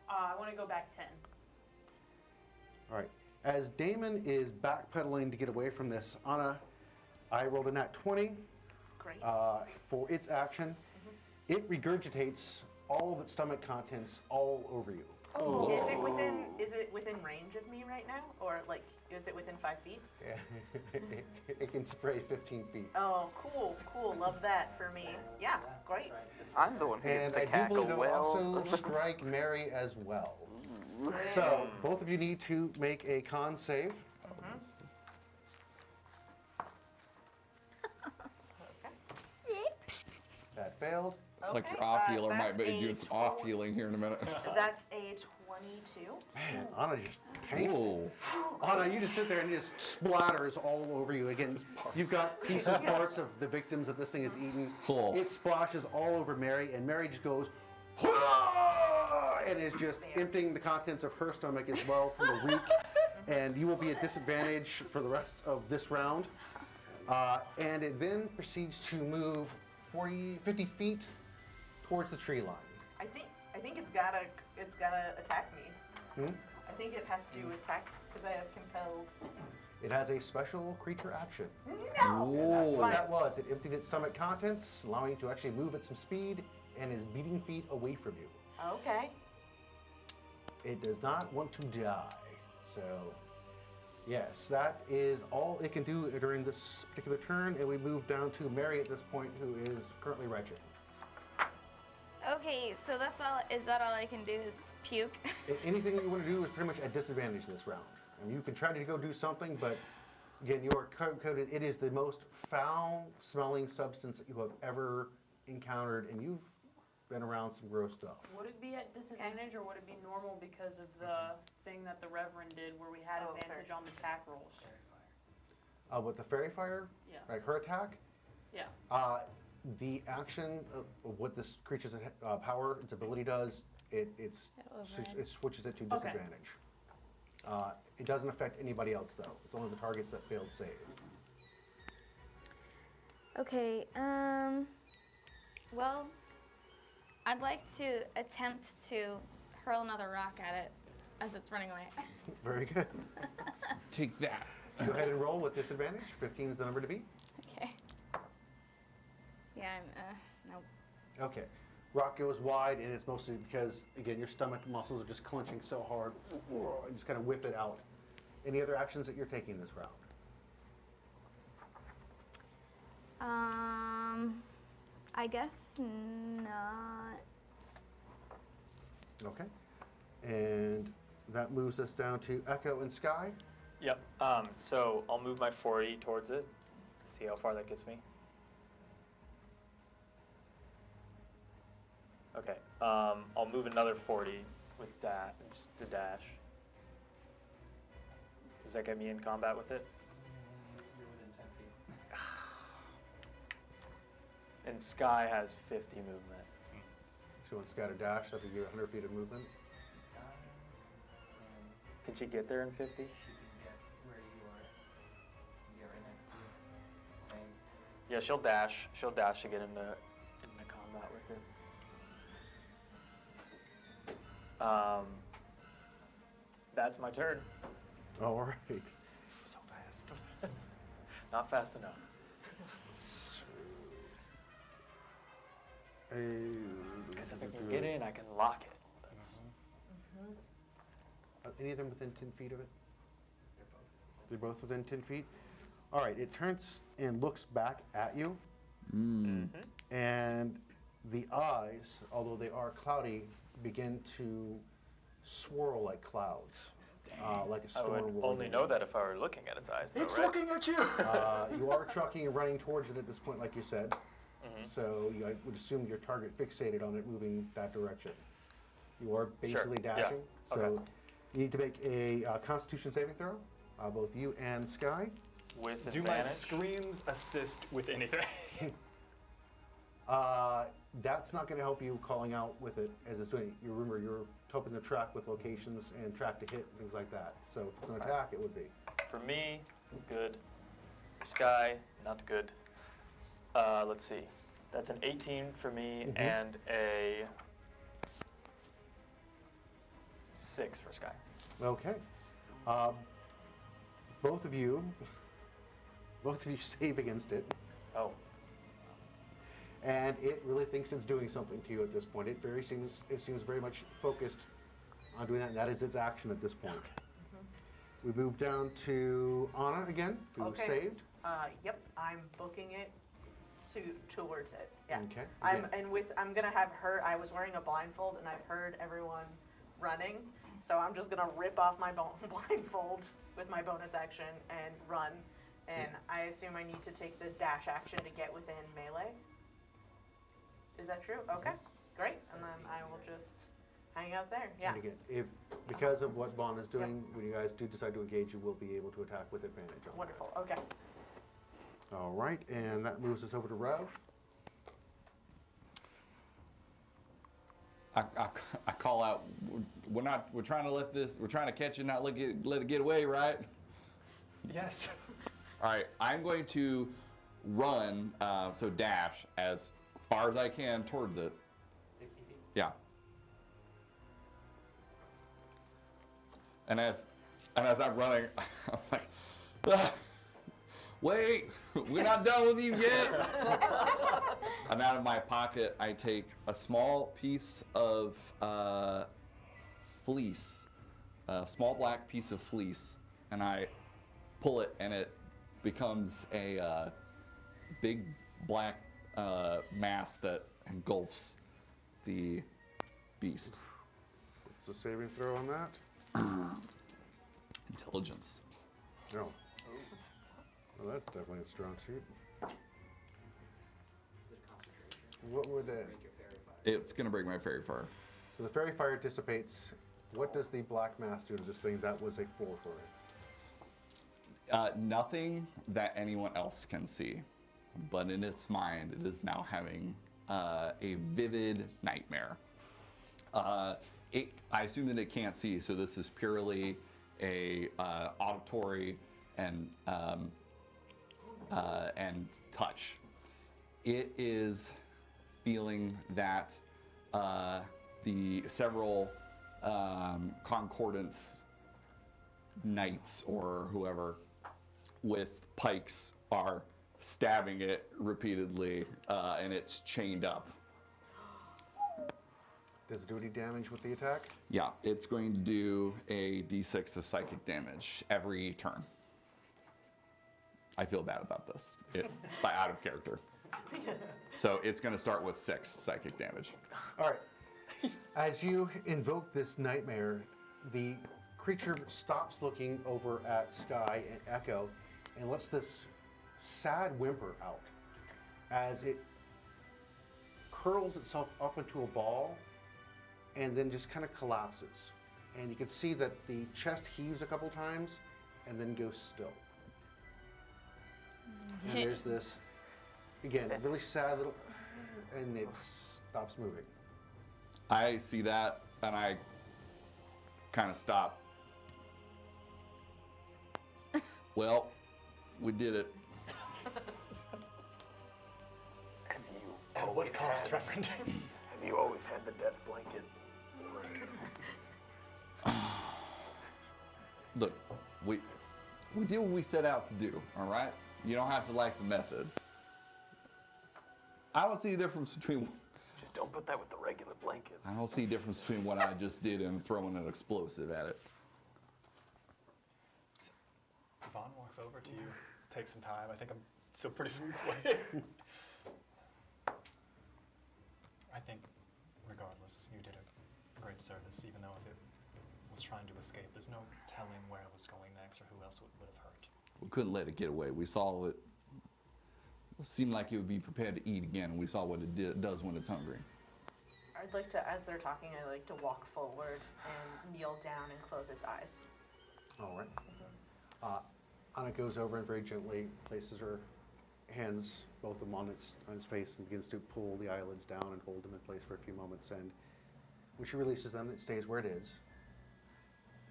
I want to go back 10. All right. As Damon is backpedaling to get away from this, Anna, I rolled a nat 20 Great. for its action. It regurgitates all of its stomach contents all over you. Oh. Is it within range of me right now, or like is it within 5 feet? It can spray 15 feet. Oh, cool. Love that for me. Yeah, great. I'm the one who gets And to I do cackle believe it'll well. also strike Mary as well. So both of you need to make a con save. That failed. It's like your Okay, off healer that's might be a do its off healing here in a minute. That's a 22. Man, Anna just tanked. Whoa. Anna, you just sit there and it just splatters all over you. Again, you've got pieces, parts of the victims that this thing has eaten. Oh. It splashes all over Mary, and Mary just goes, "Hurrah!" and is just emptying the contents of her stomach as well from the reek. And you will be at disadvantage for the rest of this round. And it then proceeds to move 50 feet towards the tree line. I think it's gotta attack me. I think it has to attack because I have compelled. It has a special creature action. No. That's what that was. It emptied its stomach contents, allowing it to actually move at some speed, and is beating feet away from you. Okay. It does not want to die. So, yes, that is all it can do during this particular turn, and we move down to Mary at this point, who is currently wretched. Okay, so that's all. Is that all I can do? Is puke? Anything that you want to do is pretty much at disadvantage this round. I mean, you can try to go do something, but again, you are coated. It is the most foul-smelling substance that you have ever encountered, and you've been around some gross stuff. Would it be at disadvantage or would it be normal because of the thing that the Reverend did where we had advantage on the attack rolls? With the fairy fire, Yeah. like her attack, Yeah. the action of what this creature's power, its ability does, it switches it to disadvantage. It doesn't affect anybody else though. It's only the targets that failed save. Okay. Well, I'd like to attempt to hurl another rock at it as it's running away. Very good. Take that. Go ahead and roll with disadvantage. 15 is the number to beat. Okay. Yeah, nope. Okay. Rock goes wide, and it's mostly because, again, your stomach muscles are just clenching so hard. You just kind of whip it out. Any other actions that you're taking this round? I guess not. Okay. And that moves us down to Echo and Sky. Yep. So I'll move my 40 towards it. See how far that gets me. Okay. I'll move another 40 with that, just the dash. Does that get me in combat with it? You're within 10 feet. And Sky has 50 movement. So when Sky to dash, that'll give you 100 feet of movement. Can she get there in 50? She can get where you are. You can get right next to you. Same. Yeah, she'll dash. She'll dash to get into combat with it. That's my turn. All right. So fast. Not fast enough. Because if I can get in, I can lock it. That's Any of them within 10 feet of it? They're both within 10 feet? All right, it turns and looks back at you. And the eyes, although they are cloudy, begin to swirl like clouds. like a I storm. would only know that if I were looking at its eyes, though, It's right? looking at you! You are trucking and running towards it at this point, like you said. So I would assume your target fixated on it moving that direction. You are basically yeah, dashing. So okay. you need to make a Constitution saving throw, both you and Sky. With Do my advantage? screams assist with anything? That's not going to help you calling out with it as it's doing it. You remember, you're hoping to track with locations and track to hit and things like that. So if it's an attack, it would be. For me, good. Sky, not good. Let's see. That's an 18 for me and a 6 for Sky. Okay. Both of you save against it. Oh, And it really thinks it's doing something to you at this point. It seems very much focused on doing that, and that is its action at this point. We move down to Anna again, who saved. Yep, I'm booking it towards it. Yeah. Okay. I'm gonna have her. I was wearing a blindfold, and I've heard everyone running, so I'm just gonna rip off my blindfold with my bonus action and run. And I assume I need to take the dash action to get within melee. Is that true? Okay, great. And then I will just hang out there. Yeah. And again, because of what Vaughn is doing, when you guys do decide to engage, you will be able to attack with advantage. On Wonderful. Okay. that. All right, and that moves us over to Rev. I call out. We're trying to catch it, not let it get away, right? Yes. All right, I'm going to run, so dash as far as I can towards it. 60 feet. Yeah. And as I'm running, I'm like, wait, we're not done with you yet. And out of my pocket, I take a small piece of fleece, a small black piece of fleece, and I pull it, and it becomes a big black mass that engulfs the beast. What's the saving throw on that? Intelligence. No. Well, that's definitely a strong suit. What would it? It's going to break my fairy fire. So the fairy fire dissipates. What does the black mass do to this thing? That was a 4 for it. Nothing that anyone else can see, but in its mind, it is now having a vivid nightmare. I assume that it can't see, so this is purely a auditory and touch. It is feeling that the several concordance knights or whoever with pikes are stabbing it repeatedly, and it's chained up. Does it do any damage with the attack? Yeah, it's going to do a d6 of psychic damage every turn. I feel bad about this, by out of character. So it's going to start with 6 psychic damage. All right. As you invoke this nightmare, the creature stops looking over at Sky and Echo and lets this sad whimper out as it curls itself up into a ball and then just kind of collapses. And you can see that the chest heaves a couple times and then goes still. And there's this, again, really sad little, and it stops moving. I see that, and I kind of stop. Well, we did it. Have you At what always cost, had- Reverend? Have you always had the death blanket? Look, we did what we set out to do, all right? You don't have to like the methods. I don't see a difference between... Just don't put that with the regular blankets. I don't see a difference between what I just did and throwing an explosive at it. Vaughn walks over to you, takes some time. I think I'm still pretty far away. I think, regardless, you did a great service, even though if it was trying to escape. There's no telling where it was going next or who else would have hurt. We couldn't let it get away. We saw it. It seemed like it would be prepared to eat again, and we saw what it does when it's hungry. I'd like to, as they're talking, I'd like to walk forward and kneel down and close its eyes. All right. Anna goes over and very gently places her hands, both of them on its face, and begins to pull the eyelids down and hold them in place for a few moments. And when she releases them, it stays where it is.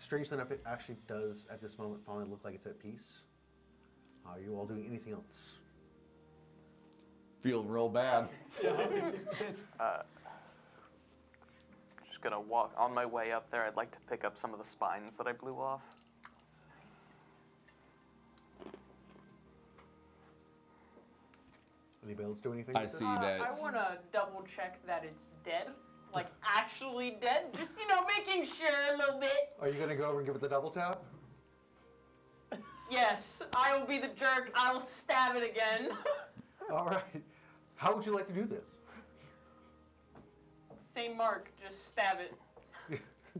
Strangely enough, it actually does, at this moment, finally look like it's at peace. Are you all doing anything else? Feeling real bad. Just gonna walk on my way up there. I'd like to pick up some of the spines that I blew off. Anybody else do anything? I with see this? that. I want to double check that it's dead. Like, actually dead. Just, making sure a little bit. Are you going to go over and give it the double tap? Yes, I will be the jerk. I will stab it again. All right. How would you like to do this? Same mark, just stab it.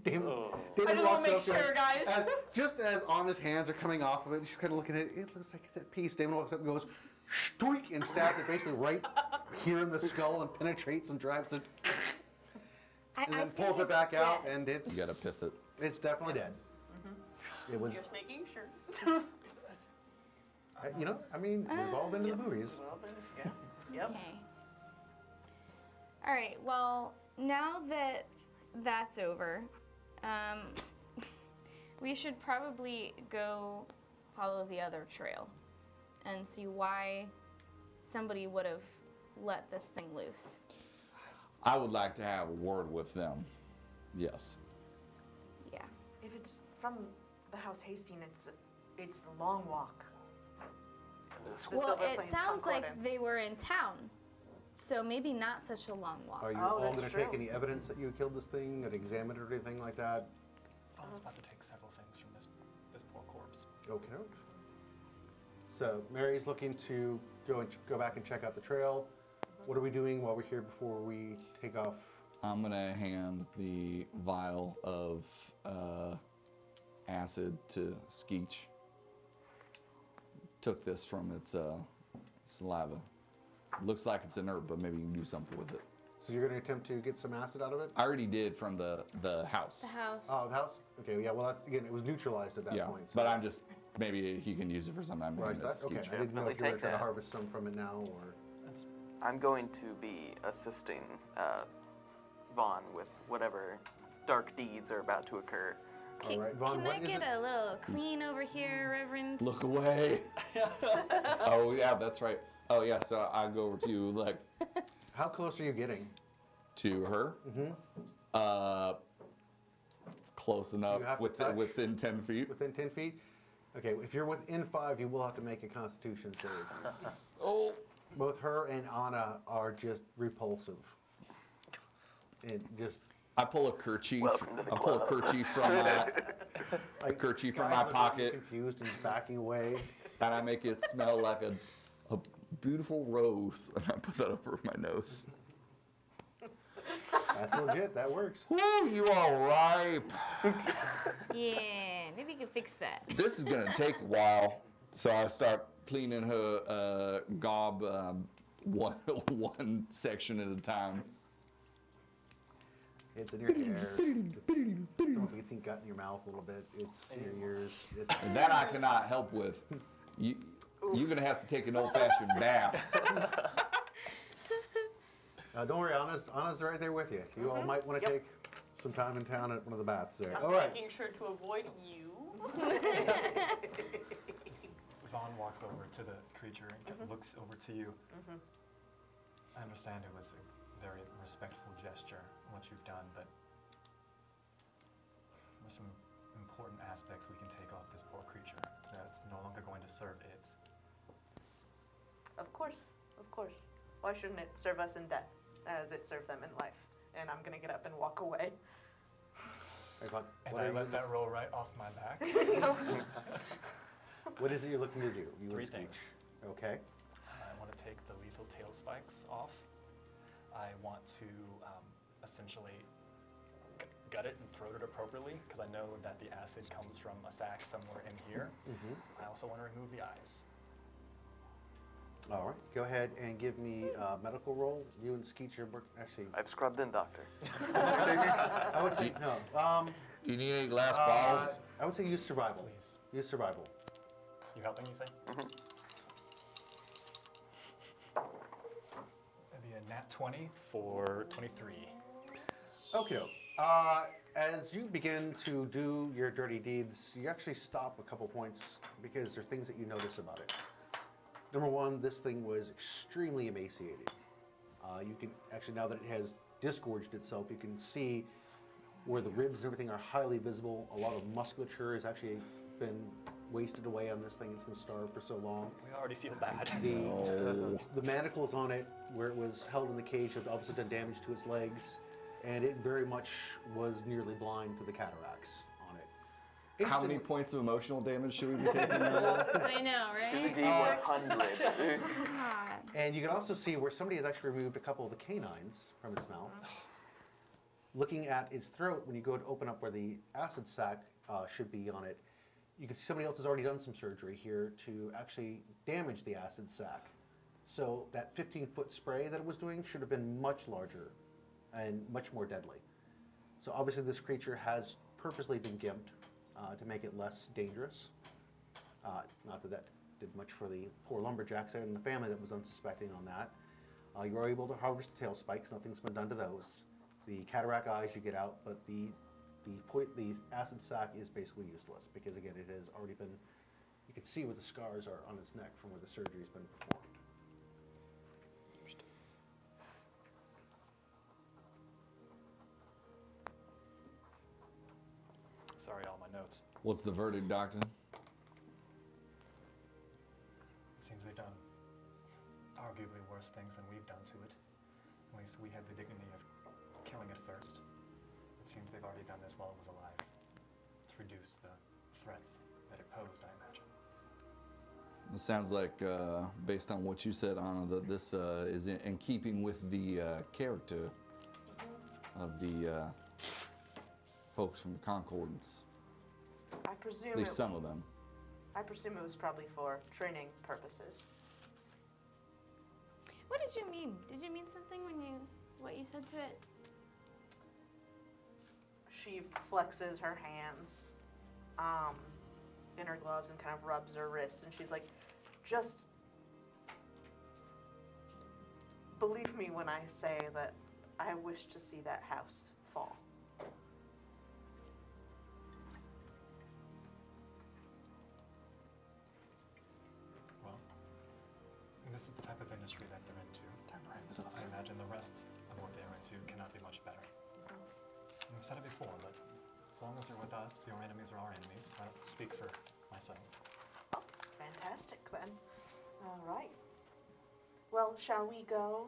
David I just want walks to make up there, sure, guys. just as Anna's hands are coming off of it, she's kind of looking at it. It looks like it's at peace. Damon walks up and goes, "Shtoik," and stabs it basically right here in the skull and penetrates and drives it. And then pulls it back out, and it's... You gotta pith it. It's definitely dead. Mm-hmm. It was... Just making sure. We've all been to the movies. Yeah. Yep. Okay. All right. Well, now that that's over, we should probably go follow the other trail and see why somebody would have let this thing loose. I would like to have a word with them. Yes. Yeah. If it's from the House Hastings, it's the long walk. The Well, Silver it Plains sounds like Concordance. they were in town, so maybe not such a long walk. Are you Oh, all that's going to take true. any evidence that you killed this thing and examine it or anything like that? Vaughn's about to take several things from this poor corpse. Okay. So Mary's looking to go back and check out the trail. What are we doing while we're here before we take off? I'm gonna hand the vial of acid to Skeech. Took this from its saliva. Looks like it's inert, but maybe you can do something with it. So you're going to attempt to get some acid out of it? I already did from the house. The house. Oh, the house? Okay, yeah, well, that's, again, it was neutralized at that Yeah, point. So but I'm just, maybe he can use it for something. I'm Right, handing it to okay. Skeech. I didn't know if you were Definitely take trying to that. harvest some from it now or... I'm going to be assisting Vaughn with whatever dark deeds are about to occur. Can, All right, Vaughn, can what I is get it? a little clean over here, Reverend? Look away. Oh, yeah, that's right. Oh, yeah, so I go over to you, like, How close are you getting? to her. Mm-hmm. Close enough, You have to touch? within 10 feet. Within 10 feet? Okay, if you're within 5, you will have to make a Constitution save. Oh. Both her and Anna are just repulsive. And just... I pull a kerchief. Welcome to the I pull a club. kerchief from my kerchief from my Sky's looking pocket, confused and backing away. and I make it smell like a beautiful rose, and I put that over my nose. That's legit. That works. Woo, you all ripe. Yeah, maybe you can fix that. This is gonna take a while, so I start cleaning her gob one section at a time. It's in your hair. Some of it's got in your mouth a little bit. It's in your ears. It's, That I cannot help with. You're gonna have to take an old-fashioned bath. don't worry, Anna's right there with you. You all might want to take some time in town at one of the baths there. I'm All right. making sure to avoid you. Vaughn walks over to the creature and looks over to you. I understand it was a very respectful gesture, what you've done, but there are some important aspects we can take off this poor creature. That's no longer going to serve it. Of course, of course. Why shouldn't it serve us in death as it served them in life? And I'm gonna get up and walk away. Hey, Vaughn, And what I are let you- that roll right off my back. What is it you're looking to do? You Three and Skeech. things. Okay. I want to take the lethal tail spikes off. I want to essentially gut it and throat it appropriately, because I know that the acid comes from a sac somewhere in here. I also want to remove the eyes. All right, go ahead and give me a medical roll. You and Skeet, your work, actually. I've scrubbed in, doctor. I would say, no. Do you need any glass bottles? I would say use survival. Please. Use survival. You helping, you say? Mm-hmm. It'd be a nat 20 for 23. Okay. As you begin to do your dirty deeds, you actually stop a couple points because there are things that you notice about it. Number one, this thing was extremely emaciated. You can actually, now that it has disgorged itself, you can see where the ribs and everything are highly visible. A lot of musculature has actually been wasted away on this thing. It's been starved for so long. We already feel bad. The manacles on it, where it was held in the cage, have obviously done damage to its legs, and it very much was nearly blind to the cataracts on it. How many points of emotional damage should we be taking? I know, right? It's a D100. God. And you can also see where somebody has actually removed a couple of the canines from its mouth. Looking at its throat, when you go to open up where the acid sac should be on it, you can see somebody else has already done some surgery here to actually damage the acid sac. So that 15-foot spray that it was doing should have been much larger and much more deadly. So obviously this creature has purposely been gimped to make it less dangerous. Not that that did much for the poor lumberjacks and the family that was unsuspecting on that. You are able to harvest tail spikes. Nothing's been done to those. The cataract eyes you get out, but the acid sac is basically useless because again it has already been. You can see where the scars are on its neck from where the surgery has been performed. Sorry, all my notes. What's the verdict, Doctor? It seems they've done arguably worse things than we've done to it. At least we had the dignity of killing it first. It seems they've already done this while it was alive, to reduce the threats that it posed, I imagine. It sounds like, based on what you said, Anna, that this is in keeping with the character of the folks from the Concordance. I presume At least some of them. I presume it was probably for training purposes. What did you mean? Did you mean something when what you said to it? She flexes her hands in her gloves and kind of rubs her wrists, and she's like, just believe me when I say that I wish to see that house fall. Well, this is the type of industry that they're into. I imagine the rest of what they're into cannot be much better. I've said it before, but as long as you're with us, your enemies are our enemies. I don't speak for myself. Oh, fantastic then. All right. Well, shall we go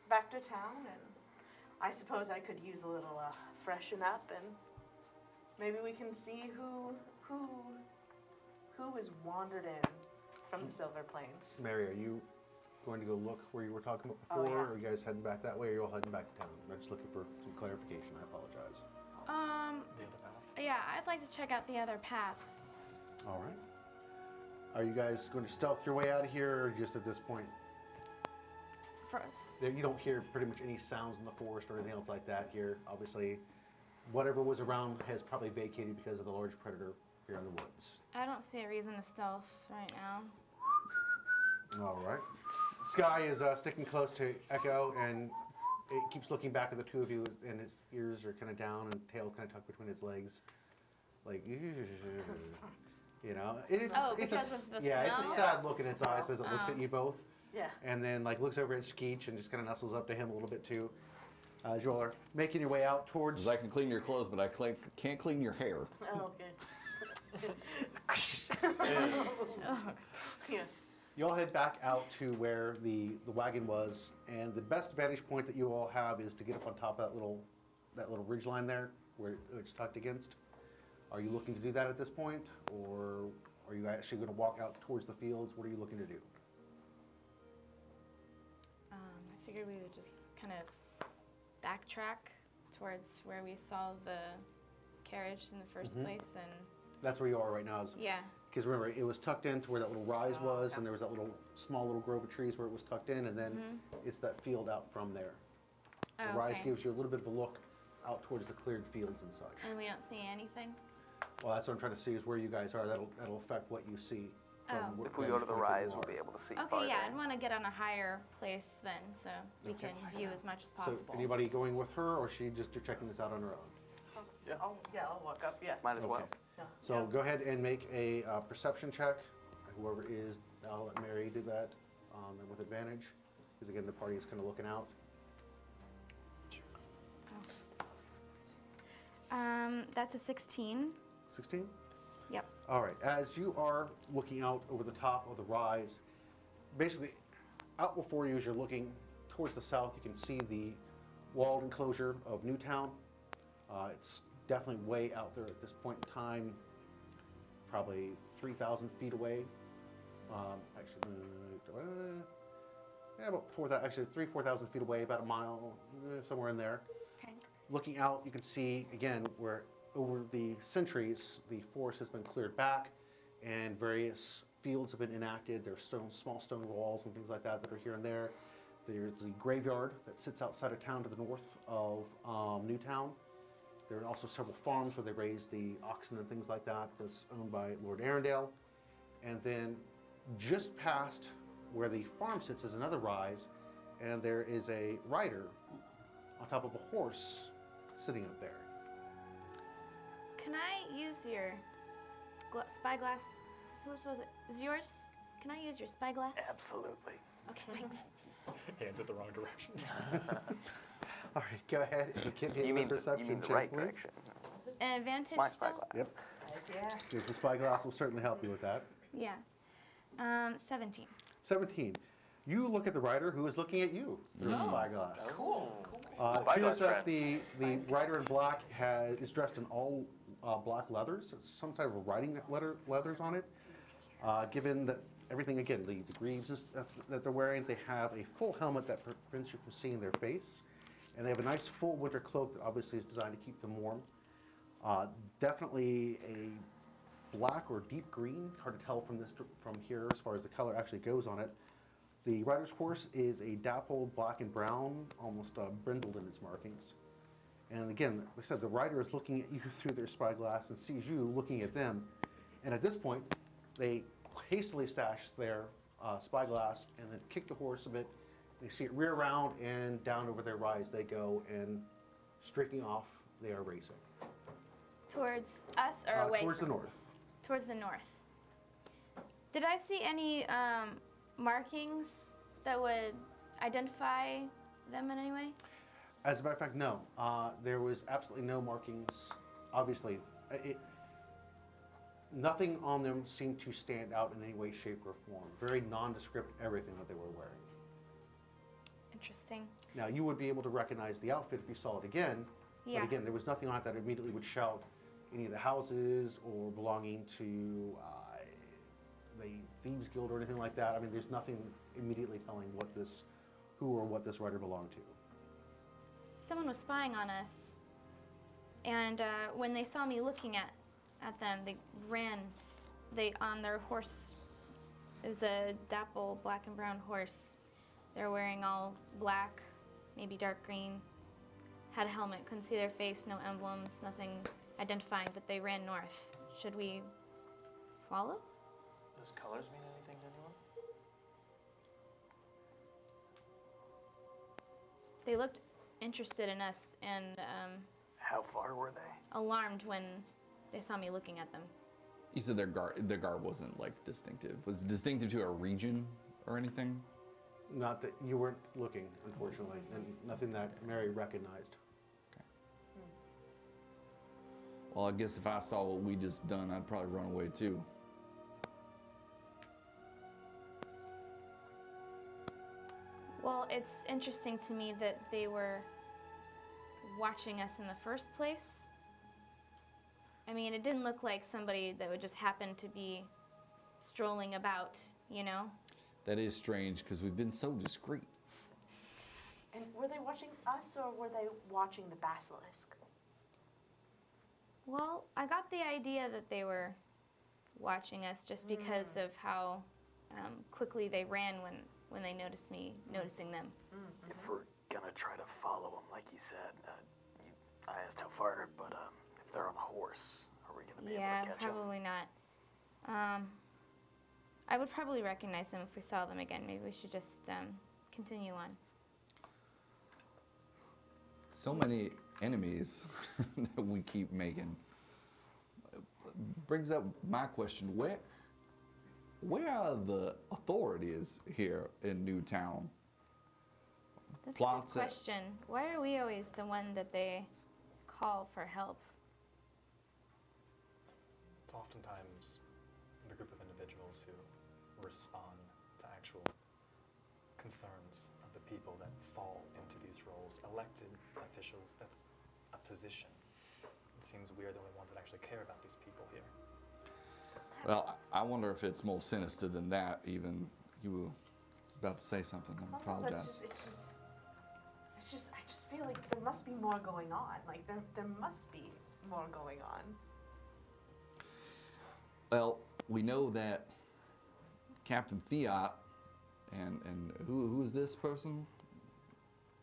back to town? And I suppose I could use a little freshen up, and maybe we can see who has wandered in from the Silver Plains. Mary, are you going to go look where you were talking about before, or are you guys heading back that way, or are you all heading back to town? I'm just looking for some clarification. I apologize. The other path. Yeah, I'd like to check out the other path. All right. Are you guys going to stealth your way out of here, or just at this point? First. You don't hear pretty much any sounds in the forest or anything else like that here. Obviously, whatever was around has probably vacated because of the large predator here in the woods. I don't see a reason to stealth right now. All right. Sky is sticking close to Echo, and it keeps looking back at the two of you, and its ears are kind of down and tail kind of tucked between its legs. Like, you know. It's because of the yeah, smell? it's a sad look in its eyes as it looks at you both. Yeah. And then like looks over at Skeech and just kind of nuzzles up to him a little bit too. As you all are making your way out towards. Because I can clean your clothes, but I can't clean your hair. Oh, good. Yeah. You all head back out to where the wagon was, and the best vantage point that you all have is to get up on top of that little ridge line there where it's tucked against. Are you looking to do that at this point, or are you actually going to walk out towards the fields? What are you looking to do? I figured we would just kind of backtrack towards where we saw the carriage in the first place, and That's where you are right now. yeah. Because remember, it was tucked into where that little rise was, and there was that small little grove of trees where it was tucked in, and then it's that field out from there. The rise gives you a little bit of a look out towards the cleared fields and such. And we don't see anything? Well, that's what I'm trying to see is where you guys are. That'll affect what you see. If we go to the rise, we'll be able to see farther. Okay, yeah, I'd want to get on a higher place then, so we can view as much as possible. So anybody going with her, or she just checking this out on her own? I'll walk up, yeah. Might as well. Yeah. So go ahead and make a perception check. Whoever is, I'll let Mary do that, and with advantage, because again, the party is kind of looking out. That's a 16. 16? Yep. All right, as you are looking out over the top of the rise, basically out before you as you're looking towards the south, you can see the walled enclosure of Newtown. It's definitely way out there at this point in time, probably 3,000 feet away. About 4,000, actually 4,000 feet away, about a mile, somewhere in there. Okay. Looking out, you can see, again, where over the centuries, the forest has been cleared back and various fields have been enacted. There's small stone walls and things like that that are here and there. There's the graveyard that sits outside of town to the north of Newtown. There are also several farms where they raise the oxen and things like that that's owned by Lord Arundel. And then just past where the farm sits is another rise, and there is a rider on top of a horse sitting up there. Can I use your spyglass? Whose was it? Is yours? Can I use your spyglass? Absolutely. Okay, thanks. Hands at the wrong direction. All right, go ahead and give me a perception you mean the check, right please. direction. An advantage My still? spyglass. Yep. Yeah. Because the spyglass will certainly help you with that. Yeah. 17. 17. You look at the rider who is looking at you through the spyglass. Cool. It appears that the rider in black is dressed in all black leathers, some type of riding leathers on it. Given that everything, again, the greaves and stuff that they're wearing, they have a full helmet that prevents you from seeing their face. And they have a nice full winter cloak that obviously is designed to keep them warm. Definitely a black or deep green, hard to tell from here as far as the color actually goes on it. The rider's horse is a dappled black and brown, almost brindled in its markings. And again, like I said, the rider is looking at you through their spyglass and sees you looking at them. And at this point, they hastily stash their spyglass and then kick the horse a bit. They see it rear around and down over their rise they go, and streaking off, they are racing. Towards us or away? Towards the north. Towards the north. Did I see any markings that would identify them in any way? As a matter of fact, no. There was absolutely no markings. Obviously, nothing on them seemed to stand out in any way, shape, or form. Very nondescript everything that they were wearing. Interesting. Now, you would be able to recognize the outfit if you saw it again. Yeah. But again, there was nothing on it that immediately would shout any of the houses or belonging to the Thieves Guild or anything like that. I mean, there's nothing immediately telling who or what this rider belonged to. Someone was spying on us, and when they saw me looking at them, they ran. On their horse, it was a dapple black and brown horse. They're wearing all black, maybe dark green, had a helmet, couldn't see their face, no emblems, nothing identifying, but they ran north. Should we follow? Does colors mean anything to anyone? They looked interested in us and How far were they? alarmed when they saw me looking at them. You said their garb wasn't like distinctive. Was it distinctive to a region or anything? Not that you weren't looking, unfortunately, and nothing that Mary recognized. Okay. Well, I guess if I saw what we just done, I'd probably run away too. Well, it's interesting to me that they were watching us in the first place. I mean, it didn't look like somebody that would just happen to be strolling about, you know? That is strange because we've been so discreet. And were they watching us, or were they watching the basilisk? Well, I got the idea that they were watching us just because of how quickly they ran when they noticed me noticing them. If we're gonna try to follow them, like you said, I asked how far, but if they're on a horse, are we gonna be able to catch them? Yeah, probably not. I would probably recognize them if we saw them again. Maybe we should just continue on. So many enemies that we keep making. Brings up my question: where are the authorities here in Newtown? That's Plots a it. good question. Why are we always the one that they call for help? It's oftentimes the group of individuals who respond to actual concerns of the people that fall into these roles. Elected officials, that's a position. It seems we're the only ones that actually care about these people here. Well, I wonder if it's more sinister than that. Even you were about to say something. I apologize. I just feel like there must be more going on. Like there must be more going on. Well, we know that Captain Theot and who is this person?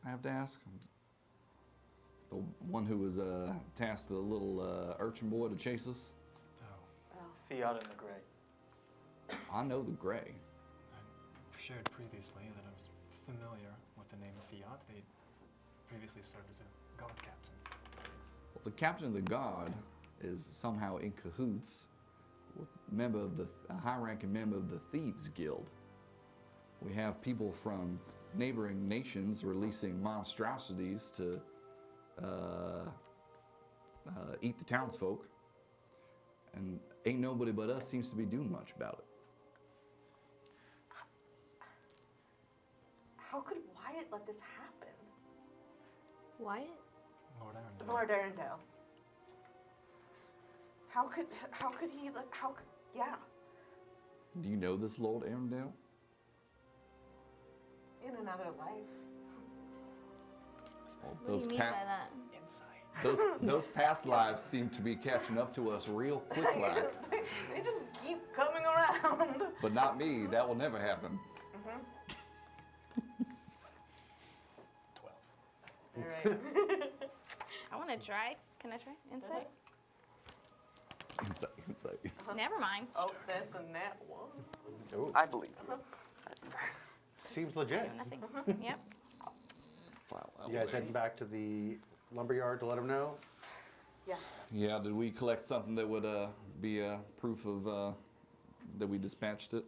I have to ask. The one who was tasked the little urchin boy to chase us. Theot and the Grey. I know the Grey. I shared previously that I was familiar with the name Theot. They previously served as a guard captain. Well, the captain of the guard is somehow in cahoots with a high-ranking member of the Thieves Guild. We have people from neighboring nations releasing monstrosities to eat the townsfolk, and ain't nobody but us seems to be doing much about it. How could Wyatt let this happen? Wyatt? Lord Arundel. Lord Arundel. How could he let, yeah. Do you know this Lord Arundel? In another life. Well, What do you mean by that? those past lives seem to be catching up to us real quick like. They just keep coming around. But not me. That will never happen. 12. All right. I want to try. Can I try? Insight? Insight. Never mind. Oh, that's a nat one. Ooh, I believe you. seems I legit. have nothing. Yep. Wow, that You guys was- heading back to the lumberyard to let them know? Yeah. Yeah, did we collect something that would be proof of that we dispatched it?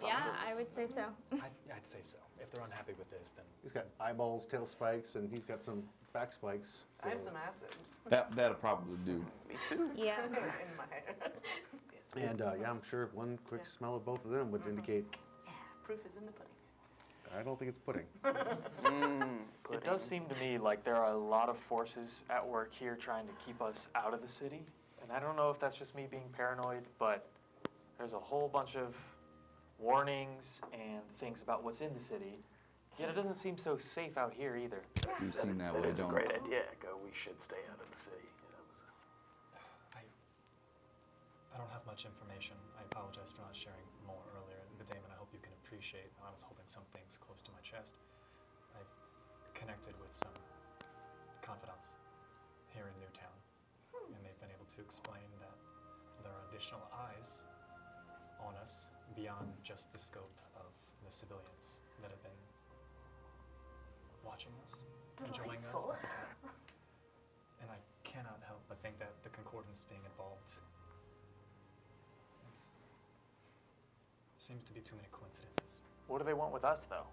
Yeah, I would say so. I'd say so. If they're unhappy with this, then He's got eyeballs, tail spikes, and he's got some back spikes. I have so- some acid That'll probably do. Me too. Yeah. in my hair. And yeah, I'm sure one quick smell of both of them would indicate. Yeah, proof is in the pudding. I don't think it's pudding. It does seem to me like there are a lot of forces at work here trying to keep us out of the city. And I don't know if that's just me being paranoid, but there's a whole bunch of warnings and things about what's in the city. Yet it doesn't seem so safe out here either. You seem that That way, is a don't great it? idea, Echo. We should stay out of the city. I don't have much information. I apologize for not sharing more earlier in the day, and I hope you can appreciate I was holding some things close to my chest. I've connected with some confidants here in Newtown, and they've been able to explain that there are additional eyes on us beyond just the scope of the civilians that have been watching us, enjoying us. Delightful. And I cannot help but think that the Concordance being involved seems to be too many coincidences. What do they want with us, though?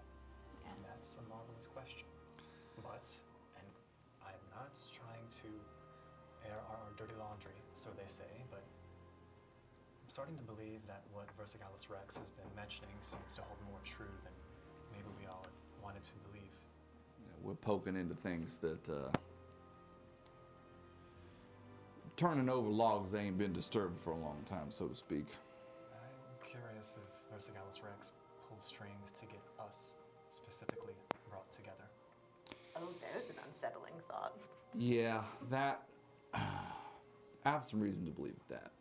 And that's a marvelous question. But, and I'm not trying to air our dirty laundry, so they say, but I'm starting to believe that what Versigalis Rex has been mentioning seems to hold more true than maybe we all wanted to believe. We're poking into things that turning over logs that ain't been disturbed for a long time, so to speak. I'm curious if Versigalis Rex pulled strings to get us specifically brought together. Oh, there's an unsettling thought. Yeah, that. I have some reason to believe that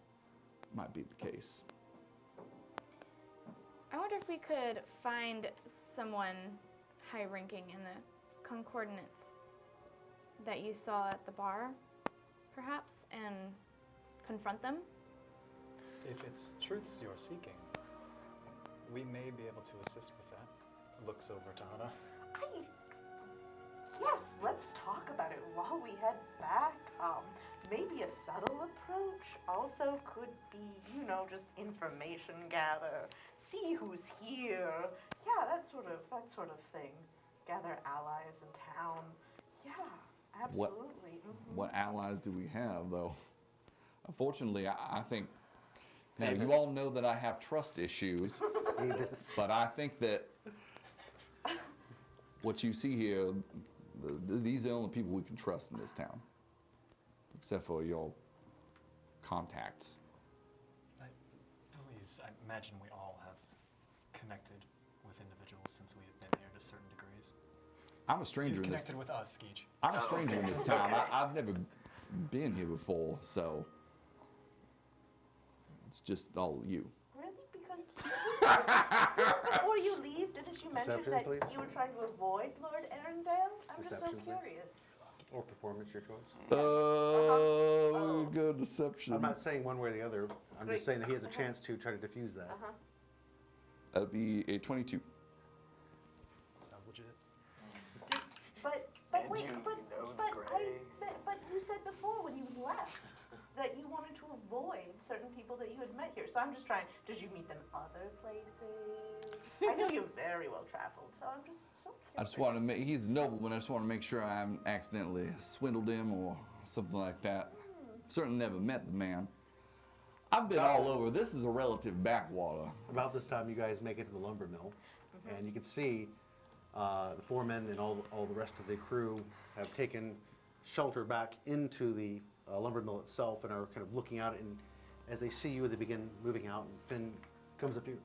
might be the case. I wonder if we could find someone high-ranking in the concordance that you saw at the bar, perhaps, and confront them. If it's truths you're seeking, we may be able to assist with that. Looks over to Hana. Yes, let's talk about it while we head back. Maybe a subtle approach also could be, you know, just information gather, see who's here. Yeah, that sort of thing. Gather allies in town. Yeah, absolutely. What allies do we have, though? Unfortunately, I think. Now, you all know that I have trust issues, but I think that what you see here, these are the only people we can trust in this town, except for your contacts. Please, I imagine we all have connected with individuals since we have been here to certain degrees. I'm a stranger You've in this. connected with us, Skeech. I'm a stranger in this town. I've never been here before, so it's just all you. Really? Because before you leave, didn't you mention Deception, that please. you were trying to avoid Lord Arendelle? I'm just so Deception, please. curious. Or performance, your choice. We'll go deception. I'm not saying one way or the other. I'm Great. just saying that he has a chance to try to diffuse that. That'd be a 22. Sounds legit. But And wait, you know the but gray. but you said before when you left that you wanted to avoid certain people that you had met here. So I'm just trying. Did you meet them other places? I know you're very well traveled, so I'm just so curious. I just want to make, he's a nobleman. I just want to make sure I haven't accidentally swindled him or something like that. Certainly never met the man. I've been all over. This is a relative backwater. About this time, you guys make it to the lumber mill, and you can see the foremen and all the rest of the crew have taken shelter back into the lumber mill itself and are kind of looking out. And as they see you, they begin moving out. And Finn comes up to you.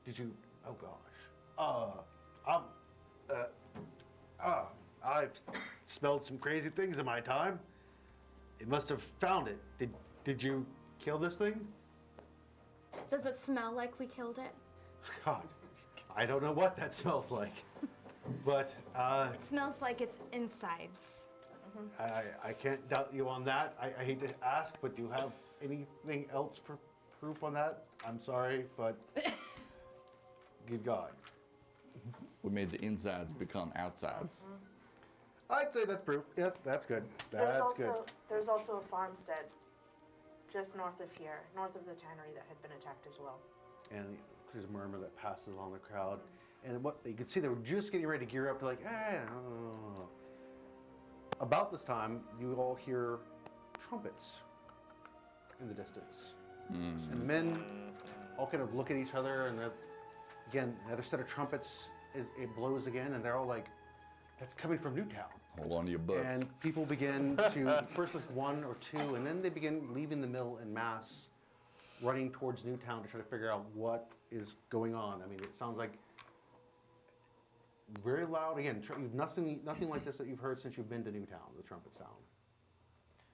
Did you? Oh gosh. I've smelled some crazy things in my time. It must have found it. Did you kill this thing? Does it smell like we killed it? God, I don't know what that smells like, but It smells like its insides. I can't doubt you on that. I hate to ask, but do you have anything else for proof on that? I'm sorry, but good God. We made the insides become outsides. I'd say that's proof. Yes, that's good. There's That's good. there's also a farmstead just north of here, north of the tannery that had been attacked as well. And there's a murmur that passes along the crowd. And what you could see, they were just getting ready to gear up to like, oh. About this time, you all hear trumpets in the distance. And the men all kind of look at each other, and again, another set of trumpets, it blows again, and they're all like, that's coming from Newtown. Hold on to your butts. And people begin to, first with one or two, and then they begin leaving the mill en masse, running towards Newtown to try to figure out what is going on. I mean, it sounds like very loud. Again, you've nothing like this that you've heard since you've been to Newtown, the trumpet sound.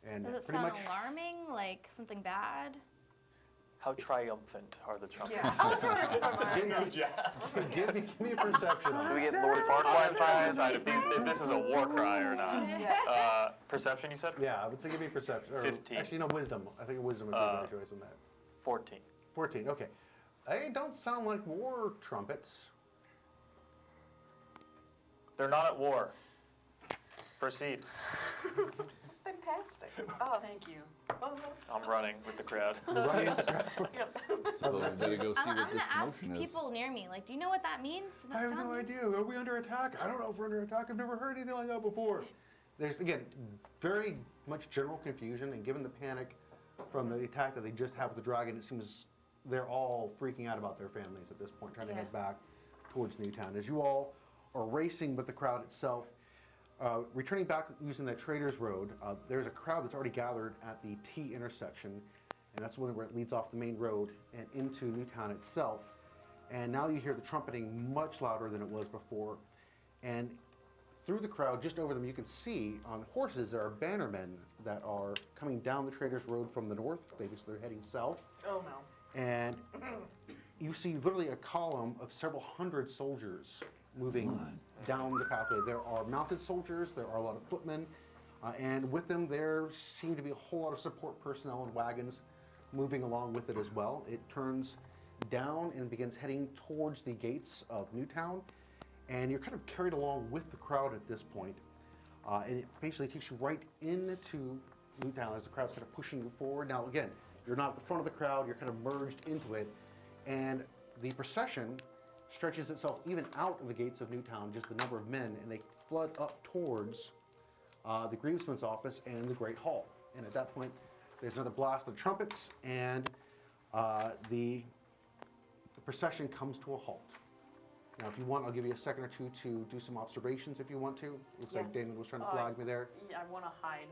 And Does it pretty sound much, alarming? Like something bad? How triumphant are the trumpets? give me a perception on Do we that. get Lord Hard to decide if this is a war cry or not. Perception, you said? Yeah, I would say give me a perception. Or 15. Actually, no, wisdom. I think wisdom would be a better choice on that. 14. 14, okay. They don't sound like war trumpets. They're not at war. Proceed. Fantastic. Oh, Thank you. I'm running with the crowd. So we better go see I'm what this gonna ask commotion is. people near me, like, do you know what that means? Does that I have sound no mean? idea. Are we under attack? I don't know if we're under attack. I've never heard anything like that before. There's, again, very much general confusion, and given the panic from the attack that they just had with the dragon, it seems they're all freaking out about their families at this point, trying to head back towards Newtown. As you all are racing with the crowd itself, returning back using that Traders Road, there's a crowd that's already gathered at the T intersection, and that's one where it leads off the main road and into Newtown itself. And now you hear the trumpeting much louder than it was before. And through the crowd, just over them, you can see on horses there are bannermen that are coming down the Traders Road from the north. They're heading south. Oh no. And you see literally a column of several hundred soldiers moving down the pathway. There are mounted soldiers, there are a lot of footmen, and with them there seem to be a whole lot of support personnel and wagons moving along with it as well. It turns down and begins heading towards the gates of Newtown, and you're kind of carried along with the crowd at this point. And it basically takes you right into Newtown as the crowd's kind of pushing you forward. Now again, you're not at the front of the crowd, you're kind of merged into it, and the procession stretches itself even out of the gates of Newtown, just the number of men, and they flood up towards the Grievesman's office and the Great Hall. And at that point, there's another blast of trumpets, and the procession comes to a halt. Now, if you want, I'll give you a second or two to do some observations if you want to. Looks like Damon was trying to flag me there. Yeah, I want to hide.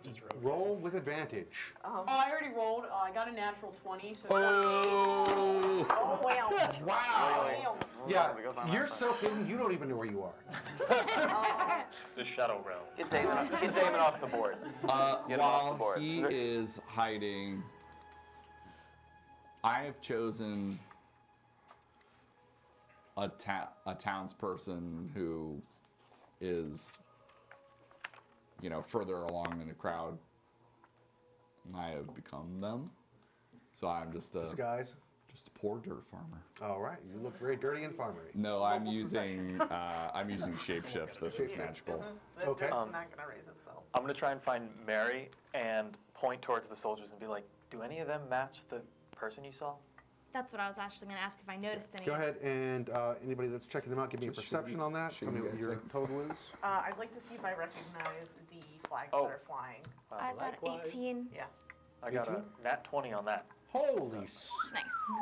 Just Roll with advantage. Oh, I already rolled. I got a natural 20. So Oh! Oh, wow. Wow! Yeah, you're so hidden, you don't even know where you are. The shadow realm. Get Damon off the board. Get him off the While board. he is hiding, I have chosen a townsperson who is, further along in the crowd. I have become them. So I'm just a poor dirt farmer. All right, you look very dirty and farmery. No, I'm using shapeshift. This is magical. Okay. It's not gonna raise itself. I'm gonna try and find Mary and point towards the soldiers and be like, do any of them match the person you saw? That's what I was actually going to ask if I noticed any. Go ahead, and anybody that's checking them out, give me a perception on that. Tell me what your total is. I'd like to see if I recognize the flags that are flying. I got Likewise. 18. Yeah. I got a nat 20 on that. Holy Nice.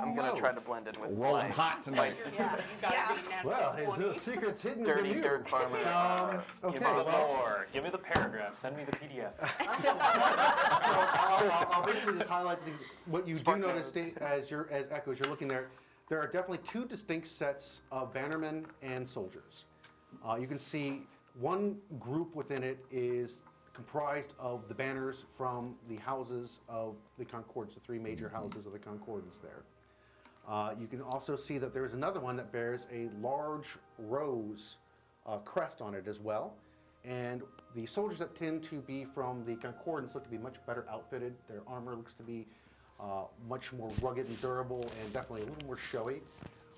I'm going to try to blend in with Rolling my hot tonight. Yeah. You gotta be natural Well, there's 20. no secrets hidden dirty from you. dirt farmer. Okay, Give me the well, lore. Give me the paragraph. Send me the PDF. I'll basically just highlight these. What you do Spark notice notes. as Echo, as you're looking there, there are definitely two distinct sets of bannermen and soldiers. You can see one group within it is comprised of the banners from the houses of the Concordance, the three major houses of the Concordance there. You can also see that there's another one that bears a large rose crest on it as well. And the soldiers that tend to be from the Concordance look to be much better outfitted. Their armor looks to be much more rugged and durable and definitely a little more showy.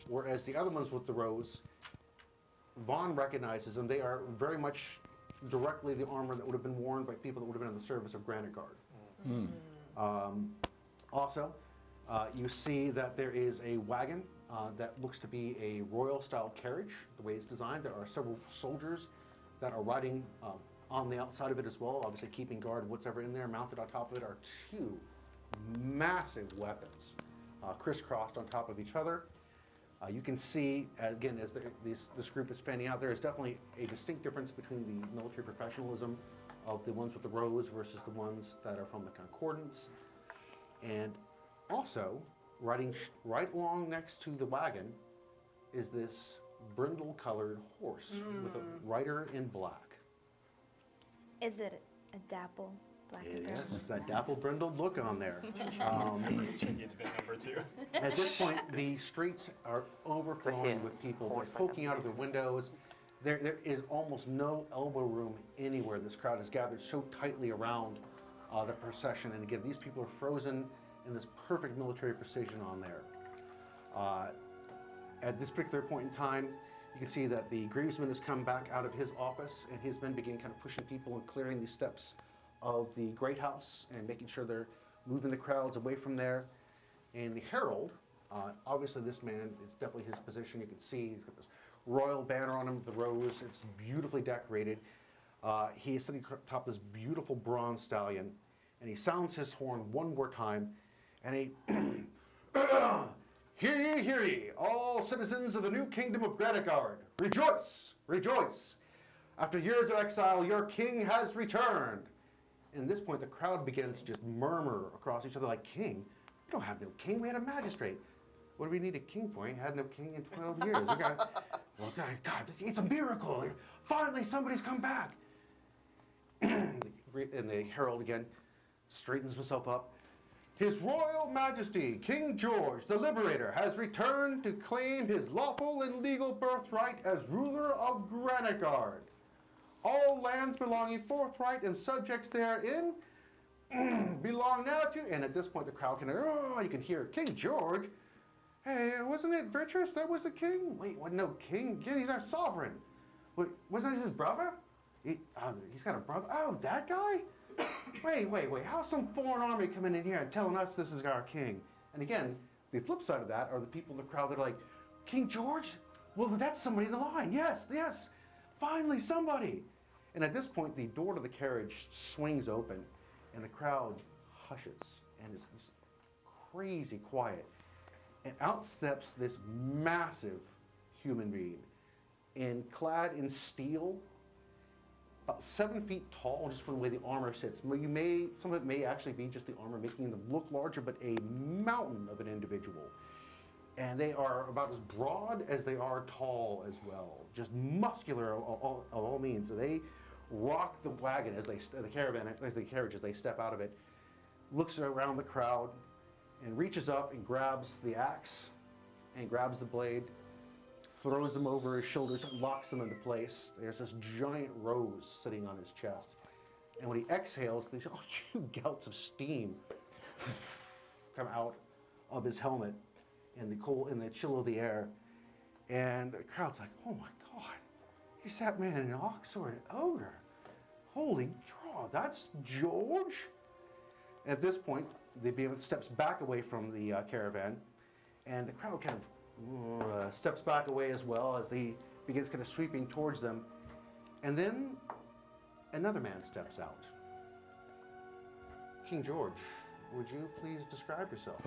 Whereas the other ones with the rose, Vaughn recognizes them. They are very much directly the armor that would have been worn by people that would have been in the service of Granitegard. Also, you see that there is a wagon that looks to be a royal-style carriage, the way it's designed. There are several soldiers that are riding on the outside of it as well, obviously keeping guard whatever in there. Mounted on top of it are two massive weapons, crisscrossed on top of each other. You can see, again, as this group is fanning out, there is definitely a distinct difference between the military professionalism of the ones with the rose versus the ones that are from the Concordance. And also, riding right along next to the wagon is this brindle-colored horse with a rider in black. Is it a dapple black and brown? Yes, it's that dapple brindled look on there. It's bit number 2. At this point, the streets are overflowing hint. with people. Horse They're poking out of their windows. There is almost no elbow room anywhere. This crowd is gathered so tightly around the procession. And again, these people are frozen in this perfect military precision on there. At this particular point in time, you can see that the Grievesman has come back out of his office, and his men begin kind of pushing people and clearing the steps of the Great House and making sure they're moving the crowds away from there. And the Herald, obviously this man is definitely his position. You can see he's got this royal banner on him, the rose. It's beautifully decorated. He is sitting atop this beautiful bronze stallion, and he sounds his horn one more time, and he, hear ye, all citizens of the new kingdom of Granitegard. Rejoice, rejoice. After years of exile, your king has returned. And at this point, the crowd begins to just murmur across each other like, king? We don't have no king, we had a magistrate. What do we need a king for? He had no king in 12 years. Well, God, it's a miracle. Finally, somebody's come back. And the herald again straightens himself up. His Royal Majesty, King George, the Liberator, has returned to claim his lawful and legal birthright as ruler of Granitegard. All lands belonging forthright and subjects therein belong now to, and at this point the crowd you can hear, King George? Hey, wasn't it virtuous? That was the king? Wait, what, no king? Yeah, he's our sovereign. Wait, wasn't that his brother? He's got a brother? Oh, that guy? Wait, how's some foreign army coming in here and telling us this is our king? And again, the flip side of that are the people in the crowd that are like, King George? Well, that's somebody in the line. Yes, finally somebody. And at this point, the door to the carriage swings open and the crowd hushes and is crazy quiet. And out steps this massive human being, clad in steel, about 7 feet tall, just from the way the armor sits. Some of it may actually be just the armor making them look larger, but a mountain of an individual. And they are about as broad as they are tall as well, just muscular of all means. So they rock the wagon as the carriage as they step out of it, looks around the crowd, and reaches up and grabs the axe and grabs the blade, throws them over his shoulders, locks them into place. There's this giant rose sitting on his chest. And when he exhales, these two gouts of steam come out of his helmet in the chill of the air. And the crowd's like, oh my God, he's that man an ox or an ogre? Holy draw, that's George? At this point, the behemoth steps back away from the caravan, and the crowd kind of steps back away as well as he begins kind of sweeping towards them. And then another man steps out. King George, would you please describe yourself?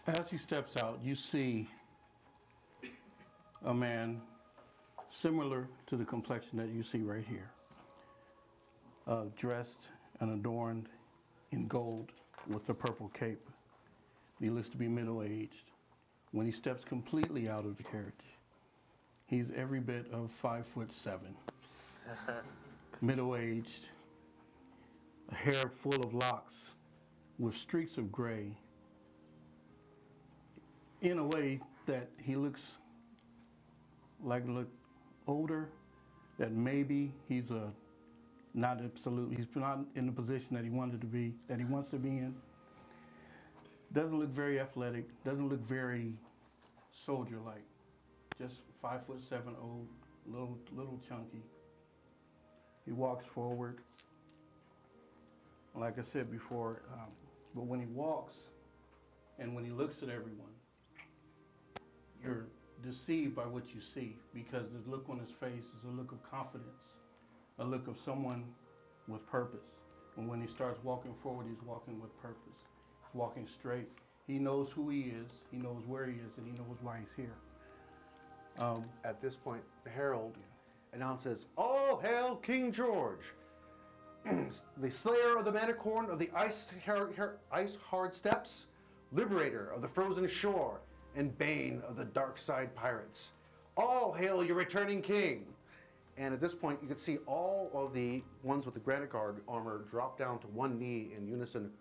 As he steps out, you see a man similar to the complexion that you see right here. Dressed and adorned in gold with a purple cape. He looks to be middle-aged. When he steps completely out of the carriage, he's every bit of 5'7", middle-aged, a hair full of locks with streaks of gray, in a way that he looks older, that maybe he's not in the position that he wants to be in. Doesn't look very athletic, doesn't look very soldier-like. Just 5'7" old, little chunky. He walks forward, like I said before, but when he walks and when he looks at everyone, you're deceived by what you see, because the look on his face is a look of confidence, a look of someone with purpose. And when he starts walking forward, he's walking with purpose. He's walking straight. He knows who he is, he knows where he is, and he knows why he's here. At this point, the herald announces, "All hail King George, the slayer of the manicorn of the ice-hard steppes, liberator of the frozen shore, and bane of the dark side pirates. All hail your returning king." And at this point, you can see all of the ones with the Granitegard armor drop down to one knee in unison.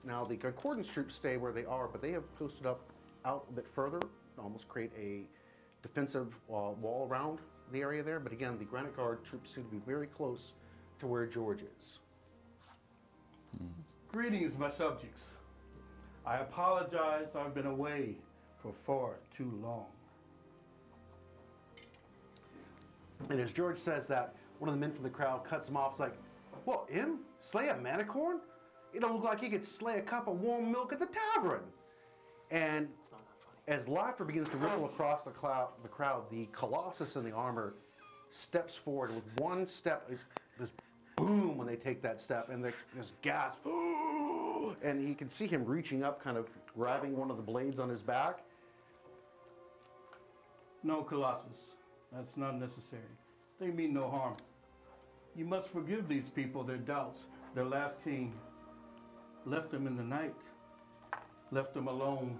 Now, the Concordance troops stay where they are, but they have posted up out a bit further to almost create a defensive wall around the area there. But again, the Granitegard troops seem to be very close to where George is. Greetings, my subjects. I apologize, I've been away for far too long. And as George says that, one of the men from the crowd cuts him off. It's like, "What, him? Slay a manicorn? It don't look like he could slay a cup of warm milk at the tavern." And as laughter begins to ripple across the crowd, the Colossus in the armor steps forward. With one step, this boom when they take that step, and this gasp. And you can see him reaching up, kind of grabbing one of the blades on his back. No, Colossus, that's not necessary. They mean no harm. You must forgive these people their doubts. Their last king left them in the night, left them alone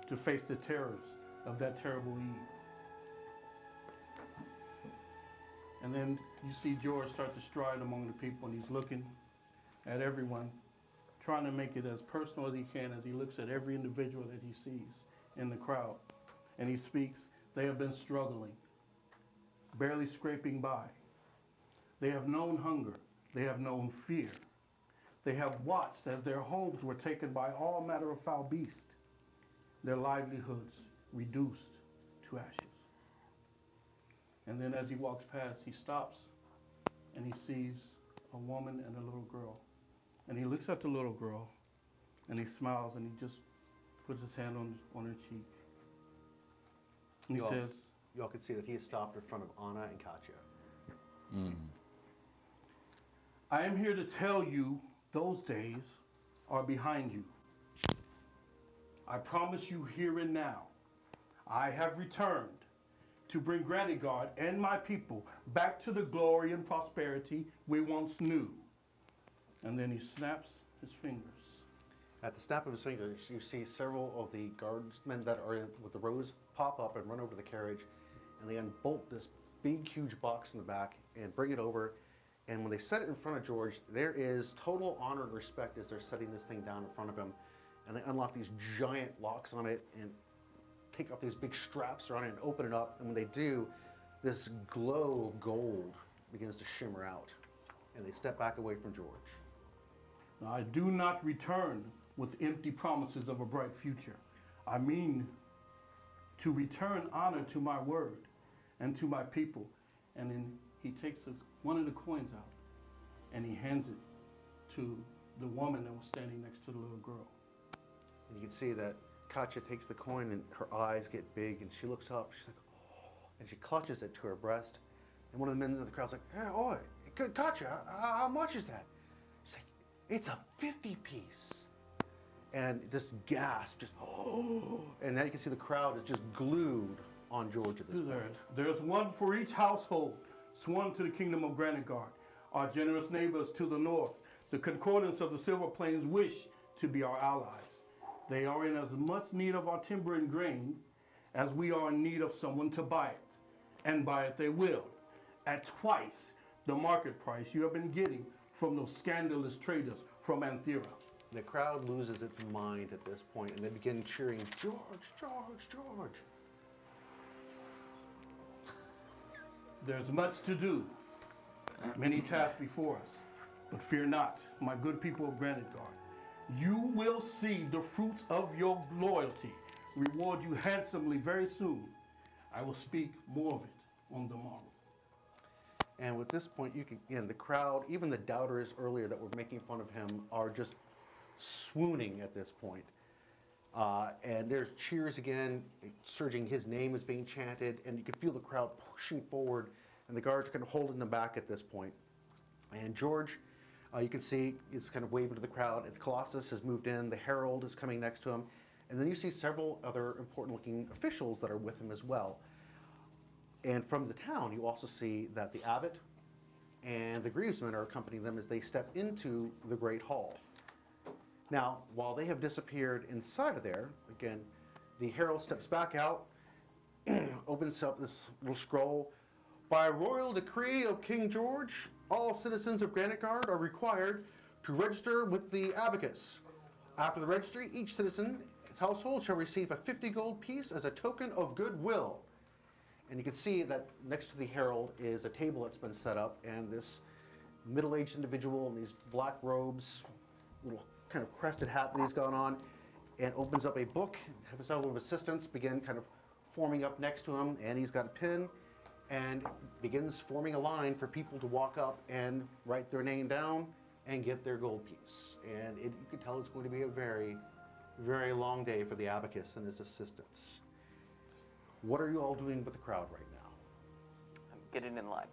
to face the terrors of that terrible eve. And then you see George start to stride among the people, and he's looking at everyone, trying to make it as personal as he can as he looks at every individual that he sees in the crowd. And he speaks, they have been struggling, barely scraping by. They have known hunger. They have known fear. They have watched as their homes were taken by all manner of foul beasts, their livelihoods reduced to ashes. And then as he walks past, he stops and he sees a woman and a little girl. And he looks at the little girl and he smiles and he just puts his hand on her cheek. And he says, you all can see that he has stopped in front of Anna and Katya. I am here to tell you those days are behind you. I promise you here and now, I have returned to bring Granitegard and my people back to the glory and prosperity we once knew. And then he snaps his fingers. At the snap of his fingers, you see several of the guardsmen that are with the rose pop up and run over the carriage, and they unbolt this big, huge box in the back and bring it over. And when they set it in front of George, there is total honor and respect as they're setting this thing down in front of him. And they unlock these giant locks on it and take off these big straps around it and open it up. And when they do, this glow of gold begins to shimmer out. And they step back away from George. Now, I do not return with empty promises of a bright future. I mean to return honor to my word and to my people. And then he takes one of the coins out and he hands it to the woman that was standing next to the little girl. And you can see that Katya takes the coin and her eyes get big and she looks up, she's like, oh, and she clutches it to her breast. And one of the men in the crowd's like, hey, oi, Katya, how much is that? She's like, it's a 50 piece. And this gasp, just, oh, and now you can see the crowd is just glued on George at this point. There's one for each household sworn to the kingdom of Granitegard. Our generous neighbors to the north, the concordance of the Silver Plains wish to be our allies. They are in as much need of our timber and grain as we are in need of someone to buy it. And buy it they will, at twice the market price you have been getting from those scandalous traders from Anthera. The crowd loses its mind at this point and they begin cheering, George, George, George. There's much to do, many tasks before us, but fear not, my good people of Granitegard. You will see the fruits of your loyalty reward you handsomely very soon. I will speak more of it on the morrow. And with this point, you can, again, the crowd, even the doubters earlier that were making fun of him, are just swooning at this point. And there's cheers again, surging. His name is being chanted, and you can feel the crowd pushing forward, and the guards are kind of holding them back at this point. And George, you can see, is kind of waving to the crowd. The Colossus has moved in. The Herald is coming next to him. And then you see several other important-looking officials that are with him as well. And from the town, you also see that the abbot and the grievesmen are accompanying them as they step into the Great Hall. Now, while they have disappeared inside of there, again, the herald steps back out, opens up this little scroll. By royal decree of King George, all citizens of Granitegard are required to register with the abacus. After the registry, each citizen's household shall receive a 50 gold piece as a token of goodwill. And you can see that next to the herald is a table that's been set up, and this middle-aged individual in these black robes, little kind of crested hat that he's got on, and opens up a book. Have several of his assistants begin kind of forming up next to him, and he's got a pen and begins forming a line for people to walk up and write their name down and get their gold piece. And you can tell it's going to be a very, very long day for the abacus and his assistants. What are you all doing with the crowd right now? I'm getting in line.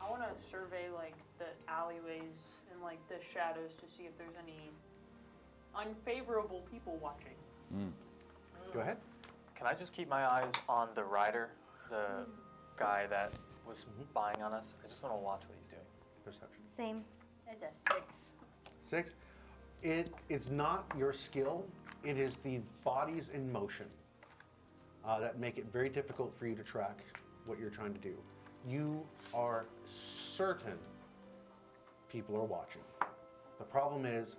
I want to survey like the alleyways and like the shadows to see if there's any unfavorable people watching. Go ahead. Can I just keep my eyes on the rider, the guy that was spying on us? I just want to watch what he's doing. perception? Same. It's a 6. 6. It's not your skill. It is the bodies in motion that make it very difficult for you to track what you're trying to do. You are certain people are watching. The problem is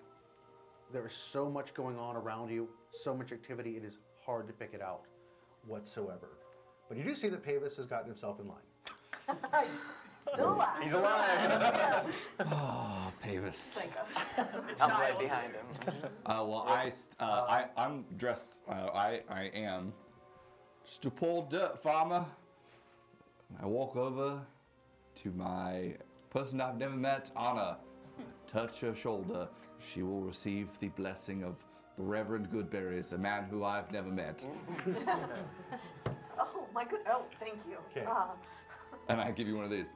there is so much going on around you, so much activity, it is hard to pick it out whatsoever. But you do see that Pavis has gotten himself in line. Still alive. He's alive. Oh, Pavis. I'm right behind him. Well, I'm dressed. I am just a poor dirt farmer. I walk over to my person I've never met, Anna. Touch her shoulder. She will receive the blessing of the Reverend Goodberries, a man who I've never met. Oh my good. Oh, thank you. Okay. And I give you one of these.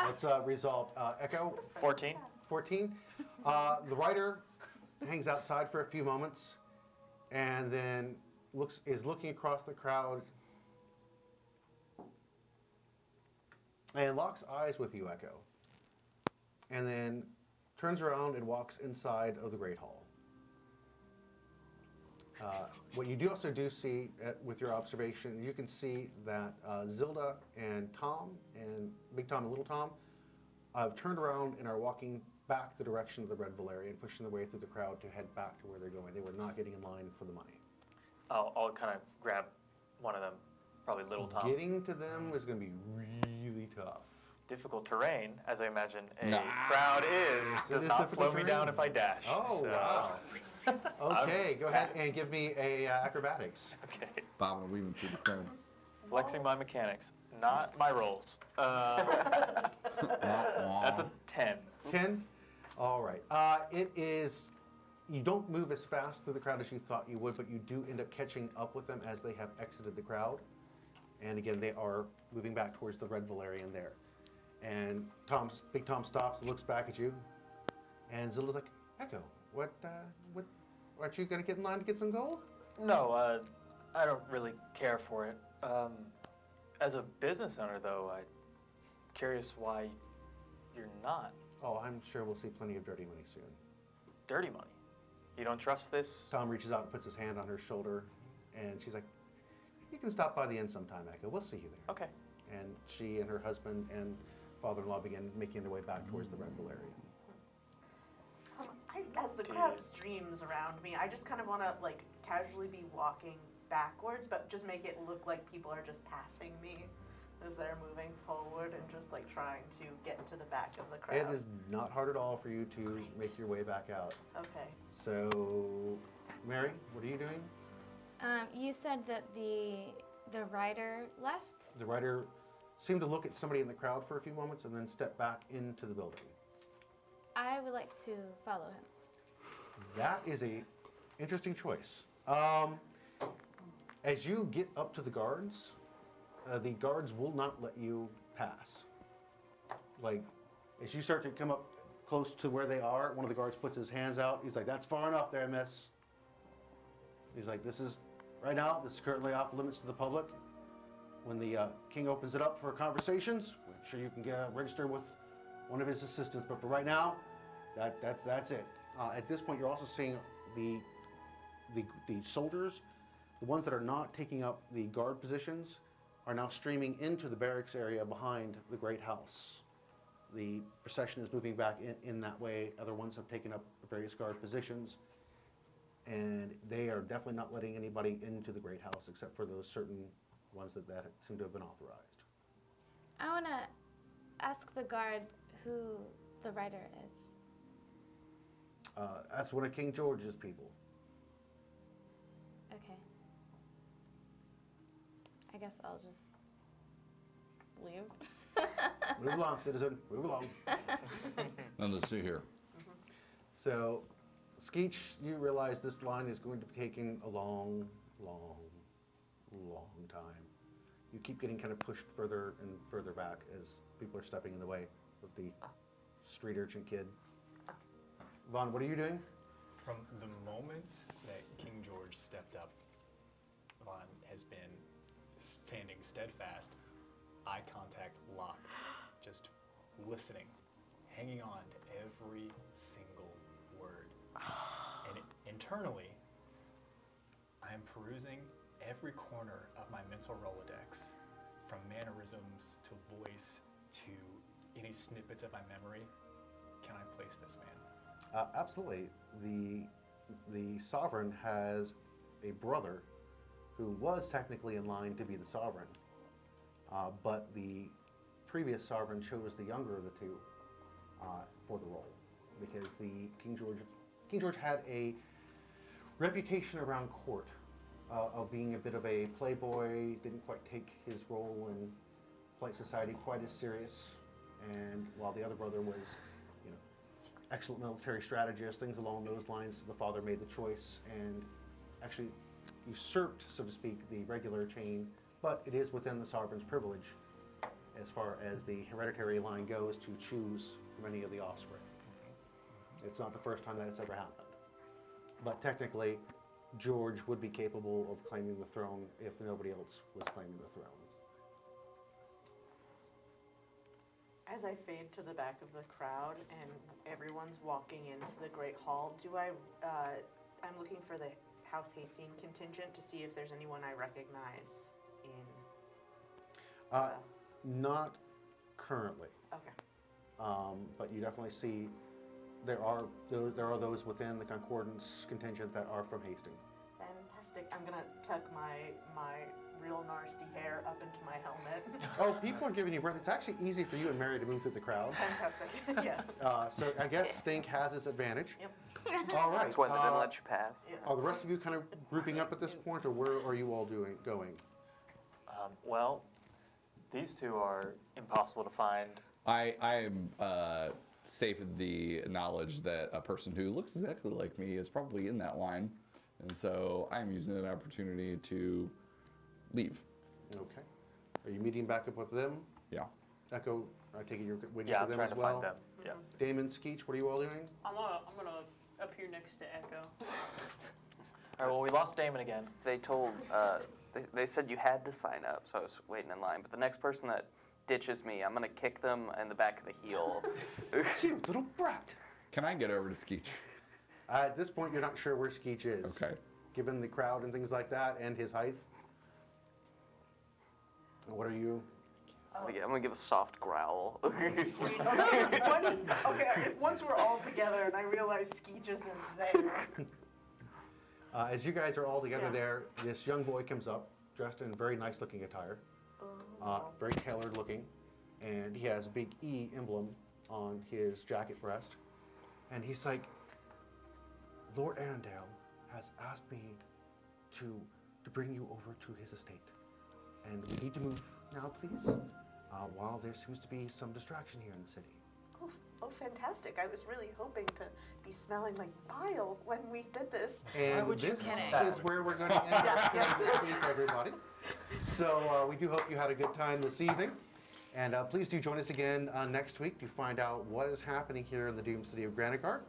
Let's resolve. Echo? 14. 14. The rider hangs outside for a few moments and then is looking across the crowd and locks eyes with you, Echo. And then turns around and walks inside of the Great Hall. What you do also do see with your observation, you can see that Zilda and Tom, and Big Tom and Little Tom, have turned around and are walking back the direction of the Red Valerian, pushing their way through the crowd to head back to where they're going. They were not getting in line for the money. I'll kind of grab one of them, probably Little Tom. Getting to them is going to be really tough. Difficult terrain, as I imagine a Nah. crowd is. Yes, it Does is not difficult slow me down terrain. if I dash. Oh, so. wow. Okay, go ahead Pass. and give me a acrobatics. Okay. Bobbing and weaving through the crowd. Flexing my mechanics, not my rolls. That's a 10. 10? All right. It is, you don't move as fast through the crowd as you thought you would, but you do end up catching up with them as they have exited the crowd. And again, they are moving back towards the Red Valerian there. And Big Tom stops and looks back at you. And Zilda's like, Echo, aren't you going to get in line to get some gold? No, I don't really care for it. As a business owner, though, I'm curious why you're not. Oh, I'm sure we'll see plenty of dirty money soon. Dirty money? You don't trust this? Tom reaches out and puts his hand on her shoulder. And she's like, you can stop by the inn sometime, Echo. We'll see you there. Okay. And she and her husband and father-in-law begin making their way back towards the Red Valerian. As the crowd streams around me, I just kind of want to like casually be walking backwards, but just make it look like people are just passing me as they're moving forward and just like trying to get to the back of the crowd. It is not hard at all for you to make your way back out. Okay. So, Mary, what are you doing? You said that the rider left? The rider seemed to look at somebody in the crowd for a few moments and then step back into the building. I would like to follow him. That is a interesting choice. As you get up to the guards will not let you pass. Like, as you start to come up close to where they are, one of the guards puts his hands out. He's like, that's far enough there, miss. He's like, this is currently off limits to the public. When the king opens it up for conversations, I'm sure you can register with one of his assistants, but for right now, that's it. At this point, you're also seeing the soldiers, the ones that are not taking up the guard positions, are now streaming into the barracks area behind the Great House. The procession is moving back in that way. Other ones have taken up various guard positions, and they are definitely not letting anybody into the Great House except for those certain ones that seem to have been authorized. I want to ask the guard who the rider is. That's one of King George's people. Okay. I guess I'll just leave. Move along, citizen. Move along. And let's see here. So, Skeech, you realize this line is going to be taking a long time. You keep getting kind of pushed further and further back as people are stepping in the way of the street urchin kid. Vaughn, what are you doing? From the moment that King George stepped up, Vaughn has been standing steadfast, eye contact locked, just listening, hanging on to every single word. And internally, I am perusing every corner of my mental Rolodex, from mannerisms to voice to any snippets of my memory. Can I place this man? Absolutely. The sovereign has a brother who was technically in line to be the sovereign, but the previous sovereign chose the younger of the two for the role, because the King George had a reputation around court of being a bit of a playboy, didn't quite take his role in polite society quite as serious, and while the other brother was, excellent military strategist, things along those lines, the father made the choice and actually usurped, so to speak, the regular chain, but it is within the sovereign's privilege as far as the hereditary line goes to choose from any of the offspring. It's not the first time that it's ever happened. But technically, George would be capable of claiming the throne if nobody else was claiming the throne. As I fade to the back of the crowd and everyone's walking into the Great Hall, I'm looking for the House Hastings contingent to see if there's anyone I recognize in... Not currently. Okay. But you definitely see there are those within the Concordance contingent that are from Hastings. Fantastic. I'm gonna tuck my real nasty hair up into my helmet. Oh, people are giving you breath. It's actually easy for you and Mary to move through the crowd. Fantastic. Yeah. So I guess Stink has its advantage. Yep. All right. That's why they didn't let you pass. Yeah. Are the rest of you kind of grouping up at this point, or where are you all going? Well, these two are impossible to find. I am safe in the knowledge that a person who looks exactly like me is probably in that line, and so I'm using that opportunity to leave. Okay. Are you meeting back up with them? Yeah. Echo, I take it you're waiting Yeah, for I'm them trying as to well? find them. Yeah. Damon, Skeech, what are you all doing? I'm gonna appear next to Echo. All right, well, we lost Damon again. They told, they said you had to sign up, so I was waiting in line. But the next person that ditches me, I'm gonna kick them in the back of the heel. You little brat. Can I get over to Skeech? At this point, you're not sure where Skeech is. Okay. Given the crowd and things like that, and his height. What are you? I'm gonna give a soft growl. If once we're all together and I realize Skeech isn't there. As you guys are all together there, this young boy comes up, dressed in very nice looking attire, very tailored looking, and he has a big E emblem on his jacket breast. And he's like, Lord Arundel has asked me to bring you over to his estate. And we need to move now, please, while there seems to be some distraction here in the city. Oh, fantastic. I was really hoping to be smelling like bile when we did this. And this is where we're going to end this week, everybody. So we do hope you had a good time this evening. And please do join us again next week to find out what is happening here in the doomed city of Granitegard.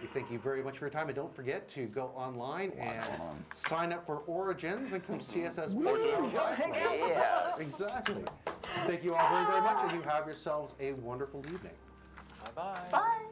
We thank you very much for your time, and don't forget to go online and sign up for Origins and come see us as Yes. Exactly. Thank you all very, very much, and you have yourselves a wonderful evening. Bye-bye. Bye.